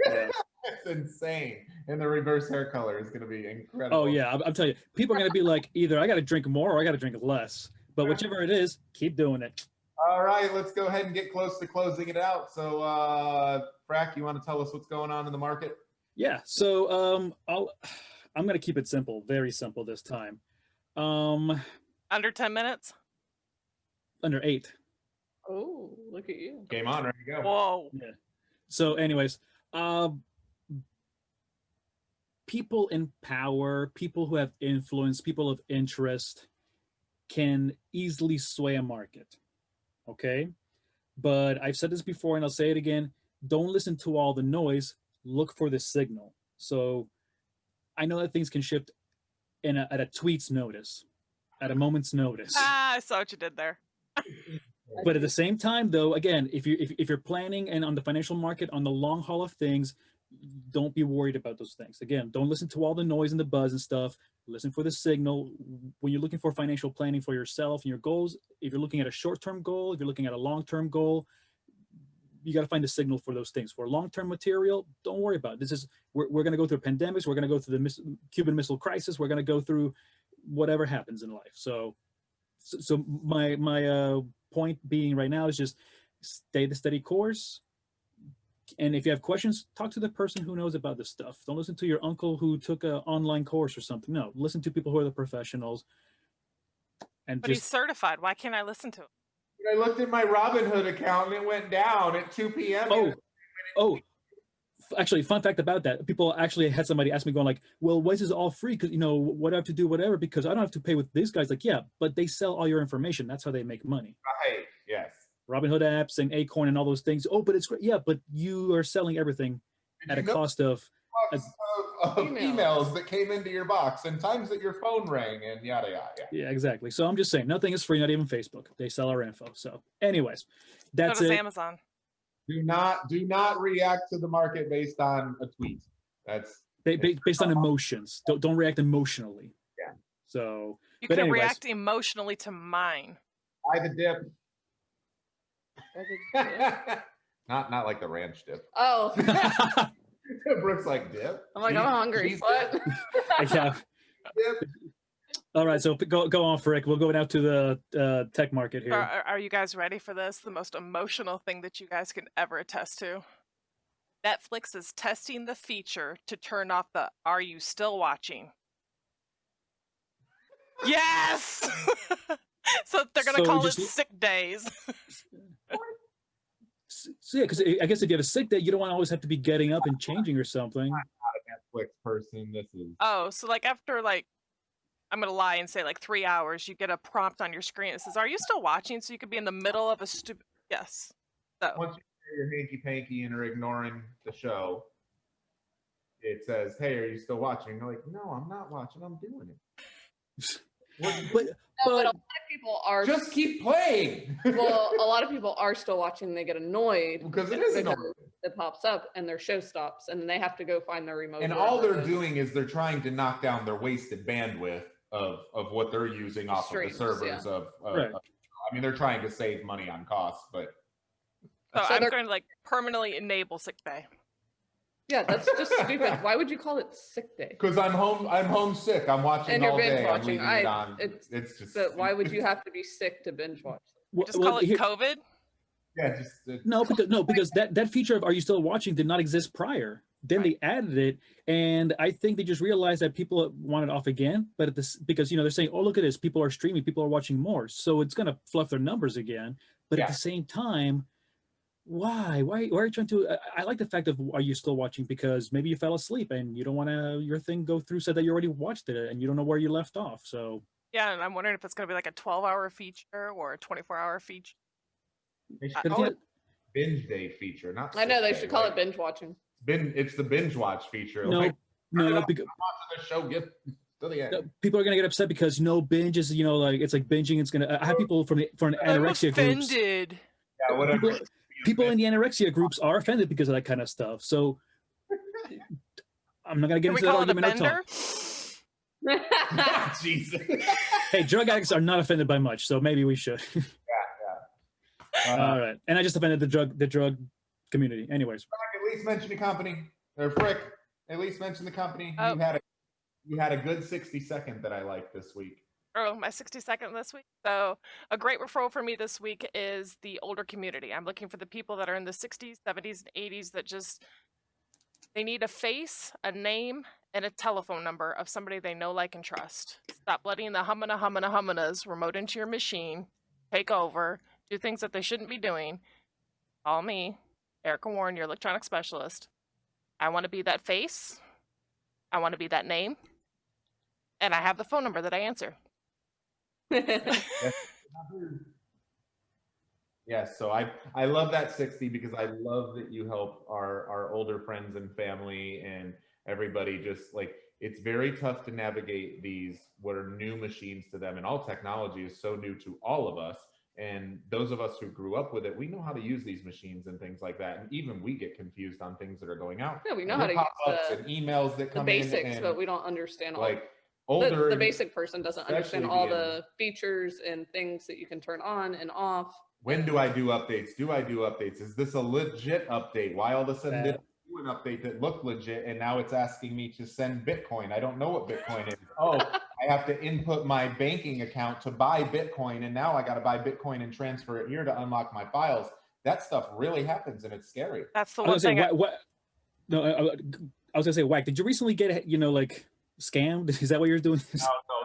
Yeah. It's insane. And the reverse hair color is going to be incredible. Oh yeah, I'm telling you, people are gonna be like, either I got to drink more or I got to drink less. But whichever it is, keep doing it. All right, let's go ahead and get close to closing it out. So, Frack, you want to tell us what's going on in the market? Yeah. So I'm gonna keep it simple, very simple this time. Under 10 minutes? Under 8. Oh, look at you. Game on, ready to go. Whoa. Yeah. So, anyways, people in power, people who have influence, people of interest can easily sway a market. Okay? But I've said this before and I'll say it again. Don't listen to all the noise. Look for the signal. So I know that things can shift at a tweet's notice, at a moment's notice. Ah, I saw what you did there. But at the same time, though, again, if you're planning and on the financial market, on the long haul of things, don't be worried about those things. Again, don't listen to all the noise and the buzz and stuff. Listen for the signal. When you're looking for financial planning for yourself and your goals, if you're looking at a short-term goal, if you're looking at a long-term goal, you got to find a signal for those things. For long-term material, don't worry about it. This is we're going to go through pandemics. We're going to go through the Cuban Missile Crisis. We're going to go through whatever happens in life. So my point being right now is just stay the steady course. And if you have questions, talk to the person who knows about this stuff. Don't listen to your uncle who took an online course or something. No, listen to people who are the professionals. And But he's certified. Why can't I listen to him? I looked at my Robinhood account and it went down at 2 p.m. Actually, fun fact about that. People actually had somebody ask me going like, well, why is this all free? Because, what do I have to do, whatever, because I don't have to pay with these guys. Like, yeah, but they sell all your information. That's how they make money. Right, yes. Robinhood apps and Acorn and all those things. Oh, but it's great. Yeah, but you are selling everything at a cost of emails that came into your box and times that your phone rang and yada yada. Yeah, exactly. So I'm just saying, nothing is free, not even Facebook. They sell our info. So anyways, that's So does it. Amazon. Do not react to the market based on a tweet. That's based on emotions. Don't react emotionally. Yeah. So You but can anyways, react emotionally to mine. buy the dip. Not like the ranch dip. Oh, Brooke's like dip. I'm like, I'm hungry. Cheese What? yeah. Dip. All right, so go on, Frick. We'll go now to the tech market here. Are you guys ready for this? The most emotional thing that you guys can ever attest to. Netflix is testing the feature to turn off the "Are you still watching?" Yes. So they're gonna So call it just- sick days. So yeah, because I guess if you have a sick day, you don't want to always have to be getting up and changing or something. I'm not a Netflix person. This is Oh, so like after like, I'm gonna lie and say like 3 hours, you get a prompt on your screen that says, "Are you still watching?" So you could be in the middle of a stupid. Yes. So once you say you're hanky panky and are ignoring the show, it says, "Hey, are you still watching?" You're like, "No, I'm not watching. I'm doing it." But No, but a lot of people are Just keep playing. well, a lot of people are still watching. And they get annoyed because it is annoying. it pops up and their show stops, and they have to go find their remote. And wherever all it they're is. doing is they're trying to knock down their wasted bandwidth of what they're using off Streams, of the servers yeah. of Right. I mean, they're trying to save money on costs, but So So I'm they're- going to like permanently enable sick day. Yeah, that's just stupid. Why would you call it sick day? because I'm homesick, I'm watching And you're all binge day. I'm watching. leaving it on. It's just. But why would you have to be sick to binge watch? Just call it COVID. Yeah, just because that feature of "Are you still watching" did not exist prior. Then they added it, and I think they just realized that people want it off again. But at this, because they're saying, "Oh, look at this! People are streaming, people are watching more," so it's gonna fluff their numbers again. But at the same time, why are you trying to? I like the fact of "Are you still watching?" because maybe you fell asleep and you don't want to your thing go through said that you already watched it and you don't know where you left off. So Yeah, and I'm wondering if it's going to be like a 12-hour feature or a 24-hour feature. They should But call again- it binge day feature, not. I know sick they day, should call right? it binge watching. It's the binge watch feature. no, Like, no, because watching the show, get to the end. no, people are gonna get upset because binge is like it's like binging. It's gonna. I have people from an I'm anorexia groups. offended. Yeah, whatever. People in the anorexia groups are offended because of that kind of stuff. So I'm not gonna get Can we into that call it a argument or bender? talk. Jesus. Hey, drug addicts are not offended by much, so maybe we should. All right, and I just offended the drug community. Anyways, At least mention the company, or Frick. At least mention the company. Oh. You had a good 60-second that I liked this week. Oh, my 60-second this week. So a great referral for me this week is the older community. I'm looking for the people that are in the 60s, 70s, and 80s that they need a face, a name, and a telephone number of somebody they know, like, and trust. Stop letting the humana remote into your machine, take over, do things that they shouldn't be doing. Call me, Erica Warren, your electronic specialist. I want to be that face. I want to be that name. And I have the phone number that I answer. Yes, so I love that 60 because I love that you help our older friends and family and everybody. Just like, it's very tough to navigate these what are new machines to them, and all technology is so new to all of us. And those of us who grew up with it, we know how to use these machines and things like that. And even we get confused on things that are going out. Yeah, we know how to use pop-ups and emails that the come basics, in, and but we don't understand all. like older The basic person doesn't understand especially all being- the features and things that you can turn on and off. When do I do updates? Is this a legit update? Why all of a sudden did I do an update that looked legit and now it's asking me to send Bitcoin? I don't know what Bitcoin is. Oh, I have to input my banking account to buy Bitcoin, and now I got to buy Bitcoin and transfer it here to unlock my files. That stuff really happens, and it's scary. That's the I one was gonna thing. say, what? No, I was gonna say, Wack. Did you recently get like scammed? Is that what you're doing?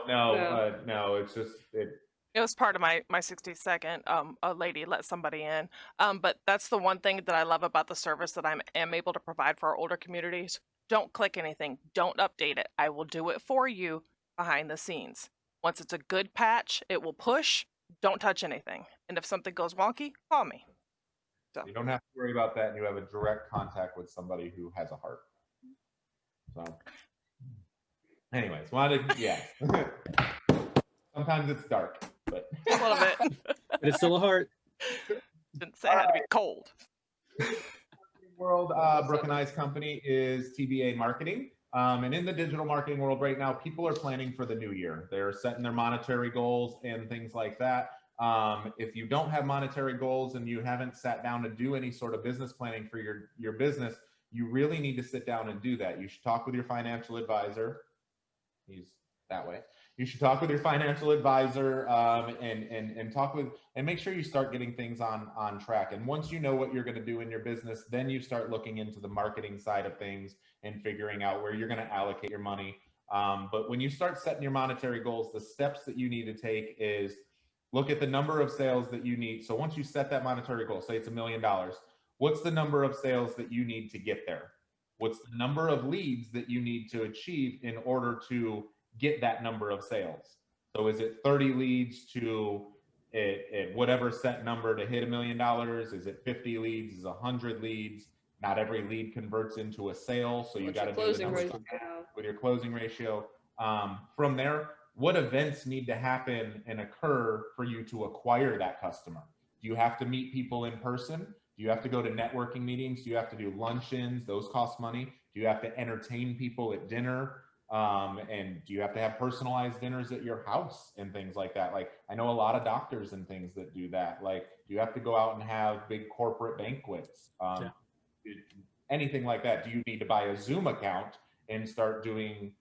No. It's just It was part of my 60-second. A lady let somebody in. But that's the one thing that I love about the service that I am able to provide for our older communities. Don't click anything. Don't update it. I will do it for you behind the scenes. Once it's a good patch, it will push. Don't touch anything. And if something goes wonky, call me. So you don't have to worry about that, and you have a direct contact with somebody who has a heart. So, anyways, sometimes it's dark, but a little bit. But it's still a heart. Didn't say it had to be cold. world, Brooke and I's company is TBA Marketing. And in the digital marketing world right now, people are planning for the new year. They're setting their monetary goals and things like that. If you don't have monetary goals and you haven't sat down to do any sort of business planning for your business, you really need to sit down and do that. You should talk with your financial advisor. He's that way. You should talk with your financial advisor and talk with, and make sure you start getting things on track. And once you know what you're going to do in your business, then you start looking into the marketing side of things and figuring out where you're going to allocate your money. But when you start setting your monetary goals, the steps that you need to take is Look at the number of sales that you need. So once you set that monetary goal, say it's $1 million, what's the number of sales that you need to get there? What's the number of leads that you need to achieve in order to get that number of sales? So is it 30 leads to whatever set number to hit $1 million? Is it 50 leads? Is it 100 leads? Not every lead converts into a sale. So you got to do the numbers with your closing ratio. From there, what events need to happen and occur for you to acquire that customer? Do you have to meet people in person? Do you have to go to networking meetings? Do you have to do luncheons? Those cost money. Do you have to entertain people at dinner? And do you have to have personalized dinners at your house and things like that? Like, I know a lot of doctors and things that do that. Like, do you have to go out and have big corporate banquets? Anything like that? Do you need to buy a Zoom account and start doing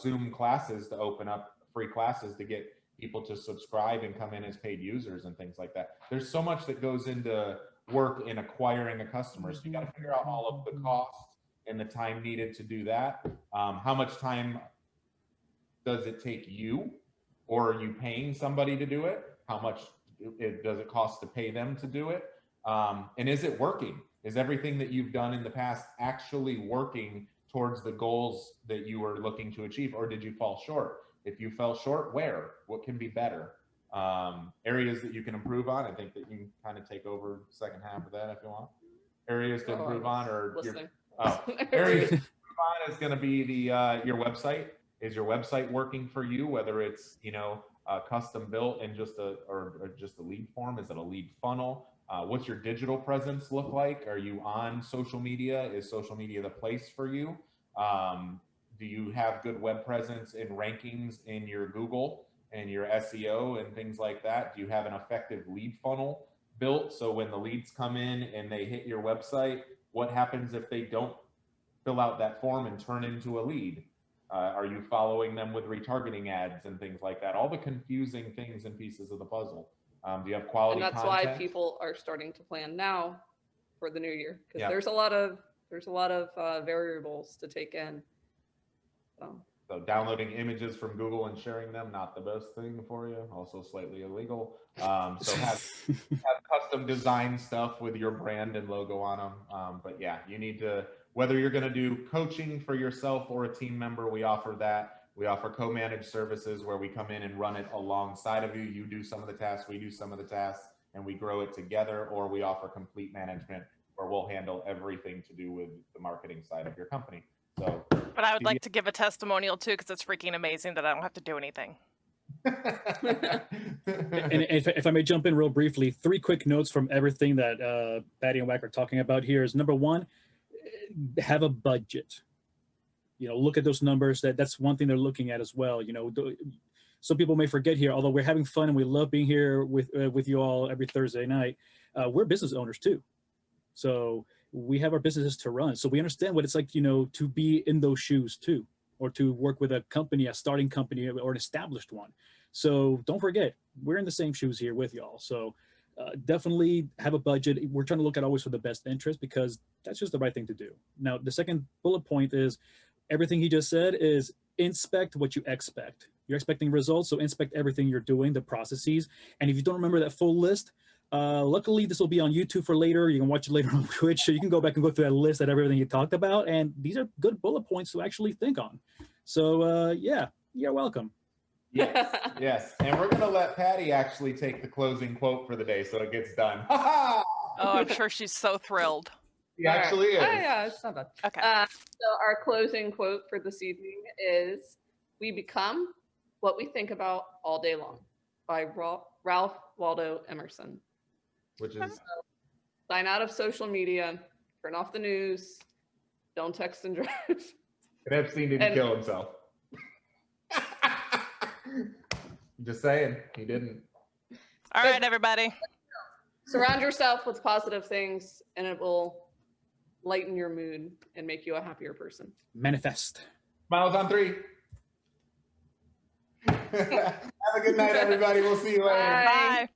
Zoom classes to open up free classes to get people to subscribe and come in as paid users and things like that? There's so much that goes into work in acquiring a customer. So you got to figure out all of the costs and the time needed to do that. How much time does it take you, or are you paying somebody to do it? How much does it cost to pay them to do it? And is it working? Is everything that you've done in the past actually working towards the goals that you were looking to achieve, or did you fall short? If you fell short, where? What can be better? Areas that you can improve on. I think that you can kind of take over the second half of that if you want. Areas to improve on, or areas to improve on is going to be the your website. Is your website working for you? Whether it's custom built and just a lead form. Is it a lead funnel? What's your digital presence look like? Are you on social media? Is social media the place for you? Do you have good web presence and rankings in your Google and your SEO and things like that? Do you have an effective lead funnel built? So when the leads come in and they hit your website, what happens if they don't fill out that form and turn into a lead? Are you following them with retargeting ads and things like that? All the confusing things and pieces of the puzzle. Do you have quality content? And that's why people are starting to plan now for the new year, because there's a lot of variables to take in. So downloading images from Google and sharing them, not the best thing for you. Also slightly illegal. So have custom design stuff with your brand and logo on them. But yeah, you need to, whether you're going to do coaching for yourself or a team member, we offer that. We offer co-managed services where we come in and run it alongside of you. You do some of the tasks, we do some of the tasks, and we grow it together. Or we offer complete management where we'll handle everything to do with the marketing side of your company. So, but I would like to give a testimonial too, because it's freaking amazing that I don't have to do anything. And if I may jump in real briefly, 3 quick notes from everything that Paddy and Wack are talking about here is, number 1, have a budget. Look at those numbers. That's one thing they're looking at as well. Some people may forget here, although we're having fun and we love being here with you all every Thursday night, we're business owners too. So we have our businesses to run. So we understand what it's like, to be in those shoes too, or to work with a company, a starting company, or an established one. So don't forget, we're in the same shoes here with y'all. So definitely have a budget. We're trying to look at always for the best interest, because that's just the right thing to do. Now, the second bullet point is everything he just said is inspect what you expect. You're expecting results, so inspect everything you're doing, the processes. And if you don't remember that full list, luckily this will be on YouTube for later. You can watch it later on Twitch, so you can go back and go through that list of everything you talked about. And these are good bullet points to actually think on. So yeah, you're welcome. Yes. And we're going to let Paddy actually take the closing quote for the day, so it gets done. Oh, I'm sure she's so thrilled. He actually is. Oh, yeah, it's not bad. Okay. So our closing quote for this evening is, "We become what we think about all day long," by Ralph Waldo Emerson. Which is, sign out of social media, turn off the news, don't text and drive. And Epstein didn't kill himself. Just saying, he didn't. All right, everybody. Surround yourself with positive things, and it will lighten your mood and make you a happier person. Manifest. Smiles on 3. Have a good night, everybody. We'll see you later. Bye.